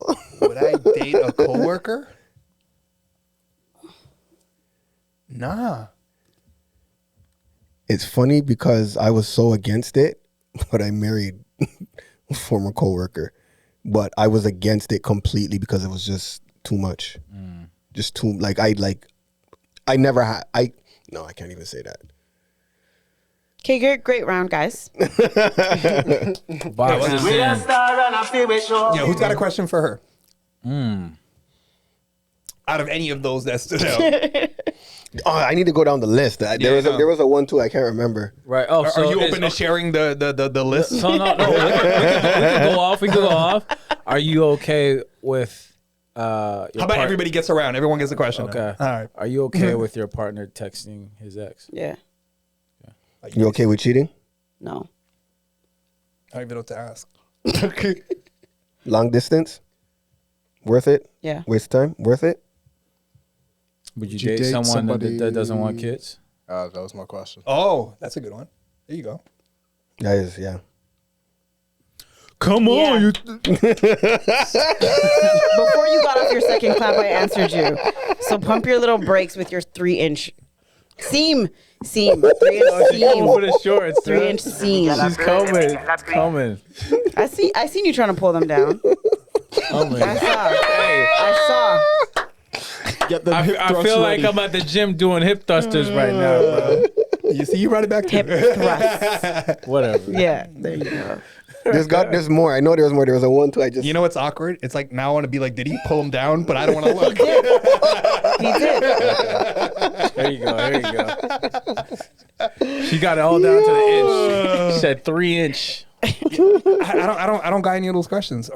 Would I date a coworker? Nah. It's funny because I was so against it, but I married a former coworker. But I was against it completely because it was just too much. Just too I never had no, I can't even say that. Okay, great round, guys. Boxes in. Yeah, who's got a question for her? Out of any of those that stood out. Oh, I need to go down the list. There was a 1-2 I can't remember. Right. Oh, Are so you it's- open to sharing the list? So no, we can go off. We can go off. Are you okay with? How about everybody gets around? Everyone gets a question. Okay. All right. Are you okay with your partner texting his ex? Yeah. You okay with cheating? No. I don't even know what to ask. Long distance? Worth it? Yeah. Waste of time? Worth it? Would you Would you date date someone somebody- that doesn't want kids? That was my question. Oh, that's a good one. There you go. That is, yeah. Come Yeah. on, you. Before you got off your second clap, I answered you. So pump your little brakes with your 3-inch seam. 3-inch seam. For the shorts. 3-inch seam. She's coming. Coming. I seen you trying to pull them down. Coming. I saw. Get the I feel like I'm at the gym doing hip thrusters right now, bro. You see, you brought it back to Hip thrust. Whatever. Yeah, there you go. There's more. I know there's more. There was a 1-2 I just. You know what's awkward? It's like now I want to be like, did he pull him down? But I don't want to look. He did. There you go. There you go. She got it all down to the inch. She said 3-inch. I don't got any of those questions.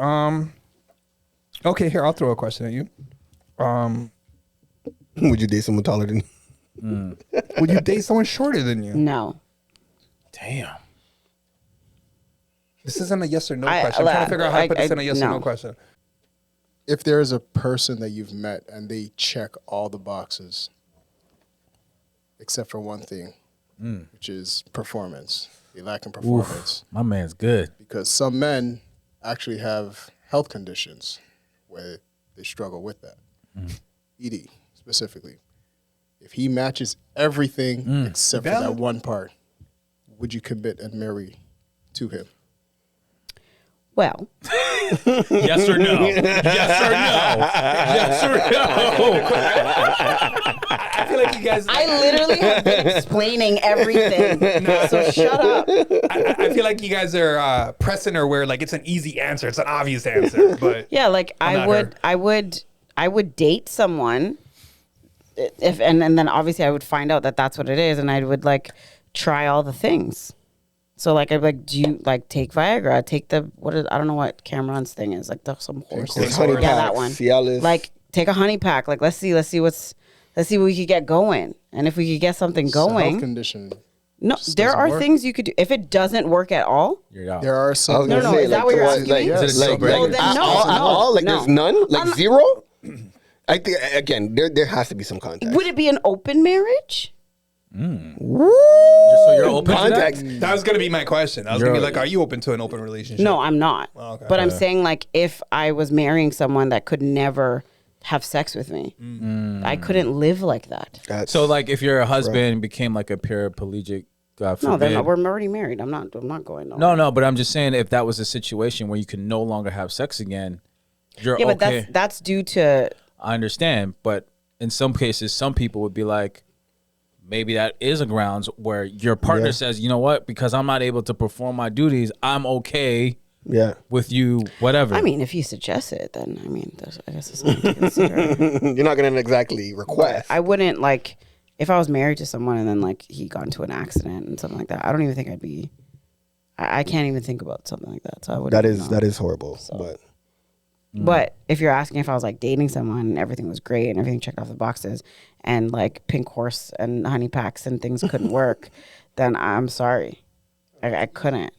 Okay, here, I'll throw a question at you. Would you date someone taller than you? Would you date someone shorter than you? No. Damn. This isn't a yes or no question. I'm trying to figure out how to put this in a yes or no question. If there is a person that you've met and they check all the boxes, except for one thing, which is performance. They lack in performance. My man's good. Because some men actually have health conditions where they struggle with that. ED specifically. If he matches everything except for that one part, would you commit and marry to him? Well, Yes or no? Yes or no? Yes or no? I feel like you guys. I literally have been explaining everything. So shut up. I feel like you guys are pressing her where like it's an easy answer, it's an obvious answer. But Yeah, like I'm not her. I would date someone if and then obviously I would find out that that's what it is, and I would like try all the things. So like I'd be like, do you like take Viagra? Take the I don't know what Cameron's thing is, like some horse. Honey Yeah, that packs, one. Cialis. Like take a honey pack. Like let's see what we could get going, and if we could get something It's a health going. condition. No, there doesn't are work. things you could do. If it doesn't work at all, You're out. There are I was some. gonna No, say, is that what you're asking me? Is it a like, deal Well, then at no, all? Like no. there's none? Like zero? I think again, there has to be some context. would it be an open marriage? So you're open to that? Context. that was gonna be my question. I was gonna be like, are you open to an open relationship? No, I'm not. okay. But I'm saying like if I was marrying someone that could never have sex with me, I couldn't live like that. So like if your husband became like a paraplegic, God No, forbid. we're already married. I'm not going. No, but I'm just saying if that was a situation where you can no longer have sex again, you're Yeah, okay. but that's due to. I understand, but in some cases, some people would be like, maybe that is a grounds where your partner says, you know what, because I'm not able to perform my duties, I'm okay Yeah. with you, whatever. I mean, if you suggest it, then I mean, I guess it's something to consider. You're not gonna exactly request. I wouldn't like if I was married to someone and then like he got into an accident and something like that. I don't even think I'd be. I can't even think about something like that. So I wouldn't. that is horrible. But But if you're asking if I was like dating someone and everything was great and everything checked off the boxes and like pink horse and honey packs and things couldn't work, then I'm sorry, I couldn't.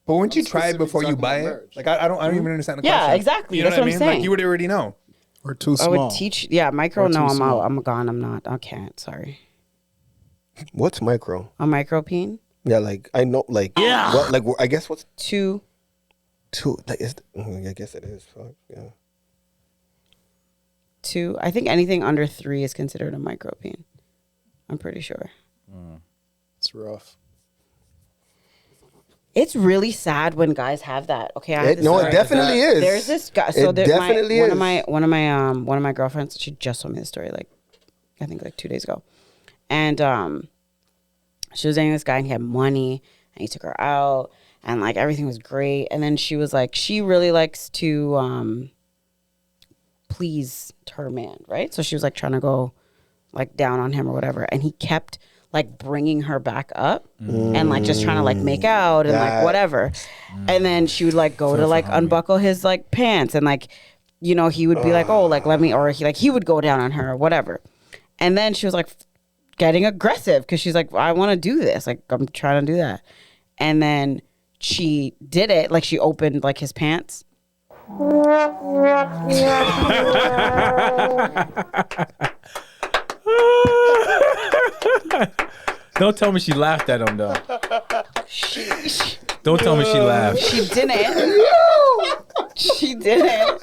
But wouldn't you try it specifically before you talking buy about it? marriage. Like I don't even understand the Yeah, question. exactly. You know That's what I what mean? I'm saying. Like you would already know. Or too I small. would teach. Yeah, micro. Or No, too I'm small. out. I'm gone. I'm not. I can't. Sorry. what's micro? A micro peen. Yeah, like I know, like what, like I guess what's Two. like is I guess it is. Fuck, yeah. Two. I think anything under 3 is considered a micro peen. I'm pretty sure. It's rough. It's really sad when guys have that. Okay, I have this No, story. it definitely is. There's this guy. So It there, definitely one is. of my girlfriends. She just told me the story. Like, I think like 2 days ago, and she was dating this guy and he had money and he took her out and like everything was great. And then she was like, she really likes to please her man, right? So she was like trying to go like down on him or whatever, and he kept like bringing her back up and like just trying to like make out and like whatever. And then she would like go to like unbuckle his like pants and like, you know, he would be like, oh, like let me, or he would go down on her or whatever. And then she was like getting aggressive because she's like, I want to do this, like I'm trying to do that. And then she did it, like she opened like his pants. Don't tell me she laughed at him though. Don't tell me she laughed. She didn't. She didn't.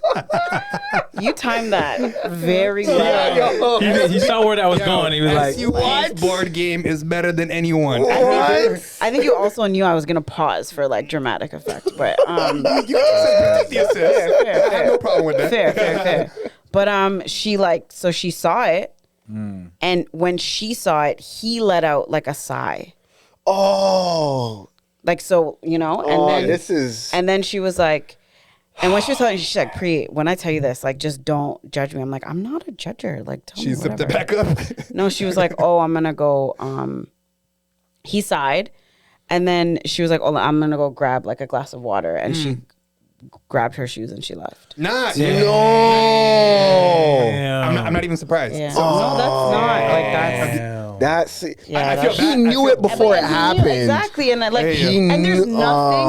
You timed that very well. He saw where that was going. He was like, SUP's board game is better than anyone. I think you also knew I was gonna pause for like dramatic effect, but You can take the assist. I have no problem with that. fair. But she like, so she saw it, and when she saw it, he let out like a sigh, Oh, like, so you know, and then this is. and then she was like, and when she was telling me, she's like, Pree, when I tell you this, like, just don't judge me. I'm like, I'm not a judger. Like, tell She me zipped it whatever. back up. No, she was like, oh, I'm gonna go. He sighed, and then she was like, oh, I'm gonna go grab like a glass of water, and she grabbed her shoes and she left. Nah, No. I'm not even surprised. Yeah. No, that's not like that's. That's Yeah, I feel that's- bad. he knew it before it And he knew- happened. Exactly, and like, He and there's knew- nothing,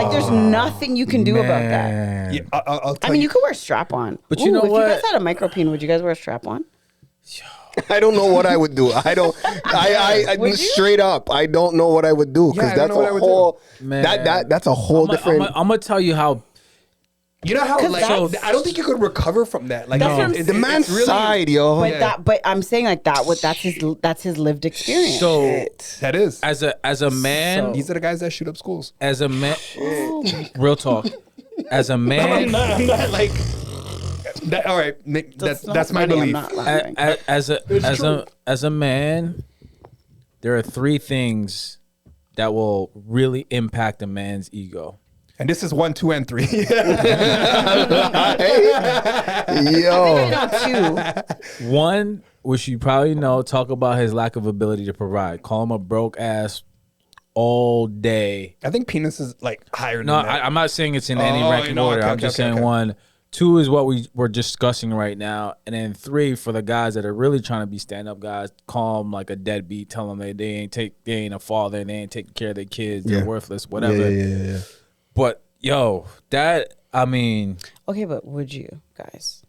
like, there's nothing you can do about that. Man. Yeah, I'll I tell mean, you could wear a strap on. But you know if what? you guys had a micro peen, would you guys wear a strap on? I don't know what I would do. I straight up, I don't know what I would do because that's a whole that's a whole different. I'm gonna tell you how. You know how like I don't think you could recover from that. Like the man's really, side, yo. But I'm saying like that's his lived experience. So that is as a man. So, these are the guys that shoot up schools. As a man, real talk. As a man, I'm not like. That, all right, that's my belief. As a man, there are 3 things that will really impact a man's ego. And this is 1, 2, and 3. Yo. I 2. 1, which you probably know, talk about his lack of ability to provide. Call him a broke ass all day. I think penis is like higher than that. I'm not saying it's in any ranking order. I'm just saying 1. 2 is what we're discussing right now. And then 3, for the guys that are really trying to be stand-up guys, call them like a deadbeat. Tell them they ain't a father. They ain't taking care of their kids. They're worthless, whatever. Yeah. But, yo, that, I mean. Okay, but would you, guys,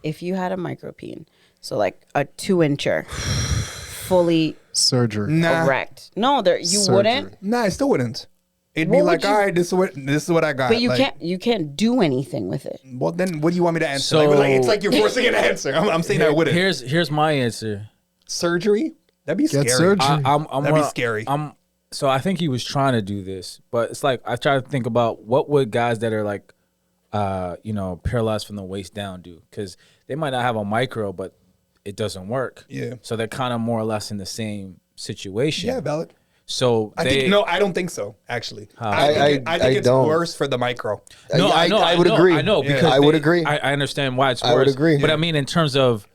if you had a micropene, so like a 2-incher, fully surgery erect? No, wouldn't? Nah, I still wouldn't. It'd What be would like, you- all right, this is what I got. But you like, can't do anything with it. Well, then what do you want me to answer? So- It's like you're forcing an answer. I'm saying I wouldn't. Here's my answer. Surgery? That'd be scary. Get surgery. That'd be scary. So I think he was trying to do this, but it's like I try to think about what would guys that are like, paralyzed from the waist down do, because they might not have a micro, but it doesn't work. Yeah. So they're kind of more or less in the same situation. Yeah, valid. So I don't think so. Actually, I think it's don't. worse for the micro. No, I would agree. I know because I would agree. I understand why it's worse. I would agree. But I mean, in terms of,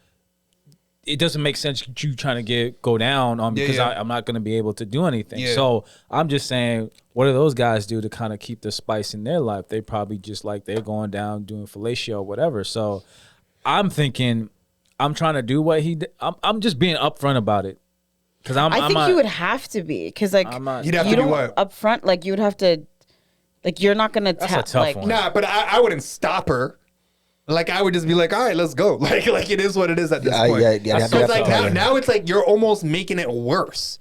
it doesn't make sense you trying to go down on because I'm not going to be able to do anything. Yeah. So I'm just saying, what do those guys do to kind of keep the spice in their life? They probably just like they're going down doing fellatio or whatever. So I'm thinking, I'm trying to do what he did. I'm just being upfront about it. I think you would have to be, because like You'd have to do what? up front, like you would have to, like you're not gonna That's a tough like one. Nah, but I wouldn't stop her. Like I would just be like, all right, let's go. Like it is what it is at this point. So it's like now it's like you're almost making it worse.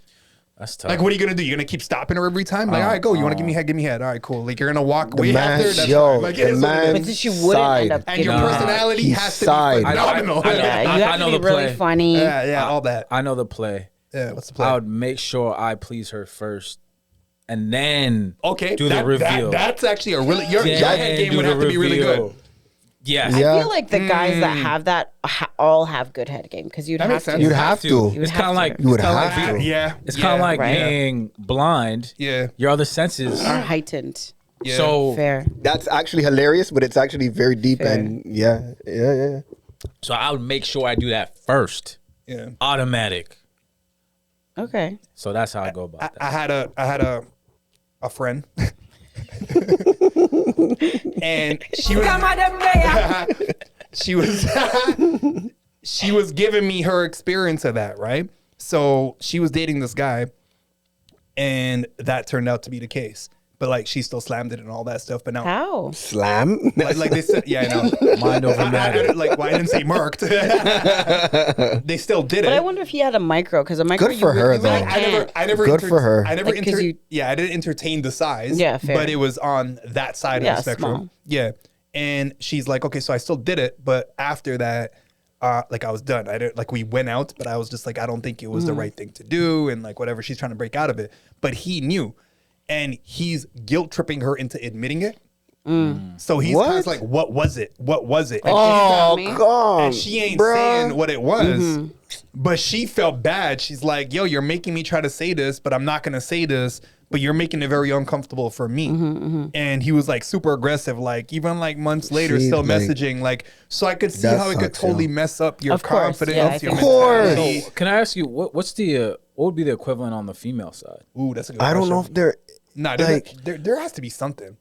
That's tough. Like, what are you gonna do? You're gonna keep stopping her every time? Like, all right, go. You want to give me head? Give me head. All right, cool. Like, you're gonna walk way after. That's fine. Like, it is what it is. But then she wouldn't end up. And your giving personality has to be phenomenal. Yeah, you have to be really funny. Yeah, all that. I know the play. Yeah, what's the play? I would make sure I please her first, and then do the that, reveal. That's actually a really your head game would have to be really good. Yeah. I feel like the guys that have that all have good head game, because you'd have to. You'd have to. It's kind of like You would have to. Yeah. It's kind of like Right. being blind. Yeah. Your other senses are heightened. Yeah. So Fair. That's actually hilarious, but it's actually very deep Fair. and yeah. So I would make sure I do that first. Yeah. Automatic. Okay. So that's how I go about that. I had a friend. And she was giving me her experience of that, right? So she was dating this guy, and that turned out to be the case. But like she still slammed it and all that stuff. But now How? Slam? like they said, yeah, I know. Mind over matter. Well, I didn't say murked. They still did it. But I wonder if he had a micro, because a micro. Good for her, though. I never. Good for her. I never. Like, 'cause you- I didn't entertain the size. Yeah, fair. But it was on that side of the spectrum. Small. Yeah, and she's like, okay, so I still did it, but after that, like I was done. I didn't like we went out, but I was just like, I don't think it was the right thing to do, and like whatever. She's trying to break out of it, but he knew, and he's guilt tripping her into admitting it. So he's kind of like, what was it? What was it? And God. and she ain't saying what it was, but she felt bad. She's like, yo, you're making me try to say this, but I'm not going to say this, but you're making it very uncomfortable for me. And he was like super aggressive, like even like months later, See, still like, messaging, like, so I could see that how it could sucks, totally yo. mess up your Of course, confidence. yeah, I your think mentality. So can I ask you what would be the equivalent on the female side? Ooh, that's a good I question. don't know if they're Nah, like there has to be something.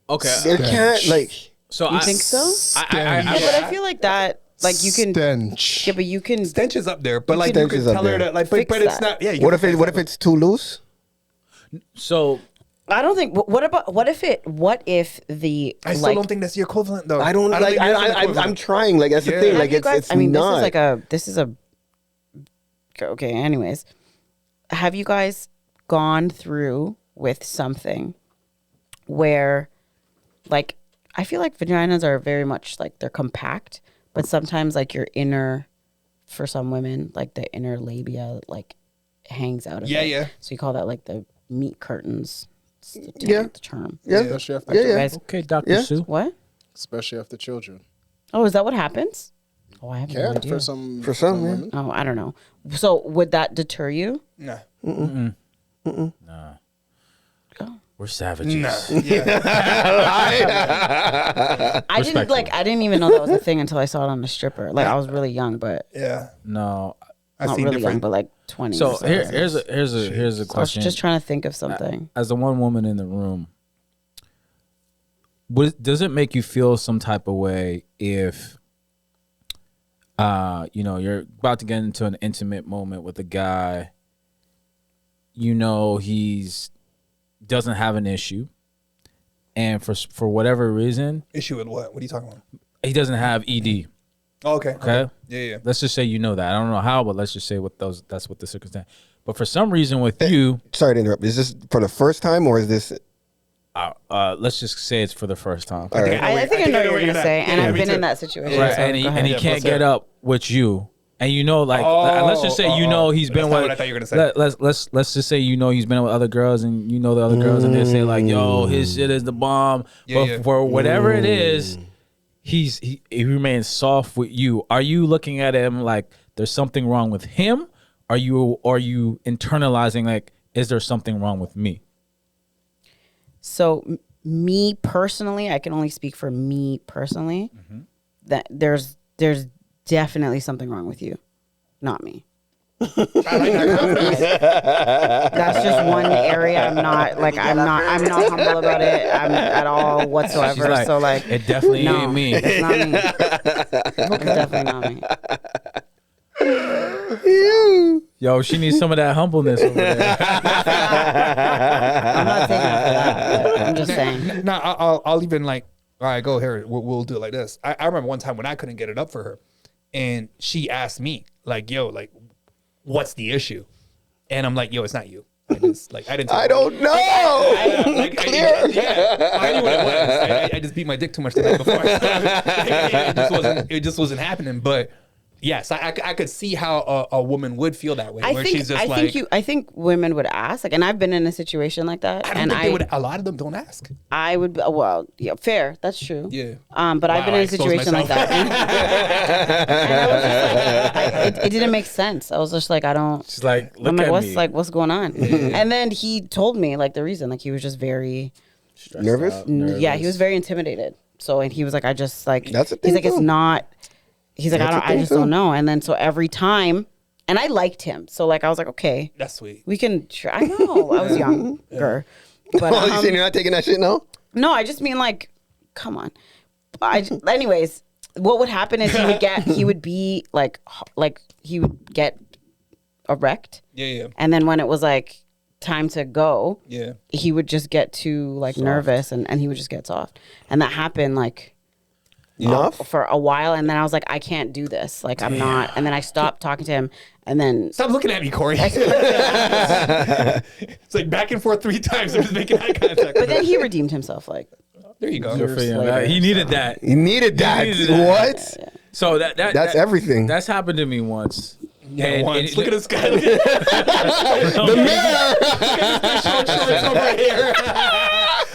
Okay. there can't like So You think so? I But I feel like that, like you can. Stench. Yeah, but you can. Stench is up there, but like you Stench could is up tell her there. that, like, Fix but it's that. not. Yeah. you what can if fix that. it's too loose? So I don't think. What if the? I still don't think that's the equivalent though. I don't like think that's the I'm equivalent. trying, like that's the Yeah. thing, Have like you it's guys- I mean, not. this is a okay, anyways, have you guys gone through with something where, like, I feel like vaginas are very much like they're compact, but sometimes like your inner, for some women, like the inner labia like hangs out of it. Yeah. So you call that like the meat curtains. It's the term. Yeah. Especially after You children. guys, Okay, Dr. Sue. what? Especially after children. Oh, is that what happens? Oh, I have no Can idea. for some some, yeah. women. Oh, I don't know. So would that deter you? Nah. Nah. We're savages. Nah. Yeah. I didn't even know that was a thing until I saw it on the stripper. Like I was really young, but Yeah. No. I've not seen really young, different. but like 20. So here's a I was question. just trying to think of something. As the one woman in the room, does it make you feel some type of way if you're about to get into an intimate moment with a guy, he's doesn't have an issue, and for whatever reason, Issue with what? What are you talking about? he doesn't have ED. Oh, okay. Okay. Yeah. Let's just say that. I don't know how, but let's just say that's what the circumstance. But for some reason with you, Sorry to interrupt. Is this for the first time or is this? let's just say it's for the first time. All right. I think I know what you're gonna say, and I've me been too. in that situation. Right, so and go ahead. he can't let's get hear it. up with you, and let's just say he's been That's not with. what I thought you were gonna say. Let's just say he's been with other girls, and the other girls, and they say like, "Yo, his shit is the bomb," but for whatever it is, he remains soft with you. Are you looking at him like there's something wrong with him? Are you internalizing like, is there something wrong with me? So me personally, I can only speak for me personally. That there's definitely something wrong with you, not me. That's just one area I'm not humble about it. I'm at all whatsoever. Like, so like it definitely no, ain't me. It's not me. It's definitely not me. Yo, she needs some of that humbleness over there. I'm not taking it for that. But I'm just saying. No, I'll even like, all right, go here. We'll do it like this. I remember one time when I couldn't get it up for her, and she asked me like, "Yo, like, what's the issue?" And I'm like, "Yo, it's not you. I didn't. I don't know. I knew what it was. I just beat my dick too much the night before. It just wasn't happening. But yes, I could see how a woman would feel that way. I think women would ask, like, and I've been in a situation like that. I don't think they would. A lot of them don't ask. I would. Well, yeah, fair. That's true. Yeah. But I've been in a situation like that. And I was just like, it didn't make sense. I was just like, I don't. She's like, I'm look like, at me. what's going on? And then he told me like the reason, like he was just very Nervous? Yeah, he was very intimidated. So, and he was like, I just like, That's a he's thing like, it's too. not. He's like, I just don't know. And then so every time, and I liked him. So like I was like, okay, That's sweet. we can try. I know, I was younger, but Oh, you saying you're not taking that shit now? no, I just mean like, come on. Anyways, what would happen is he would be like he would get erect, Yeah. and then when it was like time to go, Yeah. he would just get too like nervous, and he would just get soft, and that happened like Enough? for a while, and then I was like, I can't do this, like I'm not, and then I stopped talking to him, and then Stop looking at me, Corey. It's like back and forth 3 times. I'm just making eye contact. but then he redeemed himself, like There you go. Good for him. later, He needed that. You needed that. needed that. What? So that's everything. That's happened to me once. Yeah, And- once. and- Look at this guy. Look The mirror. at this short shorts over here.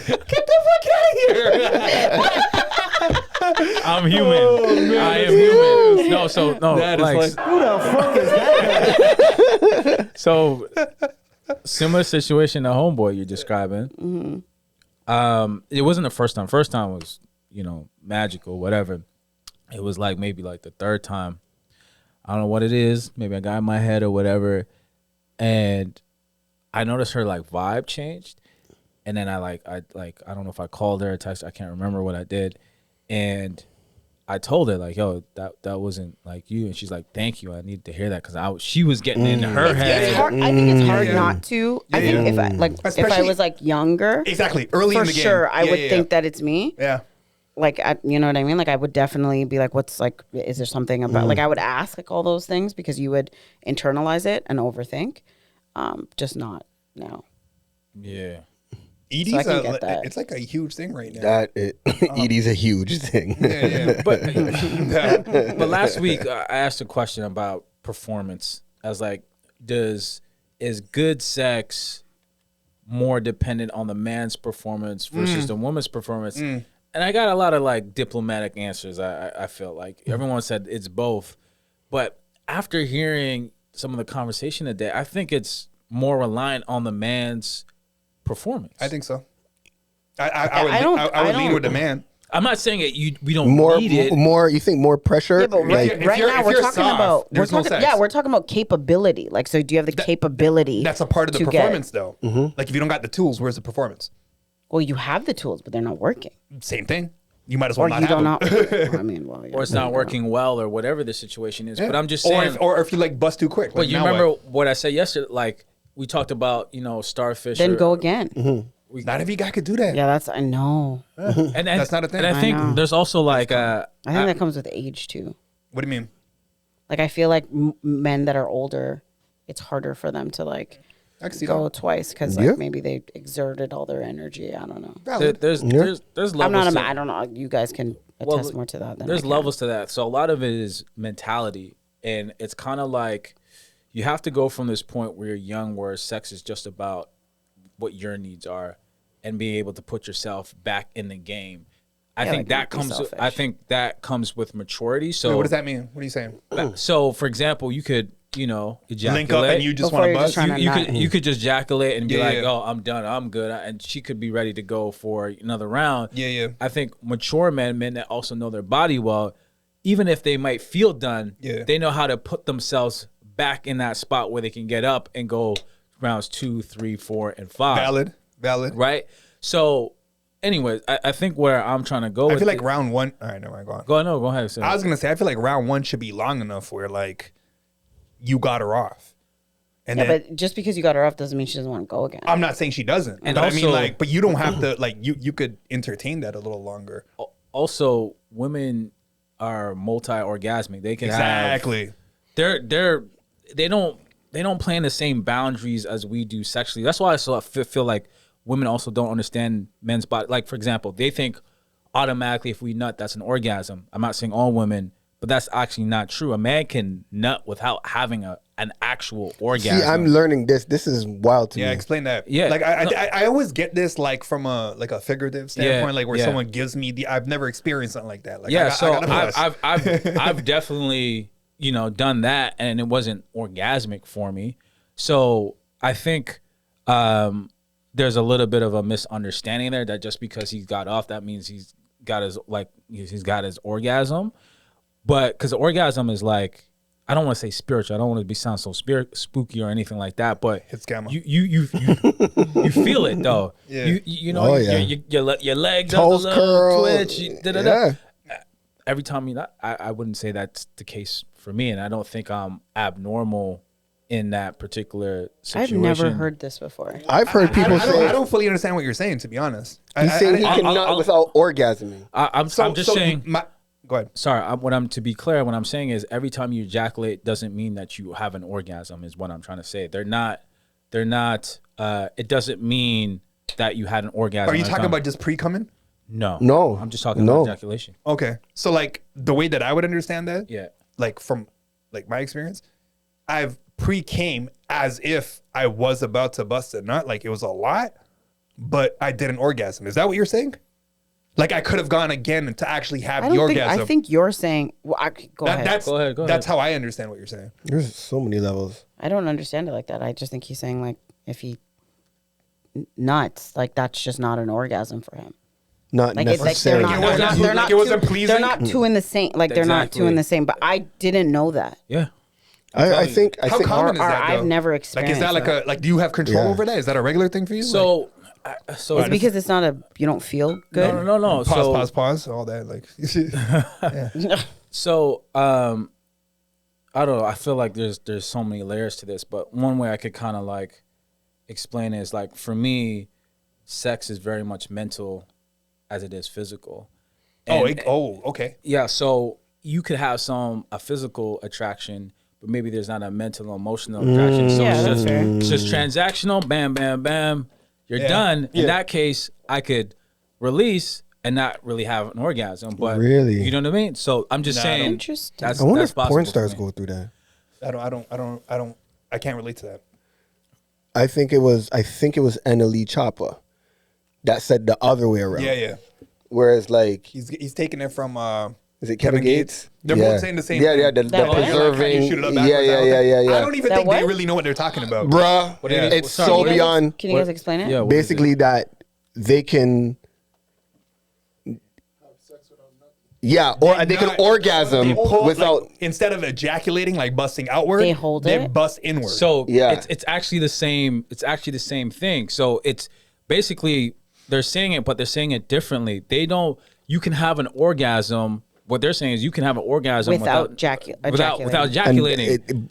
Get the fuck out of here. I'm human. I am human. No, That is like, who the fuck is that? so similar situation to homeboy you're describing. It wasn't the first time. First time was, magical, whatever. It was like maybe like the third time. I don't know what it is. Maybe I got in my head or whatever. And I noticed her like vibe changed. And then I don't know if I called her or texted. I can't remember what I did. And I told her like, yo, that wasn't like you. And she's like, thank you. I needed to hear that because she was getting into her head. it's hard. I think it's hard not to. I think if I Especially- was like younger, Exactly. Early for in the game. sure, I would Yeah. think that it's me. Yeah. like, you know what I mean? Like, I would definitely be like, what's like, is there something about, like, I would ask like all those things because you would internalize it and overthink. Just not now. Yeah. ED's So I can get that. it's like a huge thing right now. ED's a huge thing. Yeah. But last week I asked a question about performance. I was like, is good sex more dependent on the man's performance versus the woman's performance? And I got a lot of like diplomatic answers. I feel like everyone said it's both, but after hearing some of the conversation today, I think it's more reliant on the man's performance. I think so. I would lean with the man. I'm not saying we don't need it. You think more pressure? Yeah, but right now we're talking about we're talking about capability. Like, so do you have the capability? That's a part of the performance, though. Like, if you don't got the tools, where's the performance? Well, you have the tools, but they're not working. Same thing. You might as well Or not you have don't them. know. I mean, well, yeah, or it's not working well, or whatever the situation is. But I'm just saying, or if you like bust too quick. But Like, you now remember what? what I said yesterday? Like, we talked about, starfish. Then go again. Not every guy could do that. Yeah, I know. And that's not a thing. And I think there's also like I think that comes with age too. What do you mean? Like, I feel like men that are older, it's harder for them to like go twice because like maybe they exerted all their energy. I don't know. There's levels. I don't know. You guys can attest more to that. There's levels to that. So a lot of it is mentality, and it's kind of like you have to go from this point where you're young, where sex is just about what your needs are, and being able to put yourself back in the game. I think that comes with maturity. So wait, what does that mean? What are you saying? So for example, you could ejaculate. Link up and you just want to bust. You could just ejaculate and be like, oh, I'm done, I'm good, and she could be ready to go for another round. Yeah. I think mature men that also know their body well, even if they might feel done, they know how to put themselves back in that spot where they can get up and go rounds 2, 3, 4, and 5. Valid. Right. So, anyways, I think where I'm trying to go. I feel like round one. All right, never mind. Go on. Go ahead. I was gonna say I feel like round one should be long enough where like you got her off. And then, but just because you got her off doesn't mean she doesn't want to go again. I'm not saying she doesn't. And but also, I mean, like, but you don't have to like you could entertain that a little longer. Also, women are multi-orgasmic. They can exactly. They don't play in the same boundaries as we do sexually. That's why I feel like women also don't understand men's body. Like, for example, they think automatically if we nut, that's an orgasm. I'm not saying all women, but that's actually not true. A man can nut without having an actual orgasm. See, I'm learning this. This is wild to me. Yeah, explain that. Yeah, like I always get this like from a figurative standpoint, like where someone gives me I've never experienced something like that. Like, I've definitely done that, and it wasn't orgasmic for me. So I think there's a little bit of a misunderstanding there that just because he got off, that means he's got his orgasm. But because orgasm is like, I don't want to say spiritual. I don't want to sound so spooky or anything like that. But it's gamma. You feel it though. Yeah. Your legs toes curl, twitch. Every time I wouldn't say that's the case for me, and I don't think I'm abnormal in that particular situation. I've never heard this before. I've heard people say. I don't fully understand what you're saying, to be honest. He's saying he can nut without orgasming. I'm just saying. Go ahead. Sorry. To be clear, what I'm saying is every time you ejaculate doesn't mean that you have an orgasm. Is what I'm trying to say. They're not. It doesn't mean that you had an orgasm. Are you talking about just pre-coming? No. I'm just talking about ejaculation. Okay. So like the way that I would understand that, like from like my experience, I've pre-came as if I was about to bust a nut, like it was a lot, but I did an orgasm. Is that what you're saying? Like I could have gone again to actually have the orgasm. I think you're saying. Well, go ahead. Go ahead. That's how I understand what you're saying. There's so many levels. I don't understand it like that. I just think he's saying like if he nuts, like that's just not an orgasm for him. Not like necessarily. They're not two in the same. Like they're not two in the same. But I didn't know that. Yeah. I think. How common is that? I've never experienced. Like, is that like do you have control over that? Is that a regular thing for you? So it's because it's not you don't feel good. No. Pause. All that like. Yeah. So I don't know. I feel like there's so many layers to this, but one way I could kind of like explain it is like for me, sex is very much mental as it is physical. Okay. Yeah, so you could have a physical attraction, but maybe there's not a mental or emotional attraction. So Yeah, that's fair. it's just transactional, bam, bam, bam, you're done. In that case, I could release and not really have an orgasm. But Really? you know what I mean? So I'm just saying Interesting. that's I wonder that's if possible porn for stars me. go through that. I can't relate to that. I think it was Annalie Choppa that said the other way around. Yeah. Whereas like He's taking it from is it Kevin Gates? They're both saying the same thing. Yeah, the That what? preserving. You shoot it up Yeah. backwards, I don't even That think they what? really know what they're talking about. Bruh, do you mean? it's Sorry, so what is it? beyond. Can you guys explain it? Yeah, what is it? Basically, that they can. Yeah, or they can orgasm They pull, without. like, instead of ejaculating, like busting outward, They hold they it? bust inward. So Yeah. it's actually the same. It's actually the same thing. So it's basically they're saying it, but they're saying it differently. They don't. You can have an orgasm. What they're saying is you can have an orgasm Without without ejaculating. ejaculating.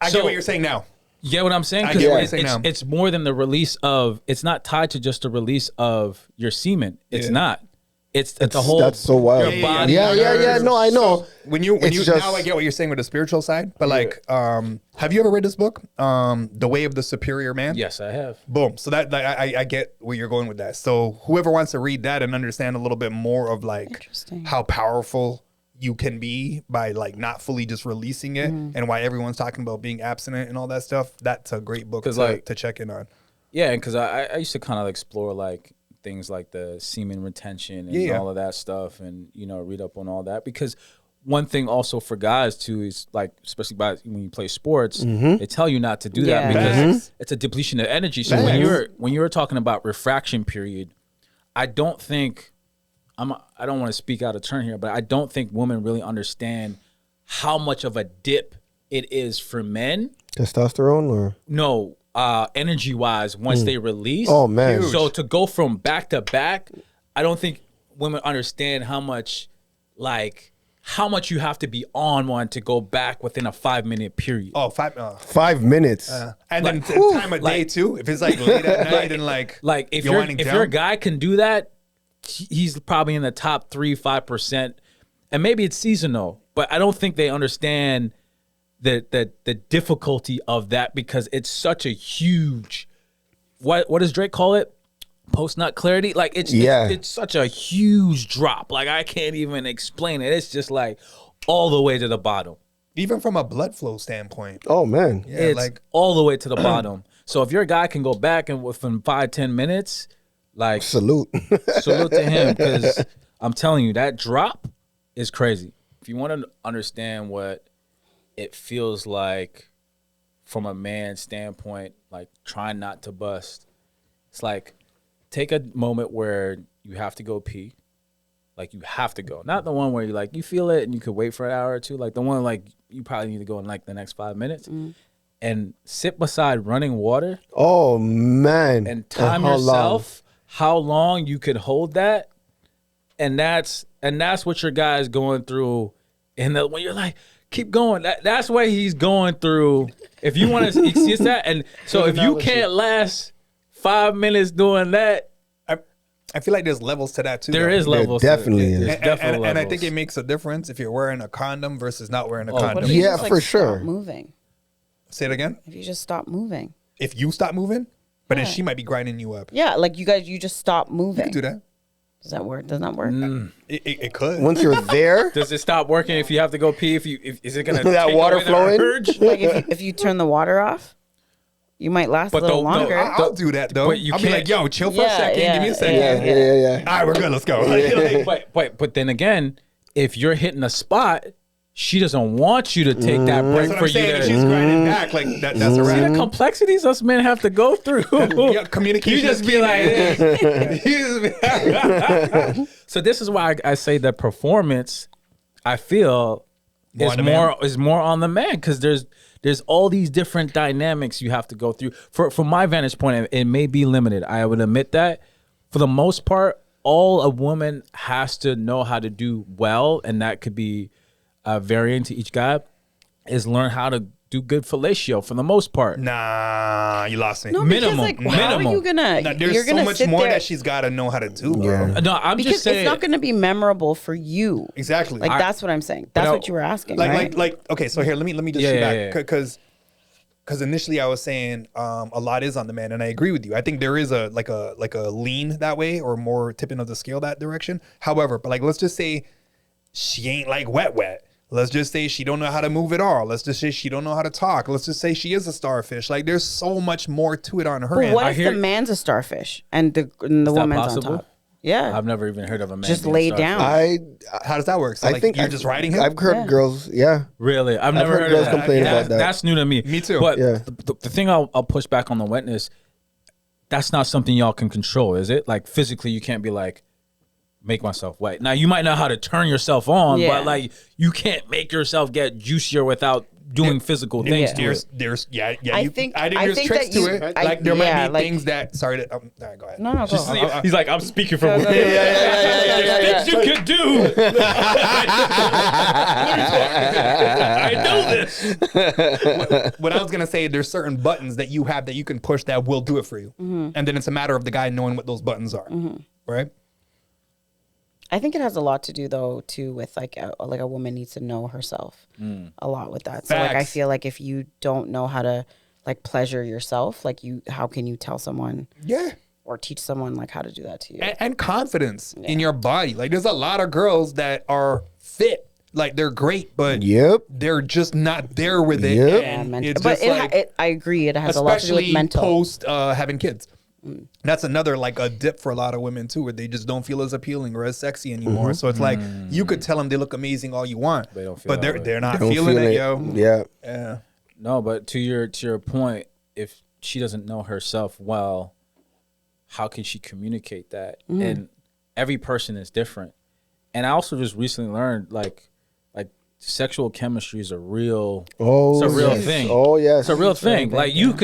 I get what you're saying now. You get what I'm saying? I Because get what you're saying now. it's more than the release of. It's not tied to just the release of your semen. It's not. It's the whole. That's so wild. Your body. Yeah. No, I know. When you It's just- now I get what you're saying with the spiritual side, but like, have you ever read this book, The Way of the Superior Man? Yes, I have. Boom. So that I get where you're going with that. So whoever wants to read that and understand a little bit more of like Interesting. how powerful you can be by like not fully just releasing it, and why everyone's talking about being abstinent and all that stuff, that's a great book to check in on. Yeah, because I used to kind of explore like things like the semen retention and all of that stuff, and read up on all that. Because one thing also for guys too is like, especially when you play sports, they tell you not to do that because it's a depletion of energy. So when you're talking about refraction period, I don't think I don't want to speak out of turn here, but I don't think women really understand how much of a dip it is for men. Testosterone or no. Energy wise, once they release, oh man! So to go from back to back, I don't think women understand how much you have to be on one to go back within a 5-minute period. Oh, 5 minutes, and then time of day too. If it's like late at night and like if your guy can do that, he's probably in the top 3-5%, and maybe it's seasonal, but I don't think they understand the difficulty of that because it's such a huge what does Drake call it? Post nut clarity. Like it's such a huge drop. Like I can't even explain it. It's just like all the way to the bottom. Even from a blood flow standpoint. Oh man. Yeah, it's like all the way to the bottom. So if your guy can go back and within 5-10 minutes, like salute to him, because I'm telling you that drop is crazy. If you want to understand what it feels like from a man's standpoint, like trying not to bust. It's like take a moment where you have to go pee. Like you have to go. Not the one where you feel it and you could wait for an hour or two. Like the one like you probably need to go in like the next 5 minutes. And sit beside running water. Oh man. And time yourself how long you could hold that. And that's what your guy is going through. And when you're like, keep going. That's what he's going through. If you want to see that, and so if you can't last 5 minutes doing that, I feel like there's levels to that too. There is levels. Definitely is. And I think it makes a difference if you're wearing a condom versus not wearing a condom. What if you Yeah, just, for sure. Stop moving. Say it again. If you just stop moving. If you stop moving, but then she might be grinding you up. Yeah, like you just stop moving. You can do that. Does that work? Does not work. It could. Once you're there, does it stop working if you have to go pee? Is it gonna that take water away the flowing? urge? Like if you turn the water off, you might last a little longer. I'll do that though. But you I'll be can't- like, yo, chill for a second. Give me a second. yeah. All right, we're good. Let's go. But then again, if you're hitting a spot, she doesn't want you to take that break That's what for I'm you saying. to. If she's grinding back, like that's a See the wrap. complexities us men have to go through. Yeah, communication You just is be key, like man. this. You just be- So this is why I say that performance, I feel, More on the man. is more on the man, because there's all these different dynamics you have to go through. From my vantage point, it may be limited. I would admit that. For the most part, all a woman has to know how to do well, and that could be varying to each guy, is learn how to do good fellatio for the most part. Nah, you lost me. No, Minimum. because, like, how are you gonna? Nah, you're there's so gonna much sit more there, that she's got to know how to do, bro. No, I'm because just saying. it's not gonna be memorable for you. Exactly. Like that's what I'm saying. That's what you were asking, right? Okay, so here, let me just shoot back because initially I was saying a lot is on the man, and I agree with you. I think there is a lean that way or more tipping of the scale that direction. However, but like let's just say she ain't like wet. Let's just say she don't know how to move at all. Let's just say she don't know how to talk. Let's just say she is a starfish. Like there's so much more to it on her But end. what if the man's a starfish and the woman's on top? Yeah, I've never even heard of a man just being lay a down. How does that work? So I like think you're just riding him? I've heard girls, Really? I've never heard girls of that. complain about that. That's new to me. Me too. But Yeah. the thing I'll push back on the wetness, that's not something y'all can control, is it? Like physically, you can't be like, make myself wet. Now you might know how to turn yourself on, but like you can't make yourself get juicier without doing physical things to it. There's I think there's tricks that to you- it. I- Like there might yeah, be like- things that sorry, all right, go ahead. No, go on. He's like, I'm speaking from No, There's things you could do. I know this. What I was gonna say, there's certain buttons that you have that you can push that will do it for you, and then it's a matter of the guy knowing what those buttons are, right? I think it has a lot to do though too with like a woman needs to know herself a lot with that. So like I Facts. feel like if you don't know how to like pleasure yourself, like how can you tell someone or teach someone like how to do that to you? And confidence in your body. Like there's a lot of girls that are fit, like they're great, but they're just not there with it. And it's but just I agree, it has a lot to do with especially mental. post having kids. That's another like a dip for a lot of women too, where they just don't feel as appealing or as sexy anymore. So it's like you could tell them they look amazing all you want, but they're not feeling it, yo. Yeah. No, but to your point, if she doesn't know herself well, how can she communicate that? And every person is different. And I also just recently learned like sexual chemistry is a real it's a real thing. Oh yes. It's a real thing. Like you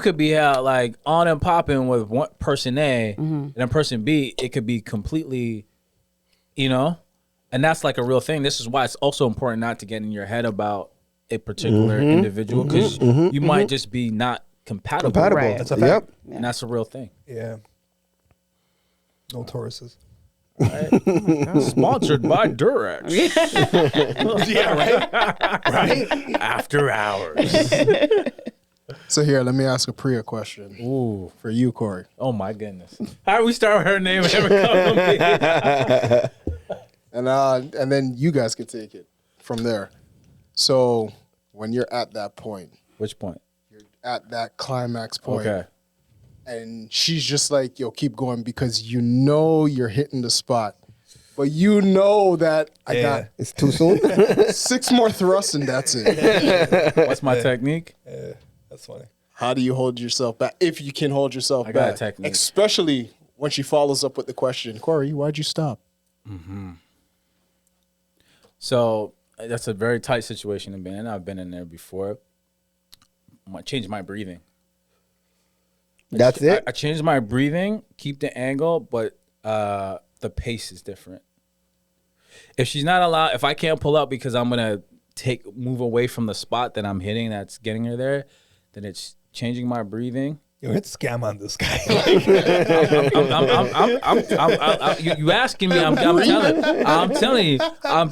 could be out like on and popping with one person A and then person B. It could be completely, and that's like a real thing. This is why it's also important not to get in your head about a particular individual because you might just be not compatible. Right. That's a fact. And that's a real thing. Yeah. No Tauruses. Right? Sponsored by Durex. Right. After hours. So here, let me ask a Pree a question. Ooh. For you, Corey. Oh my goodness. How do we start with her name and ever come to me? And then you guys can take it from there. So when you're at that point, Which point? you're at that climax point, Okay. and she's just like, yo, keep going because you know you're hitting the spot. But you know that I got It's too soon. 6 more thrusts and that's it. What's my technique? That's funny. How do you hold yourself back? If you can hold yourself I got a back. technique. Especially when she follows up with the question, Corey, why'd you stop? So that's a very tight situation to be in. I've been in there before. I changed my breathing. That's it. I changed my breathing, keep the angle, but the pace is different. If she's not allowed, if I can't pull up because I'm gonna move away from the spot that I'm hitting that's getting her there, then it's changing my breathing. Yo, it's scam on this guy. You asking me? I'm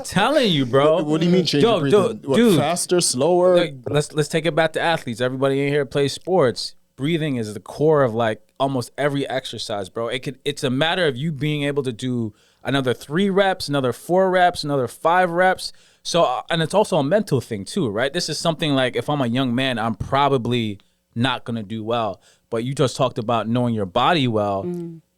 telling you, bro. What do you mean change your breathing? What, faster, slower? Like, let's take it back to athletes. Everybody in here plays sports. Breathing is the core of like almost every exercise, bro. It's a matter of you being able to do another 3 reps, another 4 reps, another 5 reps. So, and it's also a mental thing too, right? This is something like if I'm a young man, I'm probably not gonna do well. But you just talked about knowing your body well.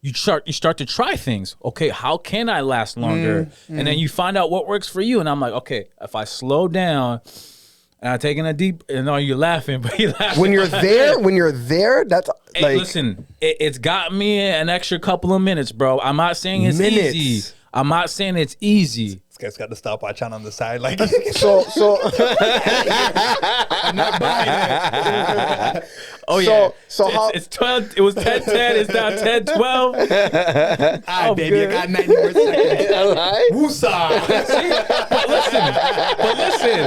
You start to try things. Okay, how can I last longer? And then you find out what works for you. And I'm like, okay, if I slow down and I'm taking a deep, and you're laughing, but you're laughing. When you're there, that's Hey, like listen, it's got me an extra couple of minutes, bro. I'm not saying it's easy. I'm not saying it's easy. This guy's got the stopwatch on the side, like so. I'm not buying it. Oh yeah. So how? It's 12. It was 10-10. It's now 10-12. Ah, baby, I got 90 more seconds. Woosah. But listen.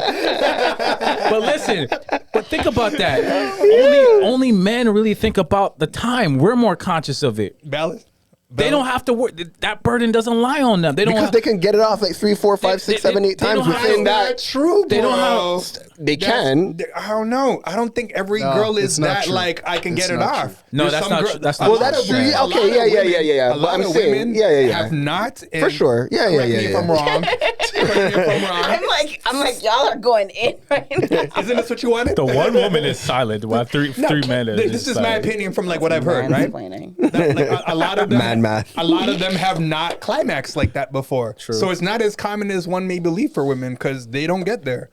But listen, but think about that. Only men really think about the time. We're more conscious of it. Balance. They don't have to work. That burden doesn't lie on them. They don't because they can get it off like 3, 4, 5, 6, 7, 8 times within that. True, bro. They don't have. They can. I don't know. I don't think every girl is that true. like I can get it not off. No, There's that's some not girl- true. That's not Well, true. that's true. A lot Okay, of yeah. women- A But lot I'm of saying, women yeah. have not. And For sure. Yeah. Correct me if I'm wrong. Correct me if I'm wrong. I'm like, y'all are going in right now. Isn't this what you wanted? The one woman is silent while three men are This just is my silent. opinion from like what I've heard, right? Mansplaining. That, like, a lot of them, Man math. a lot of them have not climaxed like that before. True. So it's not as common as one may believe for women because they don't get there.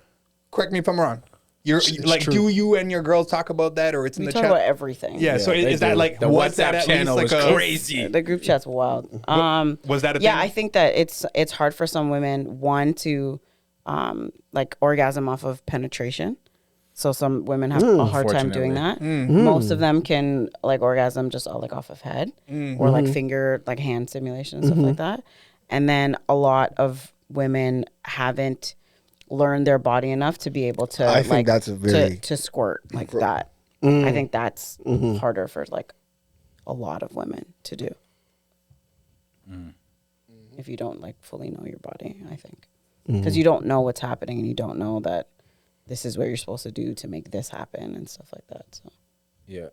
Correct me if I'm wrong. You're like, true. do you and your girls talk about that, or it's in We the talk chat? about everything. Yeah. So they is that do. like the was that WhatsApp at channel least is like a crazy? The group chat's wild. Was that a yeah, thing? I think that it's hard for some women, one, to like orgasm off of penetration. So some women have a hard time doing that. Most of them can like orgasm just like off of head or like finger, like hand stimulation and stuff like that. And then a lot of women haven't learned their body enough to be able to I think like that's a very- to squirt like that. I think that's harder for like a lot of women to do. If you don't like fully know your body, I think. Because you don't know what's happening and you don't know that this is what you're supposed to do to make this happen and stuff like that. So Yeah.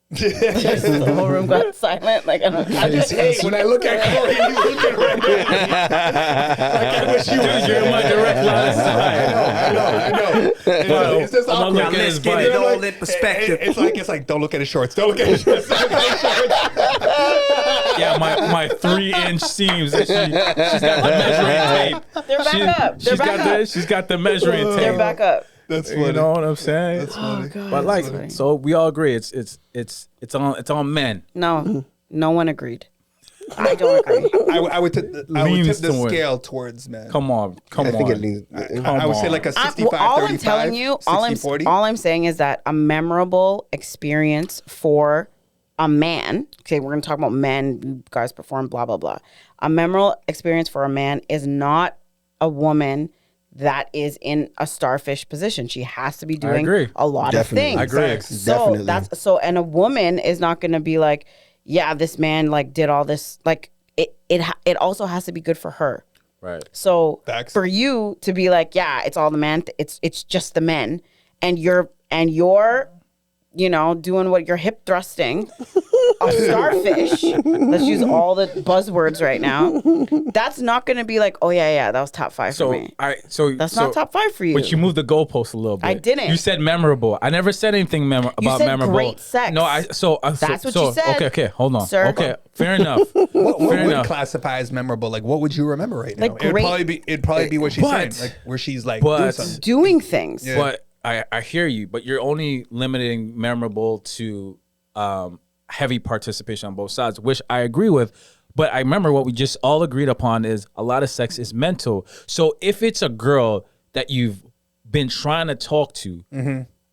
the whole room got silent. Like I don't know. Hey, when I look at Corey, you look at right now. Like I wish you were. You're in my direct line of sight. I know. It's just I'm awkward. gonna look at his get bike. it all in perspective. It's like don't look at his shorts. Don't look at his shorts. Don't look at his shorts. Yeah, my 3-inch seams. She's got the measuring tape. They're back up. They're back up. She's got the measuring tape. They're back up. That's funny. You know what I'm saying? That's funny. But like, so we all agree it's on men. No, no one agreed. I don't agree. I would tip the Leans toward- scale towards men. Come on. I think it leans. I would say like a 65, all 35, I'm telling you, 60, 40. all I'm saying is that a memorable experience for a man. Okay, we're gonna talk about men. You guys perform, blah blah blah. A memorable experience for a man is not a woman that is in a starfish position. She has to be doing agree. a lot Definitely. of things. I agree. So Definitely. that's so, and a woman is not gonna be like, yeah, this man like did all this. Like it also has to be good for her. Right. So Facts. for you to be like, yeah, it's all the men, it's just the men, and you're you know, doing what you're hip thrusting, a starfish. Let's use all the buzzwords right now. That's not going to be like, oh yeah, that was top 5 So for me. That's so- not top 5 for you. But you moved the goalpost a little bit. I didn't. You said memorable. I never said anything about said memorable. great sex. No, That's what you said, Okay, hold on. sir. Okay, fair enough. What fair would enough. classify as memorable? Like, what would you remember right now? Like, great- It'd probably be what she's But- saying, like where she's like, but- doing something. doing things. Yeah. But I hear you, but you're only limiting memorable to heavy participation on both sides, which I agree with. But I remember what we just all agreed upon is a lot of sex is mental. So if it's a girl that you've been trying to talk to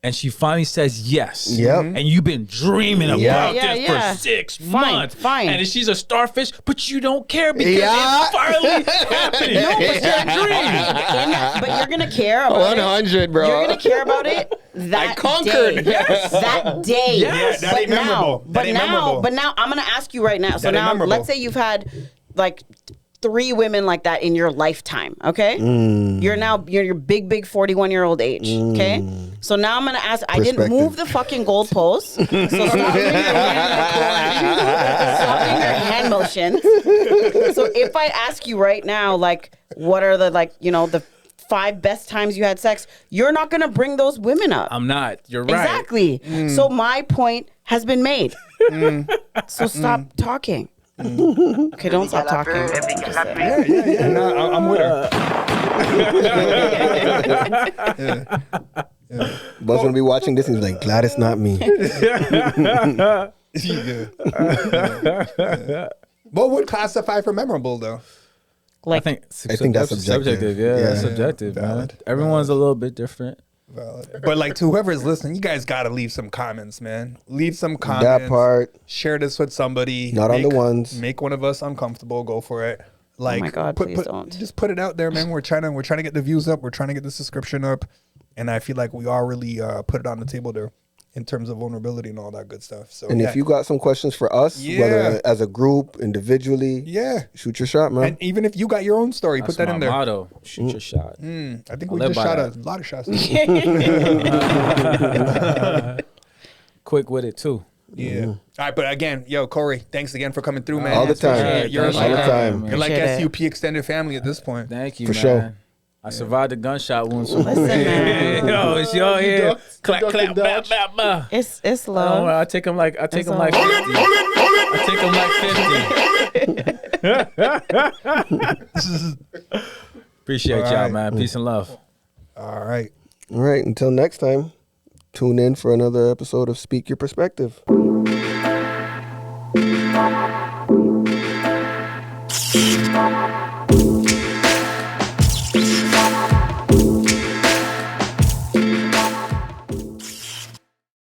and she finally says yes, Yep. and you've been dreaming about Yeah, this yeah. for 6 Fine, months, fine. and she's a starfish, but you don't care because Yeah. it's finally happening. No, it's your dream. But you're gonna care about 100, bro. You're gonna care about it that conquered. day. That day. Yes. Yeah, that ain't memorable. That ain't memorable. But now I'm gonna ask you right now. So That ain't now memorable. let's say you've had like 3 women like that in your lifetime. Okay, you're your big 41-year-old age. Okay, so now I'm gonna ask. I didn't Perspective. move the fucking goalpost. So stop doing your hand motions. So if I ask you right now, like, what are the the 5 best times you had sex, you're not gonna bring those women up. I'm not. You're right. Exactly. So my point has been made. So stop talking. Okay, don't stop talking. Yeah. No, I'm with her. Buzz gonna be watching this and he's like, glad it's not me. What would classify for memorable though? Like, I think that's subjective. Yeah, that's Yeah. subjective, man. Valid. Everyone's a little bit different. But like to whoever is listening, you guys gotta leave some comments, man. Leave some comments. That part. Share this with somebody. Not on the ones. Make one of us uncomfortable. Go for it. Like, oh my God, please don't. Just put it out there, man. We're trying to get the views up. We're trying to get the subscription up, and I feel like we all really put it on the table there in terms of vulnerability and all that good stuff. So, and if you got some questions for us, whether as a group, individually, shoot your shot, man. And even if you got your own story, That's put that my in there. Motto. Shoot your shot. I think we just shot a lot of shots. Quick with it too. Yeah. All right, but again, yo, Corey, thanks again for coming through, man. All the time. You're all the time. You're like SUP extended family at this point. Thank you, For man. sure. I survived the gunshot wound. So Listen, man. yo, it's y'all here. Clap, clap, bap, bap, bap. It's love. I take him like 50. I take him like 50. Appreciate y'all, man. Peace and love. All right. All right. Until next time, tune in for another episode of Speak Your Perspective.